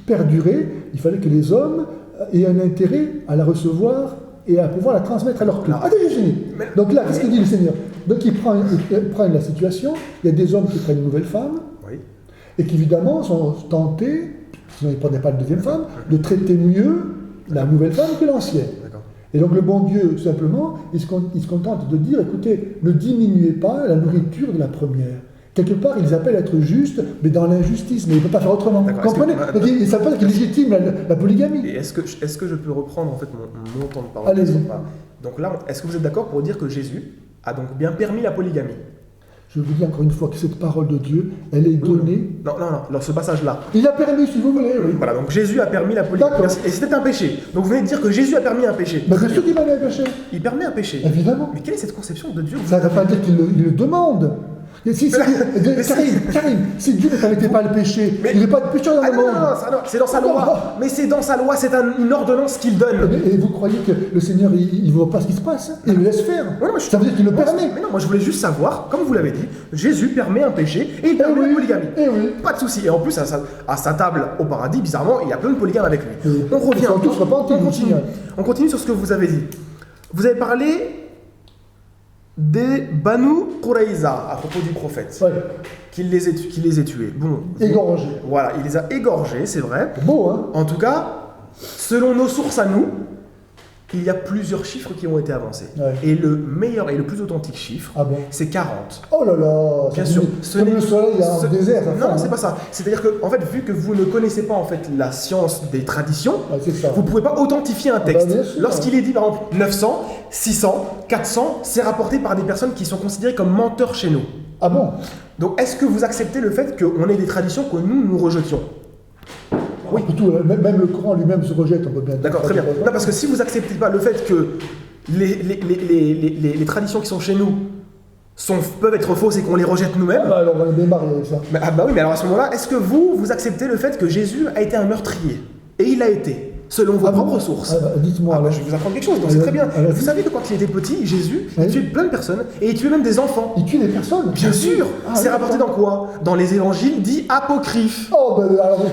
perdurer, il fallait que les hommes aient un intérêt à la recevoir et à pouvoir la transmettre à leur tour. Attends, j'ai fini. Donc là, qu'est-ce que dit le Seigneur? Donc il prend la situation, il y a des hommes qui prennent une nouvelle femme, et qui évidemment sont tentés, sinon ils ne prenaient pas de deuxième femme, de traiter mieux la nouvelle femme que l'ancienne. Et donc le bon Dieu, simplement, il se contente de dire, écoutez, ne diminuez pas la nourriture de la première. Quelque part, ils appellent à être justes, mais dans l'injustice, mais ils ne peuvent pas faire autrement. Vous comprenez? Ils savent pas qu'ils légitiment la polygamie. Et est-ce que je peux reprendre en fait mon temps de parole? Allez-y. Donc là, est-ce que vous êtes d'accord pour dire que Jésus a donc bien permis la polygamie? Je vous dis encore une fois que cette parole de Dieu, elle est donnée... Non, dans ce passage-là. Il a permis, si vous voulez, oui. Voilà, donc Jésus a permis la polygamie. Et c'était un péché. Donc vous venez de dire que Jésus a permis un péché. Bien sûr qu'il permet un péché. Il permet un péché. Évidemment. Mais quelle est cette conception de Dieu? Ça ne veut pas dire qu'il le demande. Karim, si Dieu ne permettait pas le péché, il n'est pas de péché dans le monde. Non, c'est dans sa loi. Mais c'est dans sa loi, c'est une ordonnance qu'il donne. Et vous croyez que le Seigneur, il ne voit pas ce qui se passe? Il le laisse faire. Ça veut dire qu'il le permet. Mais non, moi je voulais juste savoir, comme vous l'avez dit, Jésus permet un péché et il permet la polygamie. Pas de souci. Et en plus, à sa table au paradis, bizarrement, il y a plein de polygames avec lui. On revient. On continue sur ce que vous avez dit. Vous avez parlé des Banu Quraïza à propos du prophète, qu'il les ait tués. Bon, égorgés. Voilà, il les a égorgés, c'est vrai. Beau, hein? En tout cas, selon nos sources à nous, il y a plusieurs chiffres qui ont été avancés. Ouais. Et le meilleur et le plus authentique chiffre, Ah bon? c'est 40. Oh là là! Bien sûr. Comme le soleil dans le désert. ça Non, fait, c'est hein. pas ça. C'est-à-dire que, en fait, vu que vous ne connaissez pas en fait la science des traditions, C'est ça. vous ne pouvez pas authentifier un texte. bien sûr. Lorsqu'il est dit par exemple 900, 600, 400, c'est rapporté par des personnes qui sont considérées comme menteurs chez nous. Ah bon? Donc, est-ce que vous acceptez le fait qu'on ait des traditions que nous rejetions? Oui. Après tout, même le Coran lui-même se rejette, on peut bien dire. D'accord, très bien. Non, parce que si vous n'acceptez pas le fait que les traditions qui sont chez nous peuvent être fausses et qu'on les rejette nous-mêmes, Ah bah alors on est démarré avec ça. bah oui, mais alors à ce moment-là, est-ce que vous acceptez le fait que Jésus a été un meurtrier? Et il a été, selon vos propres sources. Dites-moi. Ah bah, alors. je vais vous apprendre quelque chose, donc c'est très bien. Allez-y. Vous savez que quand il était petit, Jésus, Oui. il tuait plein de personnes et il tuait même des enfants. Il tue des personnes? Bien sûr. Ah, C'est oui, rapporté dans quoi? Dans les évangiles dits apocryphes. Oh ben alors,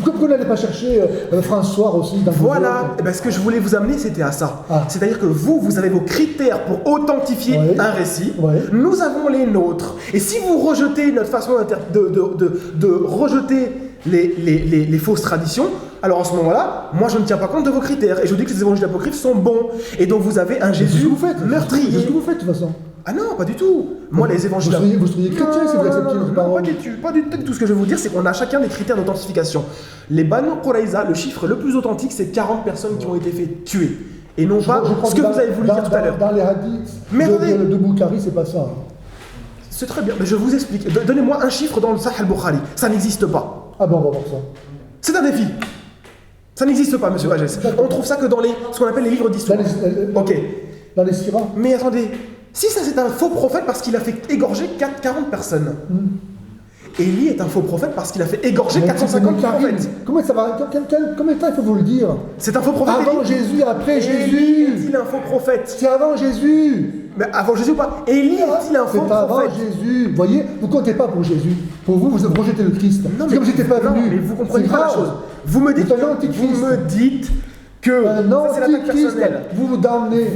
pourquoi vous n'allez pas chercher François aussi dans vos Voilà, œuvres eh ben, ce que je voulais vous amener, c'était à ça. Ah. C'est-à-dire que vous avez vos critères pour authentifier Ouais. un récit. Ouais. Nous avons les nôtres. Et si vous rejetez notre façon de rejeter les fausses traditions, alors en ce moment-là, moi je ne tiens pas compte de vos critères. Et je vous dis que ces évangiles apocryphes sont bons. Et donc vous avez un C'est ce Jésus que vous faites. C'est meurtrier. ce que vous faites de toute façon. Ah non, pas du tout. Moi, les évangiles... Vous seriez chrétien si vous acceptiez notre parole. Pas du tout. Ce que je veux vous dire, c'est qu'on a chacun des critères d'authentification. Les Banu Quraïza, le chiffre le plus authentique, c'est 40 personnes qui ont été fait tuer. Et non pas Je crois ce que vous avez voulu dire tout à l'heure. Dans les hadiths Mais attendez. de Boukhari, c'est pas ça. C'est très bien, mais je vous explique. Donnez-moi un chiffre dans le Sahih al-Bukhari. Ça n'existe pas. Ah bon, on va voir ça. C'est un défi. Ça n'existe pas, monsieur Vagès. On trouve ça que dans ce qu'on appelle les livres d'histoire. Ok. Dans les Sirahs. Mais attendez, si ça c'est un faux prophète parce qu'il a fait égorger 40 personnes. Élie est un faux prophète parce qu'il a fait égorger 450 prophètes. Comment ça va? Combien de temps il faut vous le dire? C'est un faux prophète. Avant Élie. Jésus, après Élie Jésus. est-il un faux prophète? C'est avant Jésus. Mais avant Jésus ou pas? Élie est-il un faux C'est avant prophète? Jésus. Vous voyez, vous comptez pas pour Jésus. Pour vous, vous rejetez le Christ. Non, C'est comme si j'étais pas non, venu. mais vous comprenez C'est pas la grave. chose. Vous me dites C'est un antichrist. que Un ça c'est l'attaque antichrist. personnelle. Vous vous damnez.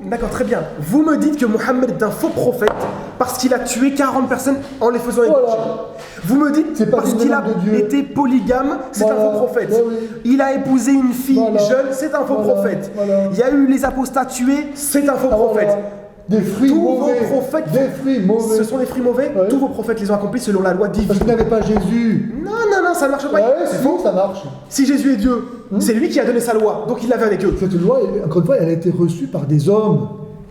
D'accord, très bien. Vous me dites que Mohammed est un faux prophète parce qu'il a tué 40 personnes en les faisant égorger. Voilà. Vous me dites C'est pas parce digne qu'il a de Dieu. été polygame, c'est Voilà. un faux prophète. Ouais, oui. Il a épousé une fille Voilà. jeune, c'est un faux Voilà. prophète. Voilà. Il y a eu les apostats tués, c'est un faux Ah, prophète. voilà. Des fruits Tous mauvais. vos prophètes, Des fruits mauvais. ce sont des fruits mauvais. Ouais. Tous vos prophètes les ont accomplis selon la loi divine. Parce qu'il n'avait pas Jésus. Non, ça ne marche pas. Ouais, C'est si, faux. ça marche. Si Jésus est Dieu, c'est lui qui a donné sa loi, donc il l'avait avec eux. Cette loi, encore une fois, elle a été reçue par des hommes.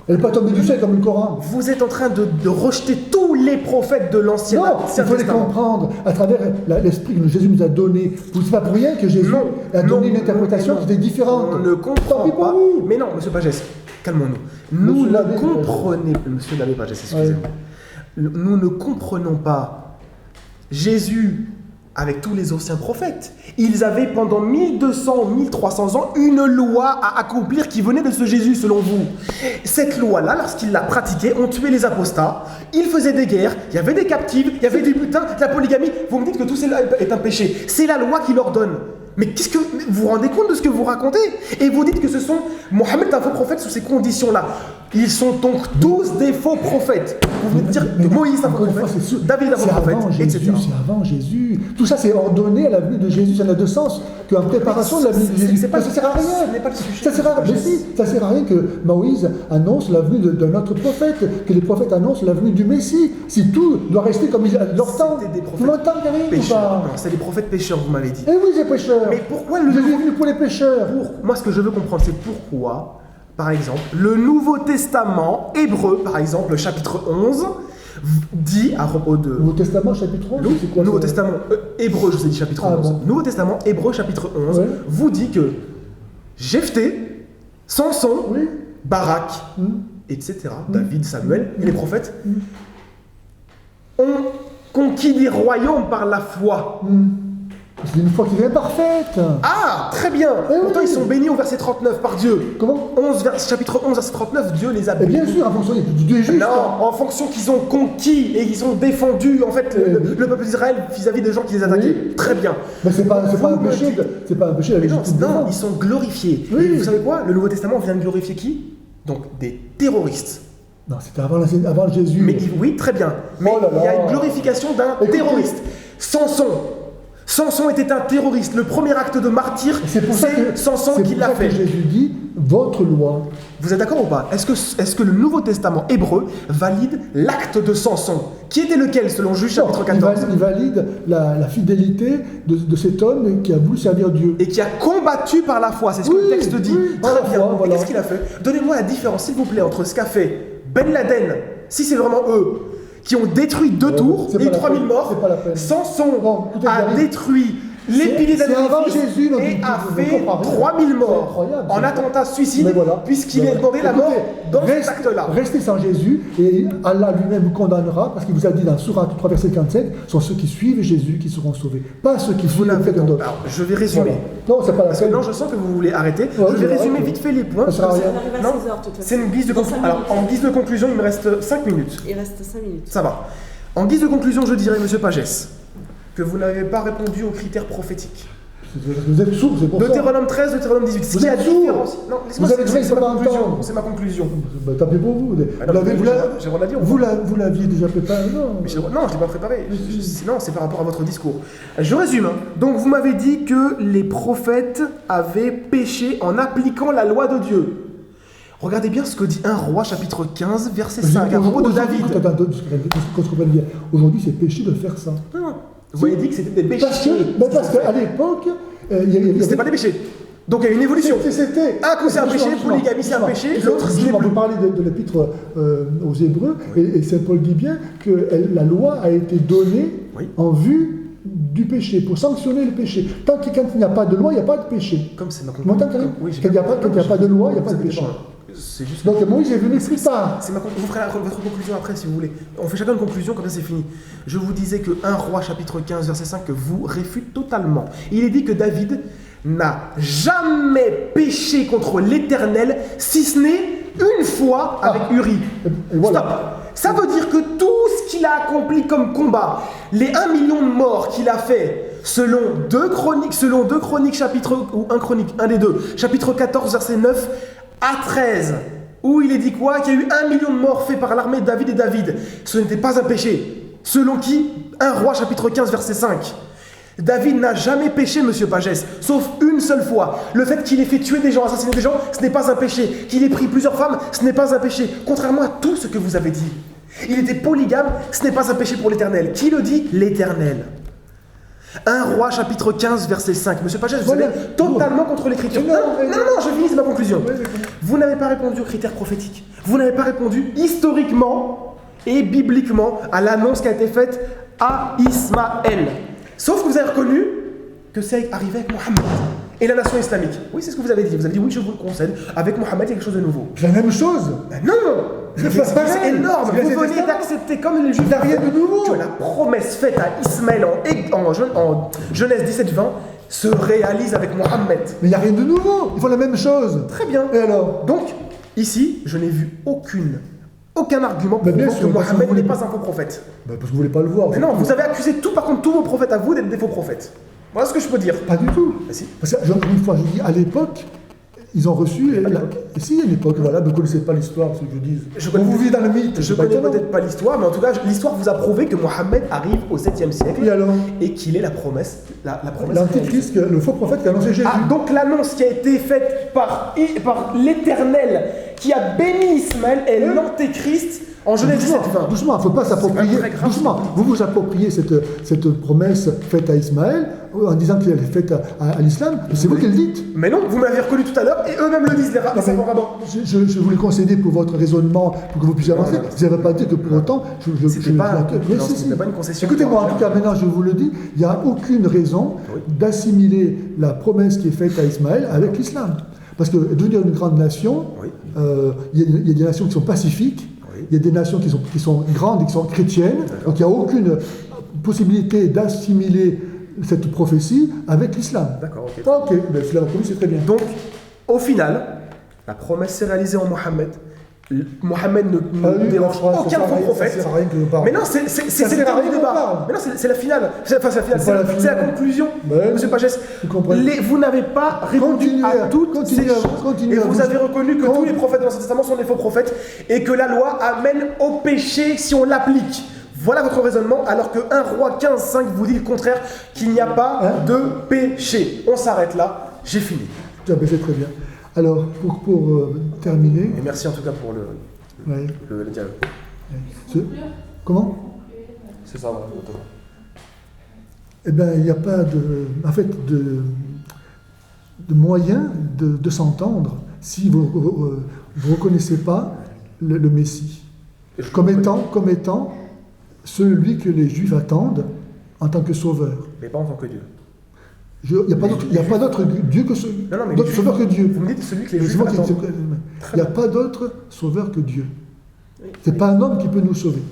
Elle n'est pas tombée du ciel comme le Coran. Vous êtes en train de rejeter tous les prophètes de l'Ancien Non, il faut les Testament. comprendre à travers l'esprit que Jésus nous a donné. C'est pas pour rien que Jésus a donné une interprétation qui était différente. On ne Tant comprend pis pour pas. vous. Mais non, monsieur Pagès, calmons-nous. Nous Monsieur ne l'abbé, comprenons... Monsieur l'abbé Pagès, excusez-moi. Nous ne comprenons pas Jésus avec tous les anciens prophètes. Ils avaient pendant 1200, 1300 ans une loi à accomplir qui venait de ce Jésus, selon vous. Cette loi-là, lorsqu'ils la pratiquaient, on tuait les apostats, ils faisaient des guerres, il y avait des captifs, il y avait du butin, de la polygamie. Vous me dites que tout cela est un péché. C'est la loi qui leur donne. Mais qu'est-ce que vous vous rendez compte de ce que vous racontez? Et vous dites que ce sont Mohammed un faux prophète sous ces conditions-là. Ils sont donc tous des faux prophètes. Vous venez de dire que Moïse est un faux Encore une fois, prophète, c'est sûr. David est un faux C'est prophète, avant etc. Jésus, c'est avant Jésus. Tout ça, c'est ordonné à la venue de Jésus. Ça n'a de sens qu'en préparation de la venue de Jésus. c'est pas- ça sert à rien. ce n'est pas le sujet. Ça sert à rien. Mais si, ça sert à rien que Moïse annonce la venue d'un autre prophète, que les prophètes annoncent la venue du Messie. Si tout doit rester comme leur temps. C'était des Tout le temps, Karim, ou pécheurs. pas? Non, c'est des prophètes pécheurs, vous m'avez dit. Eh oui, c'est pécheurs. Mais pourquoi le Jésus est venu pour les pécheurs. Moi, ce que je veux comprendre, c'est pourquoi, par exemple, le Nouveau Testament hébreu, par exemple, le chapitre 11, dit à propos de... Nouveau Testament, chapitre 11, c'est quoi Nouveau ça? Testament hébreu, je vous ai dit chapitre 11. bon. Nouveau Testament hébreu, chapitre 11, Ouais. vous dit que Jephthé, Samson, Oui. Barak, etc., David, Samuel et les prophètes ont conquis des royaumes par la foi. C'est une foi qui devient parfaite. Ah, très bien. Eh Pourtant, oui. ils sont bénis au verset 39 par Dieu. Comment? Chapitre 11, verset 39, Dieu les a Et bénis. bien sûr, en fonction du Dieu est juste. Non, en fonction qu'ils ont conquis et ils ont défendu en fait le peuple d'Israël vis-à-vis des gens qui les attaquaient. Oui. Très bien. Mais c'est pas un Vous me péché, dites- c'est pas un péché la Mais non, légitime non, défense. ils sont glorifiés. Oui. Et vous savez quoi? Le Nouveau Testament vient de glorifier qui? Donc des terroristes. Non, c'était avant Jésus. Mais oui, très bien. Mais Oh là il y a là. une glorification d'un Écoutez. terroriste. Samson était un terroriste. Le premier acte de martyr, C'est pour ça que c'est Samson c'est qui pour l'a ça que fait. Jésus dit votre loi. Vous êtes d'accord ou pas? Est-ce que le Nouveau Testament hébreu valide l'acte de Samson? Qui était lequel selon Juge chapitre 14? Il valide la fidélité de cet homme qui a voulu servir Dieu. Et qui a combattu par la foi, c'est ce que le texte dit. Très bien. Voilà. Qu'est-ce qu'il a fait? Donnez-moi la différence, s'il vous plaît, entre ce qu'a fait Ben Laden, si c'est vraiment eux, qui ont détruit 2 tours et 3000 morts. Samson a détruit les piliers d'Adam et a fait 3000 morts en attentat suicide, puisqu'il est demandé la mort dans cet acte-là. Restez sans Jésus et Allah lui-même vous condamnera, parce qu'il vous a dit dans Sourate 3 verset 47, sont ceux qui suivent Jésus qui seront sauvés, pas ceux qui suivent quelqu'un d'autre. Alors, je vais résumer. Non, c'est pas la Parce que non, je sens que vous voulez arrêter. Je vais résumer vite fait les points. C'est une guise de conclusion. Alors, en guise de conclusion, il me reste 5 minutes. Il reste 5 minutes. Ça va. En guise de conclusion, je dirais, Monsieur Pagès, que vous n'avez pas répondu aux critères prophétiques. Vous êtes sourd, c'est pour ça. Deutéronome 13, Deutéronome 18. Vous êtes sourd. Non, vous avez dit que c'est ma conclusion. C'est ma conclusion. Tapez pour vous. Vous l'aviez déjà préparé, non? Non, je ne l'ai pas préparé. Non, c'est par rapport à votre discours. Je résume. Donc, vous m'avez dit que les prophètes avaient péché en appliquant la loi de Dieu. Regardez bien ce que dit 1 Roi chapitre 15 verset 5 à propos de David. Qu'on se comprenne bien. Aujourd'hui, c'est péché de faire ça. Non. Vous avez dit que c'était des péchés. Parce qu'à l'époque, c'était pas des péchés. Donc il y a une évolution. Un coup c'est un péché, polygamie c'est un péché, l'autre c'est on peut parler de l'épître aux Hébreux, et Saint Paul dit bien que la loi a été donnée en vue du péché, pour sanctionner le péché. Tant qu'il n'y a pas de loi, il n'y a pas de péché. Comme c'est ma conclusion. Quand il n'y a pas de loi, il n'y a pas de péché. Juste donc Moïse est venu plus tard. Vous ferez votre conclusion après si vous voulez. On fait chacun une conclusion, comme ça c'est fini. Je vous disais que 1 Roi chapitre 15 verset 5 que vous réfute totalement. Il est dit que David n'a jamais péché contre l'Éternel, si ce n'est une fois avec Uri. Voilà. Stop. Ça veut dire que tout ce qu'il a accompli comme combat, les 1 million de morts qu'il a fait, selon 2 Chroniques chapitre, ou 1 Chronique, un des deux, chapitre 14 verset 9 à 13, où il est dit quoi? Qu'il y a eu 1 million de morts faits par l'armée de David et David. Ce n'était pas un péché. Selon qui? 1 Roi chapitre 15 verset 5. David n'a jamais péché, Monsieur Pagès, sauf une seule fois. Le fait qu'il ait fait tuer des gens, assassiner des gens, ce n'est pas un péché. Qu'il ait pris plusieurs femmes, ce n'est pas un péché. Contrairement à tout ce que vous avez dit. Il était polygame, ce n'est pas un péché pour l'Éternel. Qui le dit? L'Éternel. 1 Roi chapitre 15 verset 5. Monsieur Pagès, vous êtes totalement contre l'écriture. Non, je finis, c'est ma conclusion. Vous n'avez pas répondu aux critères prophétiques. Vous n'avez pas répondu historiquement et bibliquement à l'annonce qui a été faite à Ismaël. Sauf que vous avez reconnu que c'est arrivé avec Mohammed et la nation islamique. Oui, c'est ce que vous avez dit. Vous avez dit oui, je vous le concède. Avec Mohammed, il y a quelque chose de nouveau. C'est la même chose. Ben non. C'est énorme. Vous venez d'accepter comme les juifs. Il n'y a rien de nouveau. Que la promesse faite à Ismaël en Genèse 17-20 se réalise avec Mohammed. Mais il n'y a rien de nouveau. Ils font la même chose. Très bien. Et alors? Donc, ici, je n'ai vu aucun argument pour dire que Mohammed n'est pas un faux prophète. Parce que vous ne voulez pas le voir. Mais non, vous avez accusé tous vos prophètes à vous d'être des faux prophètes. Voilà ce que je peux dire. Pas du tout. Ah, si. Parce que, une fois, je dis, à l'époque, ils ont reçu. Si, à l'époque, voilà, vous ne connaissez pas l'histoire, ce que je dis. Vous vivez dans le mythe. Je ne connais peut-être pas l'histoire, mais en tout cas, l'histoire vous a prouvé que Mohammed arrive au 7e siècle et qu'il est la promesse. L'antéchrist, le faux prophète qui a annoncé Jésus. Ah, donc l'annonce qui a été faite par l'Éternel qui a béni Ismaël est l'antéchrist. En Genèse 17-20. Doucement, il ne faut pas s'approprier. Doucement, vous vous appropriez cette promesse faite à Ismaël en disant qu'elle est faite à l'islam. C'est vous qui le dites. Mais non, vous m'avez reconnu tout à l'heure et eux-mêmes le disent, les savants rabbins. Je vous l'ai concédé pour votre raisonnement, pour que vous puissiez avancer. Vous n'avez pas dit que pour autant. C'était pas une concession. Écoutez-moi, en tout cas, maintenant je vous le dis, il n'y a aucune raison d'assimiler la promesse qui est faite à Ismaël avec l'islam. Parce que devenir une grande nation, il y a des nations qui sont pacifiques. Il y a des nations qui sont grandes et qui sont chrétiennes, donc il n'y a aucune possibilité d'assimiler cette prophétie avec l'islam. D'accord, ok. Ok, ben, si la promis, c'est très bien. Donc, au final, la promesse s'est réalisée en Mohammed. Mohammed ne dérange aucun faux prophète. Mais non, c'est le dernier débat. Mais non, c'est la finale. C'est la conclusion. Monsieur Pagès, vous n'avez pas répondu à toutes ces choses. Et vous avez reconnu que tous les prophètes de l'Ancien Testament sont des faux prophètes et que la loi amène au péché si on l'applique. Voilà votre raisonnement, alors que 1 Roi 15-5 vous dit le contraire, qu'il n'y a pas de péché. On s'arrête là, j'ai fini. C'est très bien. Alors, pour terminer... Et merci en tout cas pour le dialogue. Comment? C'est ça, voilà. Eh bien, il n'y a pas de moyen de s'entendre si vous ne reconnaissez pas le Messie comme étant celui que les Juifs attendent en tant que sauveur. Mais pas en tant que Dieu. Il n'y a pas d'autre Dieu que d'autre sauveur que Dieu. Vous me dites celui que les Juifs attendent. Il n'y a pas d'autre sauveur que Dieu. Ce n'est pas un homme qui peut nous sauver.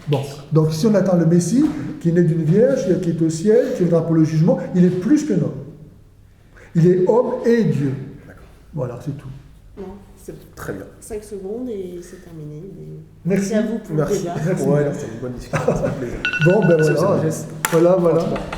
Bon, donc si on attend le Messie, qui est né d'une vierge, qui est au ciel, qui viendra pour le jugement, il est plus qu'un homme. Il est homme et Dieu. Voilà, c'est tout. Non, c'est très bien. 5 secondes et c'est terminé. Merci à vous pour le débat. Merci. Ouais, c'est une bonne discussion. Bon, ben voilà. Voilà.